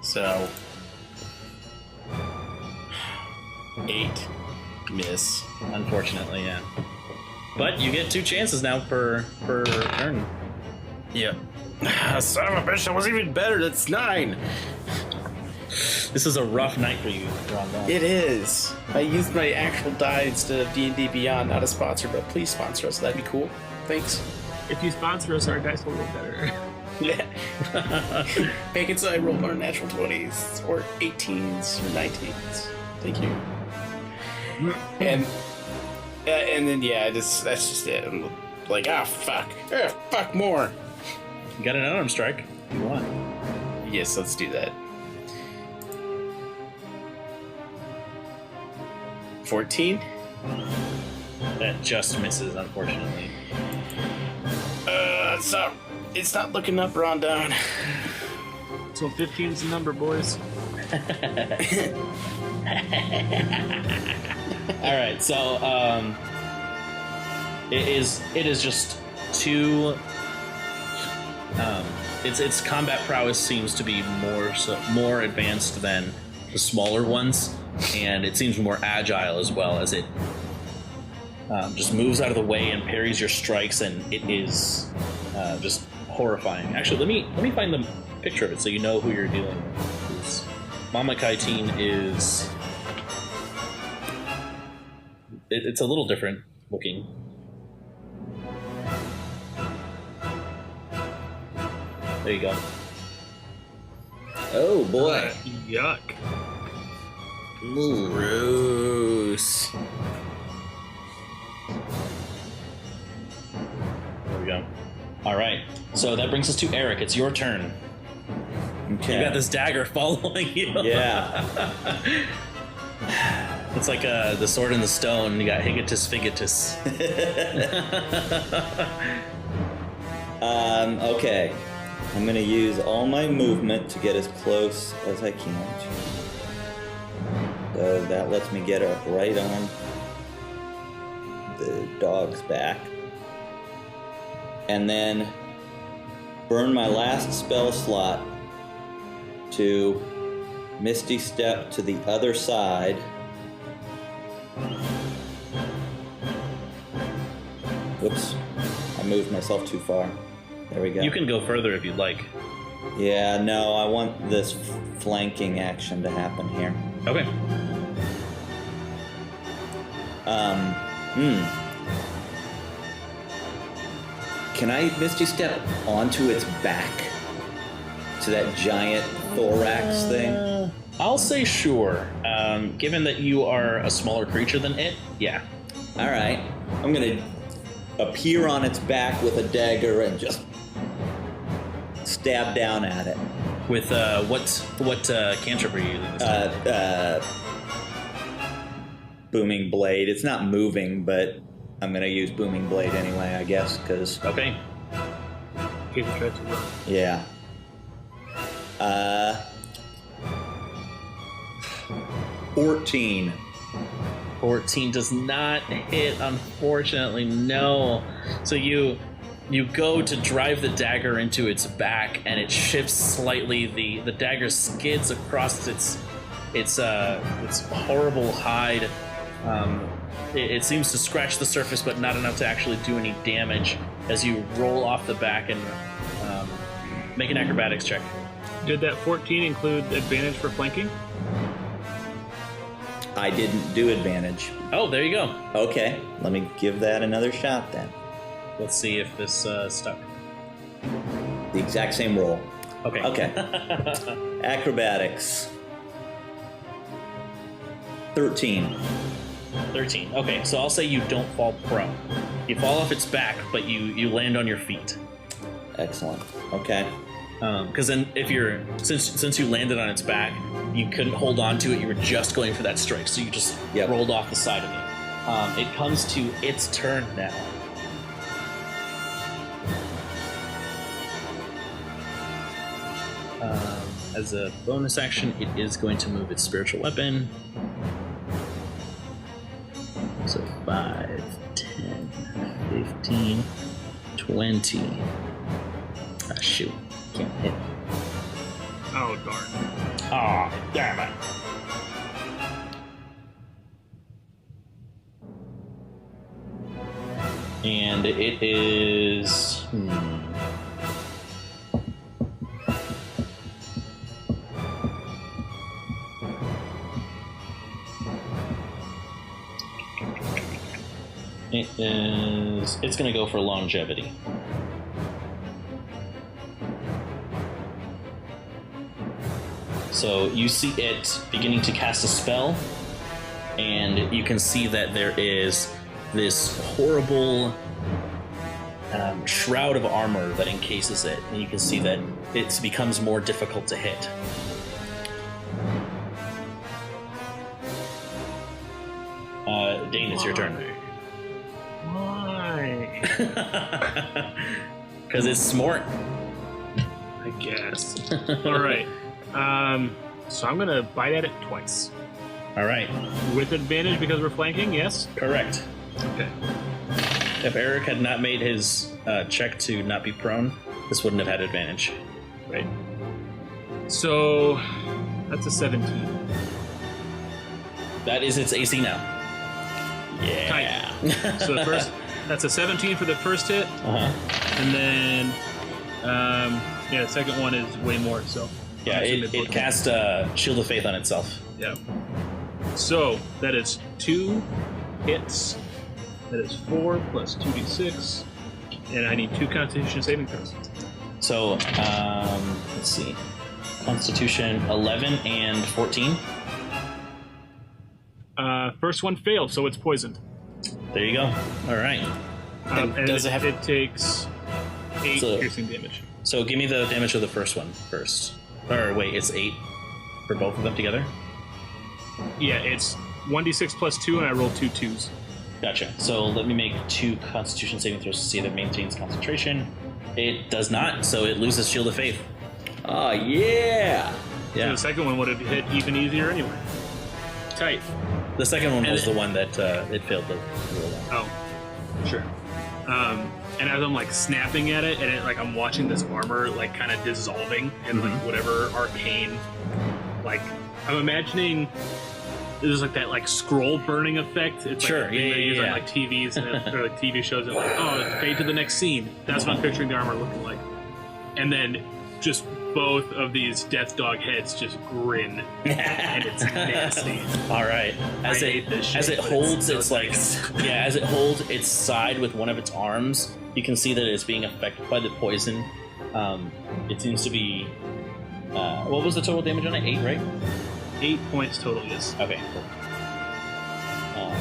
So, 8 miss. Unfortunately, yeah. But you get 2 chances now per turn. Yep. Son of a bitch, that was even better. That's 9. This is a rough night for you, Rondon. It is. I used my actual die instead of D&D Beyond. Not a sponsor, but please sponsor us. That'd be cool. Thanks. If you sponsor us, our dice will get better. Yeah. Make it so I roll more natural 20s or 18s or 19s. Thank you. And then yeah, that's just it. I'm like, fuck more. You got an unarmed strike. You want? Yes, let's do that. 14. That just misses, unfortunately. It's not looking up, Rondon. So 15's the number, boys. All right, so it is just too. Its combat prowess seems to be more advanced than the smaller ones, and it seems more agile as well, as it just moves out of the way and parries your strikes, and it is just horrifying. Actually, let me find the picture of it so you know who you're dealing with. Mama Kaiteen is. It's a little different looking. There you go. Oh boy. Yuck. Gross. There we go. All right. So that brings us to Eric. It's your turn. Okay. You got this dagger following you. Yeah. It's like the sword in the stone. You got Higatus Figatus. Okay. I'm going to use all my movement to get as close as I can. So that lets me get up right on the dog's back. And then burn my last spell slot to Misty Step to the other side. Whoops, I moved myself too far. There we go. You can go further if you'd like. Yeah, no, I want this flanking action to happen here. Okay. Can I Misty Step onto its back? To that giant thorax thing? I'll say sure. Given that you are a smaller creature than it, yeah. Alright. I'm gonna appear on its back with a dagger and just stab down at it. With what cantrip are you using this time? Booming Blade. It's not moving, but I'm gonna use Booming Blade anyway, I guess, because... Okay. Keep it tried to run. Yeah. 14. 14 does not hit, unfortunately, no. So you go to drive the dagger into its back, and it shifts slightly. The dagger skids across its horrible hide. It seems to scratch the surface, but not enough to actually do any damage as you roll off the back and make an acrobatics check. Did that 14 include advantage for flanking? I didn't do advantage. Oh, there you go. Okay, let me give that another shot then. Let's see if this stuck. The exact same roll. Okay. Okay. Acrobatics. 13. 13. Okay, so I'll say you don't fall prone. You fall off its back, but you land on your feet. Excellent. Okay. Because then, if since you landed on its back, you couldn't hold on to it. You were just going for that strike, so you just rolled off the side of it. It comes to its turn now. As a bonus action, it is going to move its spiritual weapon. So 5, 10, 15, 20. Ah, shoot. Can't hit. Oh, darn. Oh, damn it. And it is... It's going to go for longevity. So you see it beginning to cast a spell, and you can see that there is this horrible shroud of armor that encases it, and you can see that it becomes more difficult to hit. Dane, it's your turn. Why? Because it's smart. I guess. All right. So I'm gonna bite at it twice. All right. With advantage because we're flanking, yes? Correct. Okay. If Eric had not made his check to not be prone, this wouldn't have had advantage. Right. So that's a 17. That is its AC now. Yeah. So the first, that's a 17 for the first hit, and then the second one is way more. So yeah, it cast Shield of Faith on itself. Yeah. So that is 2 hits. That is 4 plus 2d6, and I need 2 Constitution saving throws. So let's see, Constitution 11 and 14. First one failed, so it's poisoned. There you go. All right. And does it have- it takes 8 So- piercing damage. So give me the damage of the first one first. Or wait, it's 8 for both of them together? Yeah, it's 1d6 plus 2, and I rolled 2 2s. Gotcha. So let me make 2 Constitution saving throws to see if it maintains concentration. It does not, so it loses Shield of Faith. Oh, yeah. Yeah. The second one would have hit even easier anyway. Tight. The second one And was it- the one that it failed to roll on. Oh, sure. And as I'm like snapping at it, and like I'm watching this armor like kind of dissolving in like whatever arcane, like I'm imagining there's like that like scroll burning effect. It's Sure, like a thing yeah, they use yeah, on yeah. like TVs and or like TV shows and like fade to the next scene. That's what I'm picturing the armor looking like. And then just both of these death dog heads just grin, and it's nasty. All right. As I it hate this shit, as it but holds it's so its like nice. as it holds its side with one of its arms, you can see that it's being affected by the poison. It seems to be. What was the total damage on it? 8, right? 8 points total, yes. Okay. Cool.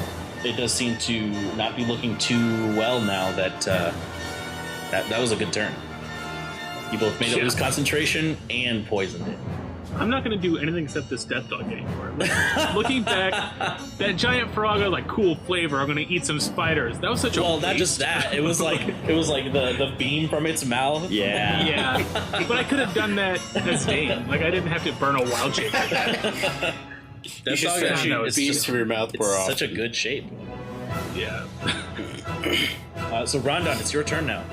It does seem to not be looking too well now that that was a good turn. You both made it Yeah. lose concentration and poisoned it. I'm not gonna do anything except this death dog anymore. Like, looking back, that giant frog had like cool flavor. I'm gonna eat some spiders. That was such a Well, not waste. just that. It was like the beam from its mouth. Yeah. Yeah, but I could have done that as Dane. Like I didn't have to burn a wild shape. That You should dog start actually- shooting it's beams just- from your mouth It's more often. such a good shape. Yeah. So Rondon, it's your turn now.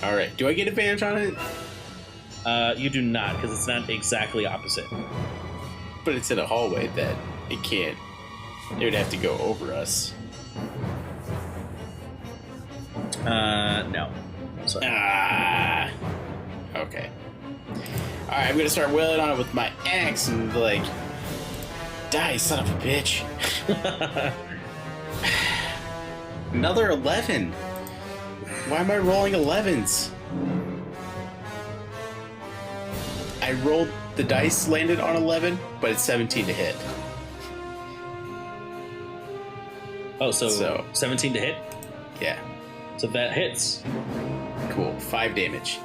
All right. Do I get advantage on it? You do not, because it's not exactly opposite. But it's in a hallway that it can't. It would have to go over us. No. Sorry. Ah. Okay. All right. I'm gonna start wailing on it with my axe and like, die, son of a bitch. Another 11. Why am I rolling 11s? I rolled the dice, landed on 11, but it's 17 to hit. Oh, so So- 17 to hit. Yeah. So that hits. Cool. 5 damage.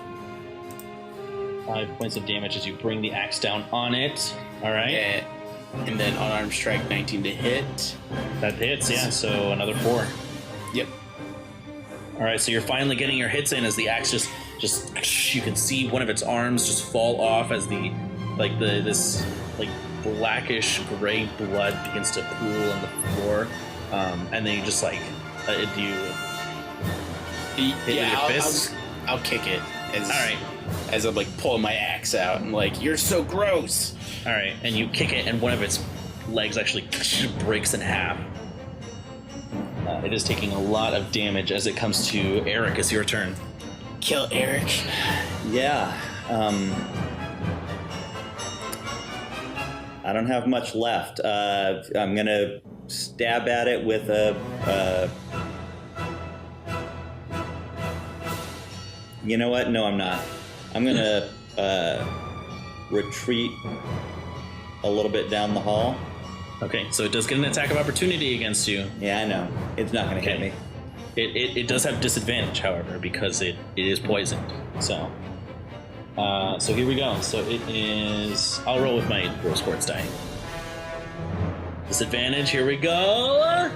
5 points of damage as you bring the axe down on it. All right. Yeah. And then unarmed strike 19 to hit. That hits, yeah. So another 4. Yep. All right, so you're finally getting your hits in as the axe just you can see one of its arms just fall off as this blackish gray blood begins to pool on the floor, and then you just like do you hit with your fist? I'll kick it as All right, as I'm like pulling my axe out and like, you're so gross. all right, and you kick it, and one of its legs actually breaks in half. It is taking a lot of damage as it comes to Eric. It's your turn. Kill Eric. Yeah. I don't have much left. I'm gonna stab at it with a. You know what? No, I'm not. I'm gonna retreat a little bit down the hall. Okay, so it does get an attack of opportunity against you. Yeah, I know. It's not gonna hit Okay. me. It does have disadvantage, however, because it is poisoned. So here we go. So it is. I'll roll with my roll sports die. Disadvantage. Here we go.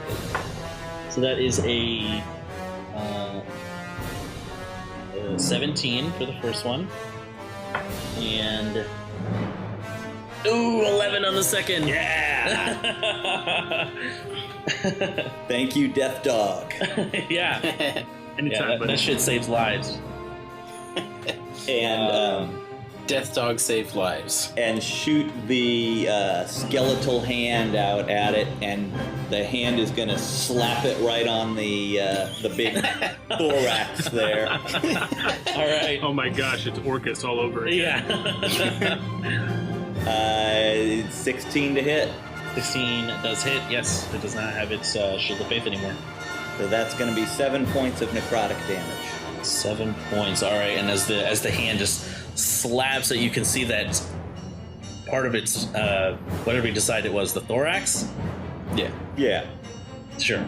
So that is a 17 for the first one, and 11 on the second. Yeah. Thank you, Death Dog. Yeah. Anytime, Yeah, but that shit saves lives. And Death dog save lives. and shoot the skeletal hand out at it, and the hand is gonna slap it right on the big thorax there. All right. oh my gosh, it's Orcus all over again. Yeah. 16 to hit. 16 does hit. Yes, it does not have its Shield of Faith anymore. So that's gonna be 7 points of necrotic damage. 7 points. All right. And as the hand just slaps it, you can see that part of its whatever we decided it was, the thorax. Yeah. Yeah. Sure.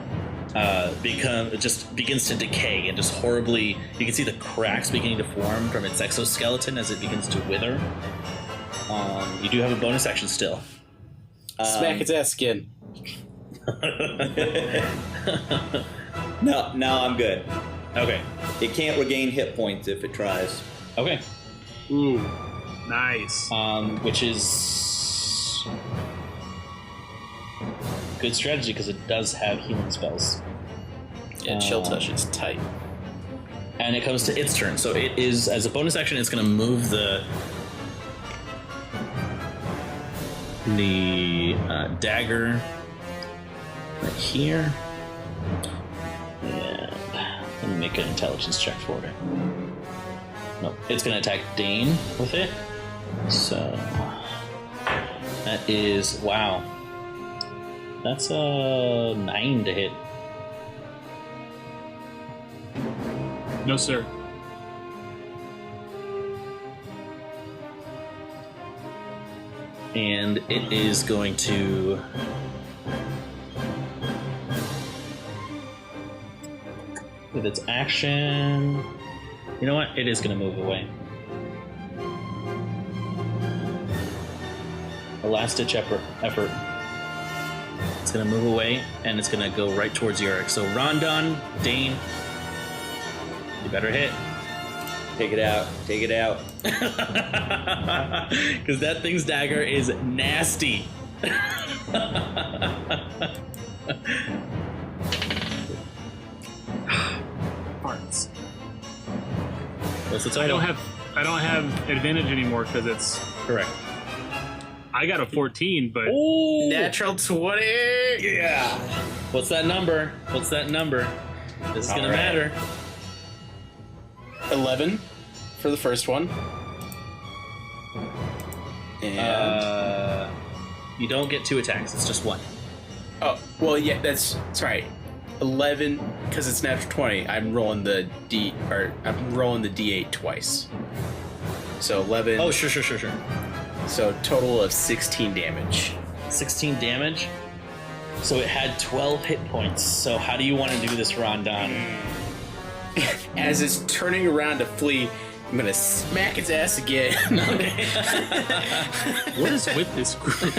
It just begins to decay and just horribly. You can see the cracks beginning to form from its exoskeleton as it begins to wither. You do have a bonus action still. Smack its ass again. No, I'm good. Okay. It can't regain hit points if it tries. Okay. Ooh, nice. Which is good strategy because it does have healing spells. Yeah, chill touch is tight. And it comes to its turn. So it is, as a bonus action, it's going to move the dagger right here. And let me make an intelligence check for it. Nope. It's going to attack Dane with it. So that is, wow. That's a 9 to hit. No, sir. And it is going to with its action. You know what? It is going to move away. A last-ditch effort. It's going to move away, and it's going to go right towards Yorick. So Rondon, Dane, you better hit. Take it out. Take it out. Because that thing's dagger is nasty. Parts. What's the I title? don't have advantage anymore because it's. Correct. I got a 14, but Ooh! Natural 20! Yeah! What's that number? This is gonna All right. matter. 11 for the first one. And You don't get 2 attacks. It's just 1. oh, well, yeah, that's right. 11 because it's natural 20. I'm rolling the D8 twice. So 11. Oh, sure. So total of 16 damage. 16 damage. So it had 12 hit points. So how do you want to do this, Rondon? As it's turning around to flee, I'm gonna smack its ass again. what is with this group?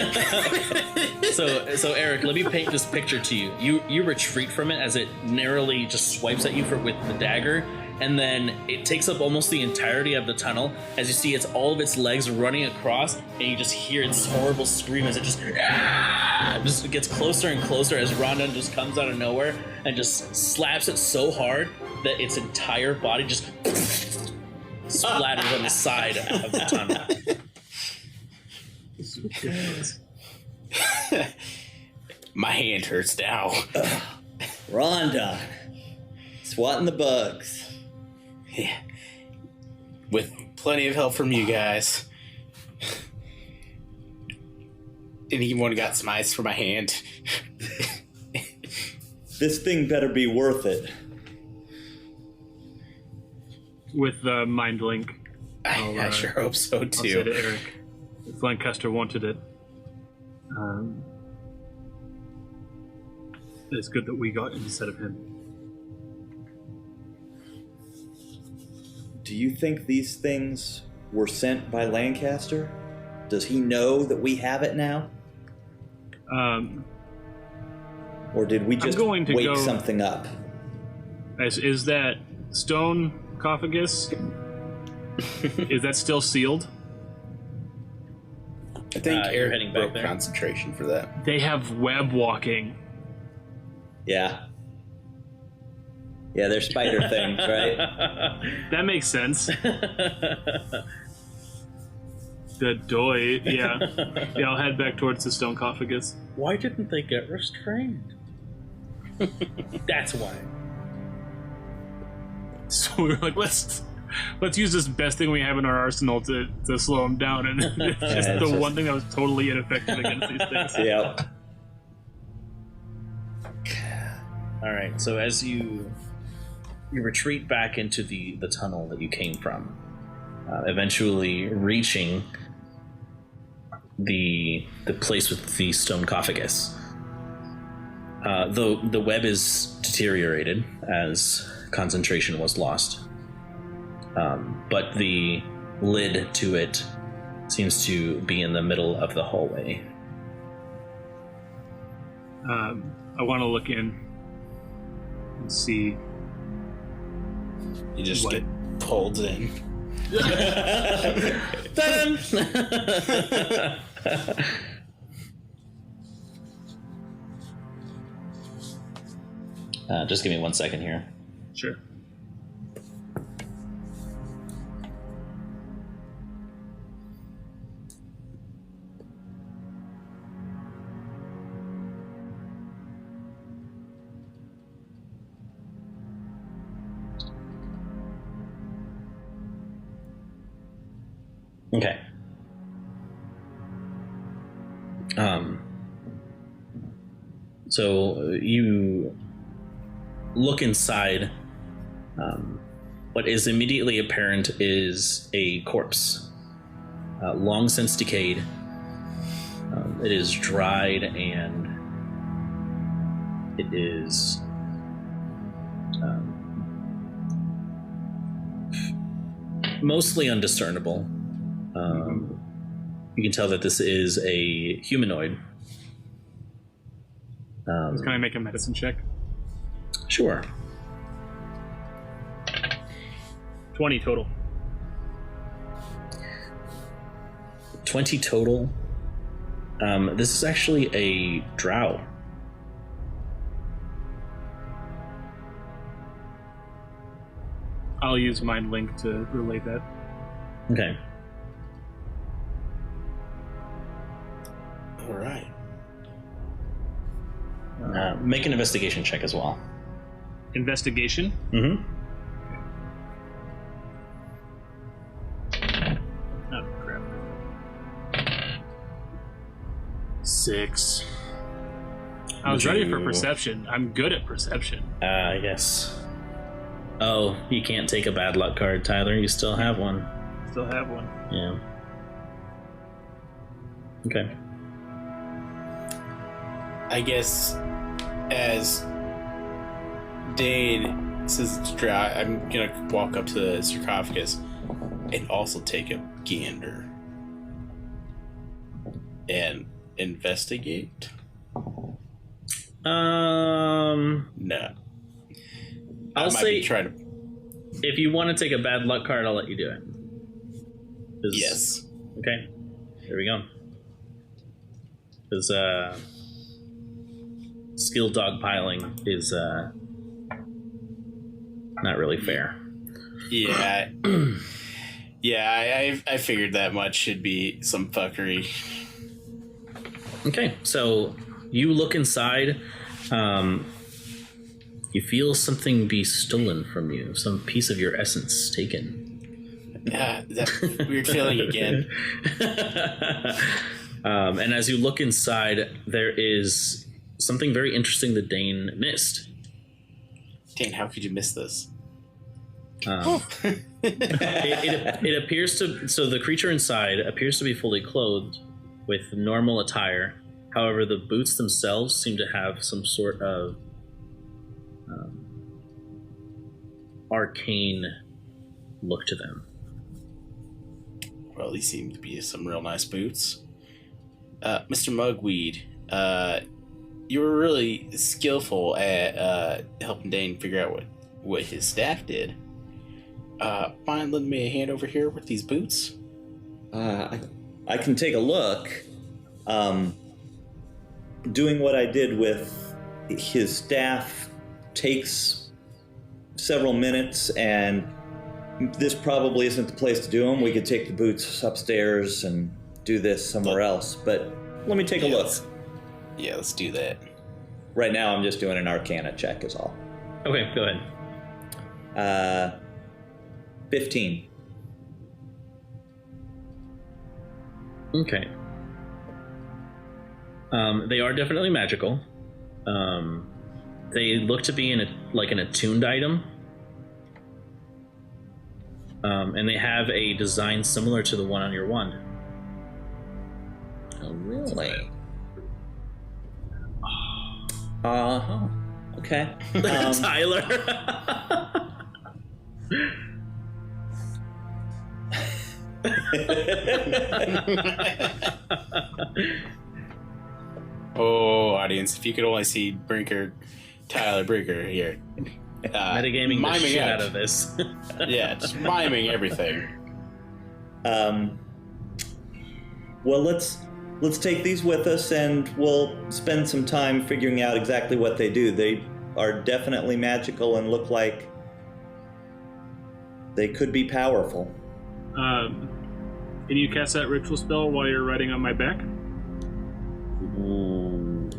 So Eric, let me paint this picture to you. You retreat from it as it narrowly just swipes at you with the dagger, and then it takes up almost the entirety of the tunnel. As you see, it's all of its legs running across, and you just hear its horrible scream as it just gets closer and closer as Rondon just comes out of nowhere and just slaps it so hard that its entire body just splatters on the side of the tunnel. My hand hurts now. Rondon. Swatting the bugs. Yeah. With plenty of help from you guys. Anyone got some ice for my hand? This thing better be worth it. With the mind link. I sure hope so I'll say to too. Eric, if Lancaster wanted it, it's good that we got it instead of him. Do you think these things were sent by Lancaster? Does he know that we have it now? Or did we just going to wake go- something up? Is that stone sarcophagus? Is that still sealed? I think You're Eric heading back broke there. concentration for that. They have web walking. Yeah. Yeah, they're spider things, right? That makes sense. The doy, yeah. Yeah, I'll head back towards the stone sarcophagus. Why didn't they get restrained? That's why. So we were like, let's use this best thing we have in our arsenal to slow them down, and it's just it's the just- one thing that was totally ineffective against these things. Yeah. All right. So as you retreat back into the tunnel that you came from, eventually reaching the place with the stone sarcophagus. Though the web is deteriorated as concentration was lost, but the lid to it seems to be in the middle of the hallway. I want to look in and see You just What? get pulled in. Just give me 1 second here. Sure. Okay. So you look inside. What is immediately apparent is a corpse, long since decayed. It is dried and it is mostly undiscernible. You can tell that this is a humanoid. Can I make a medicine check? Sure. 20 total. 20 total. This is actually a drow. I'll use Mind Link to relay that. Okay. All right. Make an investigation check as well. Investigation? Mm-hmm. Oh, crap. 6. I was ready for perception. I'm good at perception. Yes. Oh, you can't take a bad luck card, Tyler. You still have one. Still have one. Yeah. Okay. I guess as Dane says it's dry, I'm gonna walk up to the sarcophagus and also take a gander and investigate. No. I'll I might be say trying to. if you want to take a bad luck card, I'll let you do it. 'Cause- Yes. Okay. Here we go. Because skill dogpiling is not really fair. Yeah. Yeah, I figured that much should be some fuckery. Okay, so you look inside. You feel something be stolen from you. Some piece of your essence taken. Yeah, that weird feeling again. And as you look inside, there is something very interesting that Dane missed. Dane, how could you miss this? It appears to. So the creature inside appears to be fully clothed with normal attire. However, the boots themselves seem to have some sort of arcane look to them. Well, these seem to be some real nice boots. Mr. Mugweed, you were really skillful at helping Dane figure out what his staff did. Mind lending me a hand over here with these boots? I can take a look. Doing what I did with his staff takes several minutes, and this probably isn't the place to do them. We could take the boots upstairs and do this somewhere else, but let me take a look. Yeah, let's do that. Right now, I'm just doing an Arcana check is all. Okay, go ahead. 15. Okay. They are definitely magical. They look to be an attuned item. And they have a design similar to the one on your wand. Oh, really? Okay. Tyler. Oh, audience, if you could only see Tyler Brinker here. Metagaming the miming shit out. out of this. Yeah, just miming everything. Well, let's take these with us, and we'll spend some time figuring out exactly what they do. They are definitely magical and look like they could be powerful. Can you cast that ritual spell while you're riding on my back? Ooh.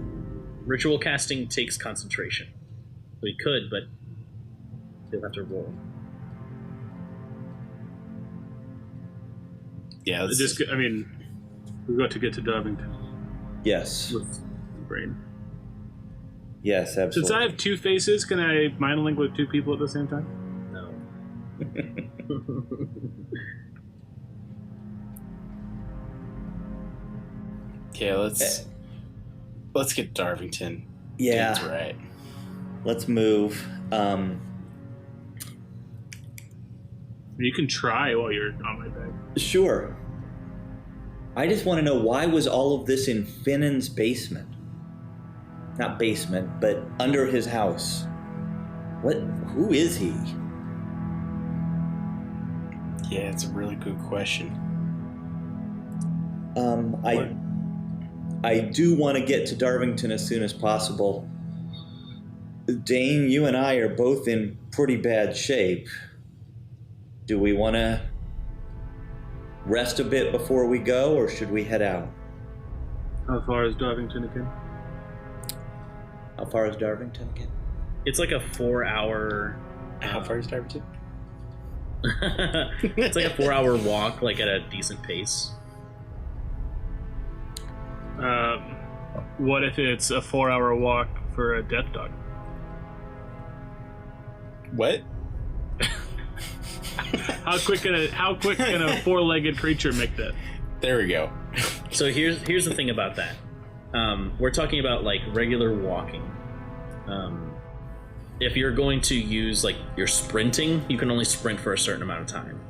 Ritual casting takes concentration. So he could, but he'll have to roll. Yeah, We've got to get to Darvington Yes. with the brain. Yes, absolutely. Since I have two faces, can I mind link with two people at the same time? No. Okay, let's get Darvington. Yeah. That's right. Let's move. You can try while you're on my back. Sure. I just want to know, why was all of this in Finnan's basement? Not basement, but under his house. Who is he? Yeah, it's a really good question. I do want to get to Darvington as soon as possible. Dane, you and I are both in pretty bad shape. Do we want to rest a bit before we go, or should we head out? How far is Darvington again? How far is Darvington again? It's like a 4-hour... How far is Darvington? It's like a 4-hour walk, like at a decent pace. What if it's a 4-hour walk for a death dog? What? How quick can a four-legged creature make that? There we go. So here's the thing about that. We're talking about like regular walking. If you're going to use like your sprinting, you can only sprint for a certain amount of time.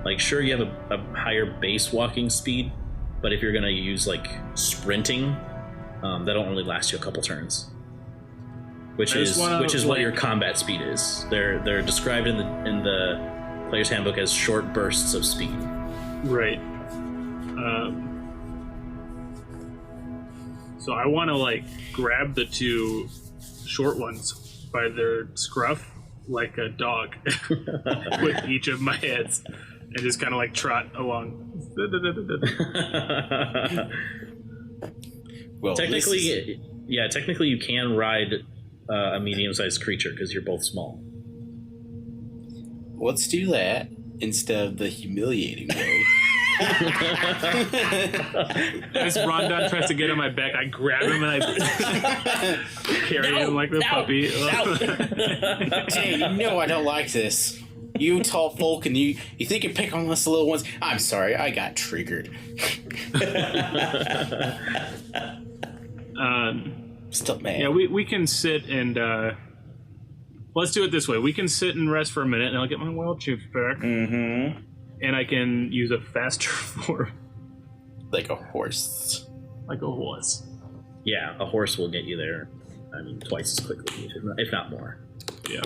Like, sure, you have a higher base walking speed, but if you're going to use like sprinting, that'll only last you a couple turns. Which is what your combat speed is. They're described in the player's handbook as short bursts of speed. Right. So I want to like grab the two short ones by their scruff like a dog with each of my heads and just kind of like trot along. Well, technically you can ride a medium-sized creature because you're both small. let's do that instead of the humiliating way. As Rondon tries to get on my back, I grab him and I carry him like the puppy. Hey, you know I don't like this. You tall folk, and you think you pick on us little ones. I'm sorry, I got triggered. Still mad. Yeah, we can sit and let's do it this way. We can sit and rest for a minute, and I'll get my wild chief back. Mm-hmm. And I can use a faster form. Like a horse. Like a horse. Yeah, a horse will get you there, I mean, twice as quickly, if not more. Yeah.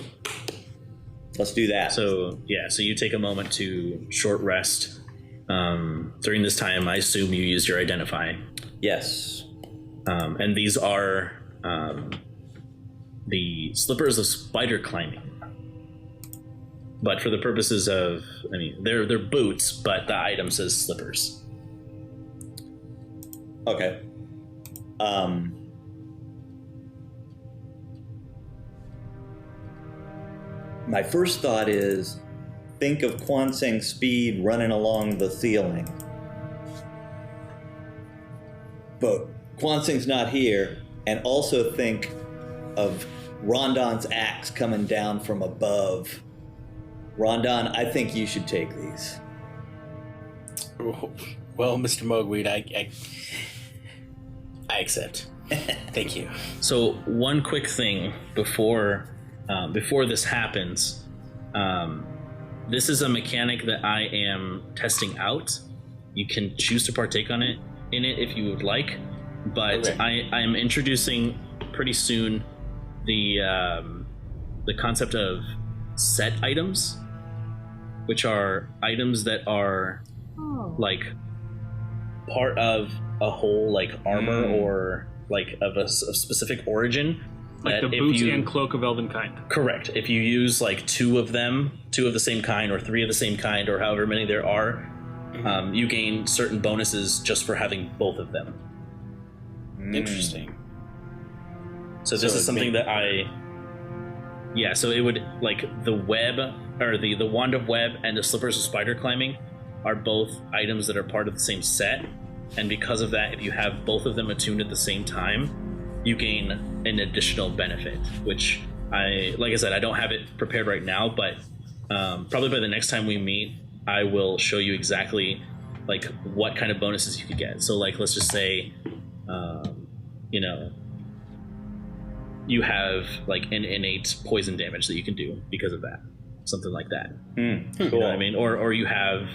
Let's do that. So you take a moment to short rest. During this time, I assume you used your identify. Yes. And these are the slippers of spider climbing. But for the purposes of, I mean, they're boots, but the item says slippers. Okay. My first thought is, think of Kwanseng's speed running along the ceiling. But Kwanseng's not here, and also think of Rondon's axe coming down from above. Rondon, I think you should take these. Well, Mr. Mogweed, I accept. Thank you. So one quick thing before this happens, this is a mechanic that I am testing out. You can choose to partake in it if you would like, but okay. I am introducing pretty soon the concept of set items, which are items that are like part of a whole like armor or like of a specific origin. Like the boots and cloak of Elvenkind. Correct. If you use like two of the same kind, or three of the same kind, or however many there are, you gain certain bonuses just for having both of them. Interesting. So this is something that so it would, like, the web, or the wand of web and the slippers of spider climbing are both items that are part of the same set, and because of that, if you have both of them attuned at the same time, you gain an additional benefit, which like I said, I don't have it prepared right now, but probably by the next time we meet, I will show you exactly like what kind of bonuses you could get. So like, let's just say, you have like an innate poison damage that you can do because of that, something like that. Cool. You know what I mean? Or you have,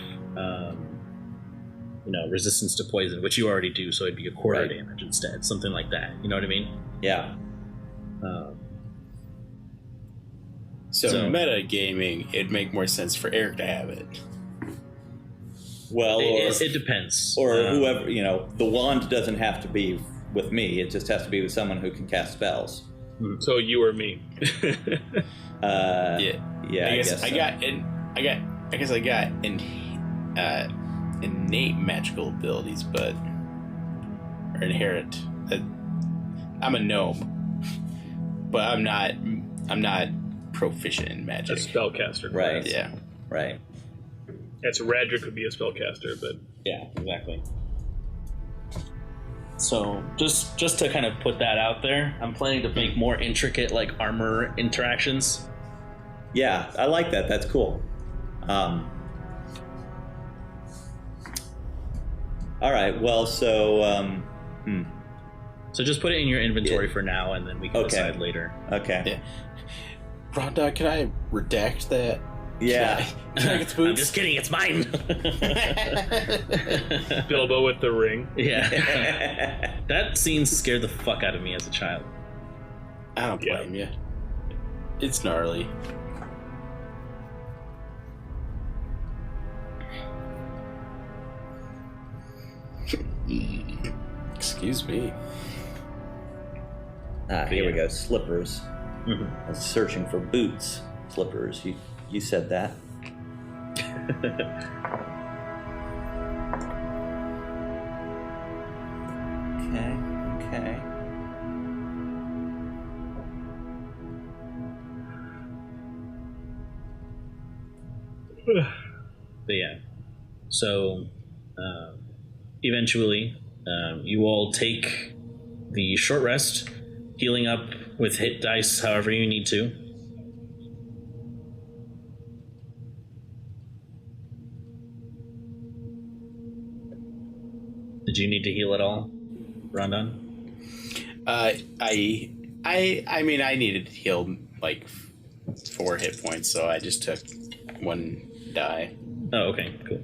resistance to poison, which you already do, so it'd be a quarter damage instead, something like that. You know what I mean? Yeah. So meta gaming, it'd make more sense for Eric to have it. Well, it depends. Or whoever, the wand doesn't have to be with me. It just has to be with someone who can cast spells. So you or me. Yeah. I guess so. I got innate magical abilities, or inherent. I'm a gnome, but I'm not proficient in A magic. spellcaster. Right. Yeah. Right. That's Radric would be a spellcaster, but Yeah, exactly. So just to kind of put that out there, I'm planning to make more intricate like armor interactions. Yeah, I like that. That's cool. All right. Well, so So just put it in your inventory for now, and then we can Okay. decide later. okay. Yeah. Rhonda, can I redact that? Yeah. Can I get the I'm boots? just kidding, it's mine. Bilbo with the ring. Yeah. That scene scared the fuck out of me as a child. I don't blame you. It's gnarly. Excuse me. Here we go. Slippers. Mhm. I was searching for boots. Slippers. You said that. Okay. But yeah, so eventually you all take the short rest, healing up with hit dice however you need to. Did you need to heal at all, Rondon? I mean, I needed to heal like 4 hit points, so I just took 1 die. Oh, okay, cool.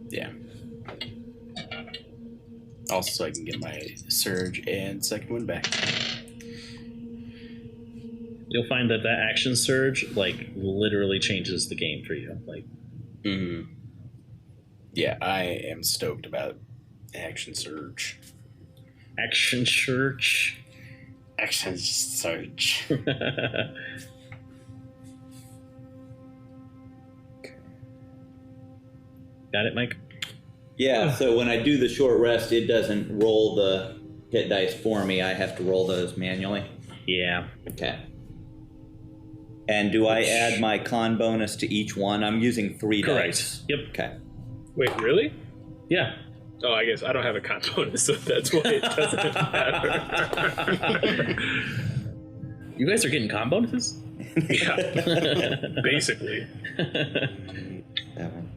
Yeah. Also, so I can get my surge and second one back. You'll find that action surge like literally changes the game for you. Like, Yeah, I am stoked about action surge. action surge. Action surge. Got it, Mike? Yeah. So when I do the short rest, it doesn't roll the hit dice for me. I have to roll those manually. Yeah. Okay. And do I add my con bonus to each one? I'm using 3 Correct. dice. Yep. Okay. Wait, really? Yeah. Oh, I guess I don't have a con bonus, so that's why it doesn't matter. You guys are getting con bonuses? Yeah, basically. That one.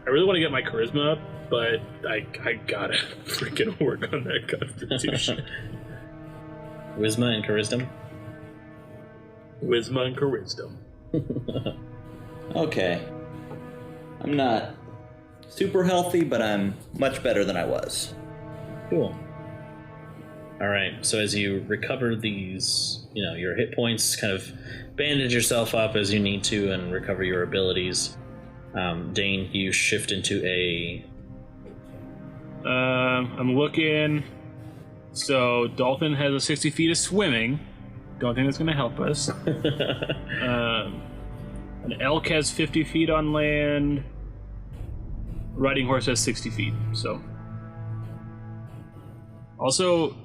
I really want to get my charisma up, but I gotta freaking work on that constitution. Wisma and Charisdom? Wisma and charisma. Okay. I'm not super healthy, but I'm much better than I was. Cool. All right. So as you recover these, your hit points, kind of bandage yourself up as you need to and recover your abilities. Dane, you shift into a... I'm looking. So Dolphin has a 60 feet of swimming. Don't think that's going to help us. An elk has 50 feet on land. Riding horse has 60 feet. So, also,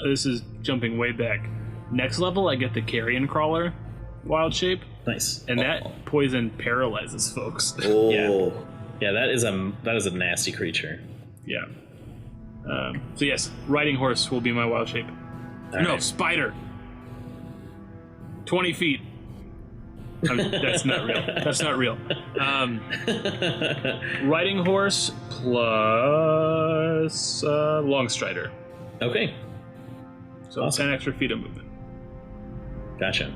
this is jumping way back. Next level, I get the carrion crawler wild shape. Nice. And that poison paralyzes folks. Oh. Yeah, that is a nasty creature. Yeah. So yes, riding horse will be my wild shape. All no, right. spider. 20 feet. That's not real. That's not real. Riding horse plus long strider. Okay. So Awesome. 10 extra feet of movement. Gotcha.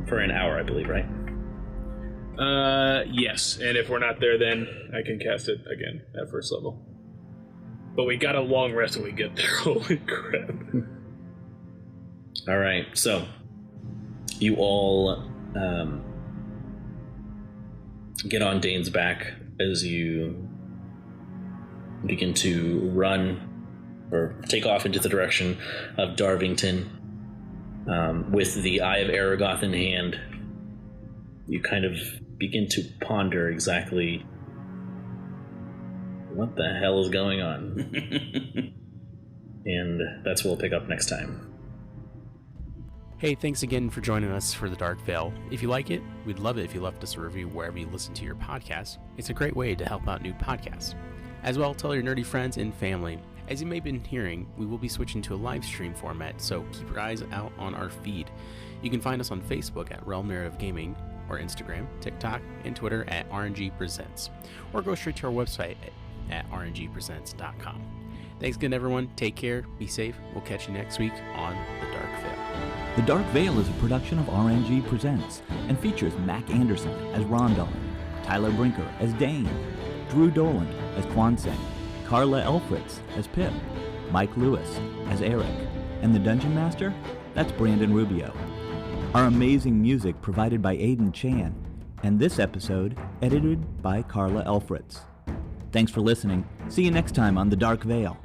For an hour, I believe, right? Yes. And if we're not there, then I can cast it again at first level. But we got a long rest when we get there. Holy crap. All right. So you all get on Dane's back as you begin to run or take off into the direction of Darvington. With the Eye of Aragoth in hand, you kind of begin to ponder exactly what the hell is going on. And that's what we'll pick up next time. Hey, thanks again for joining us for The Dark Veil. If you like it, we'd love it if you left us a review wherever you listen to your podcast. It's a great way to help out new podcasts. As well, tell your nerdy friends and family. As you may have been hearing, we will be switching to a live stream format, so keep your eyes out on our feed. You can find us on Facebook at Realm Narrative Gaming, or Instagram, TikTok, and Twitter at RNG Presents, or go straight to our website at rngpresents.com. Thanks again, everyone. Take care. Be safe. We'll catch you next week on The Dark Veil. The Dark Veil is a production of RNG Presents and features Mac Anderson as Rondon, Tyler Brinker as Dane, Drew Dolan as Kwanseng, Carla Elfritz as Pip, Mike Lewis as Eric, and the Dungeon Master? That's Brandon Rubio. Our amazing music provided by Aidan Chan, and this episode edited by Carla Elfritz. Thanks for listening. See you next time on The Dark Veil.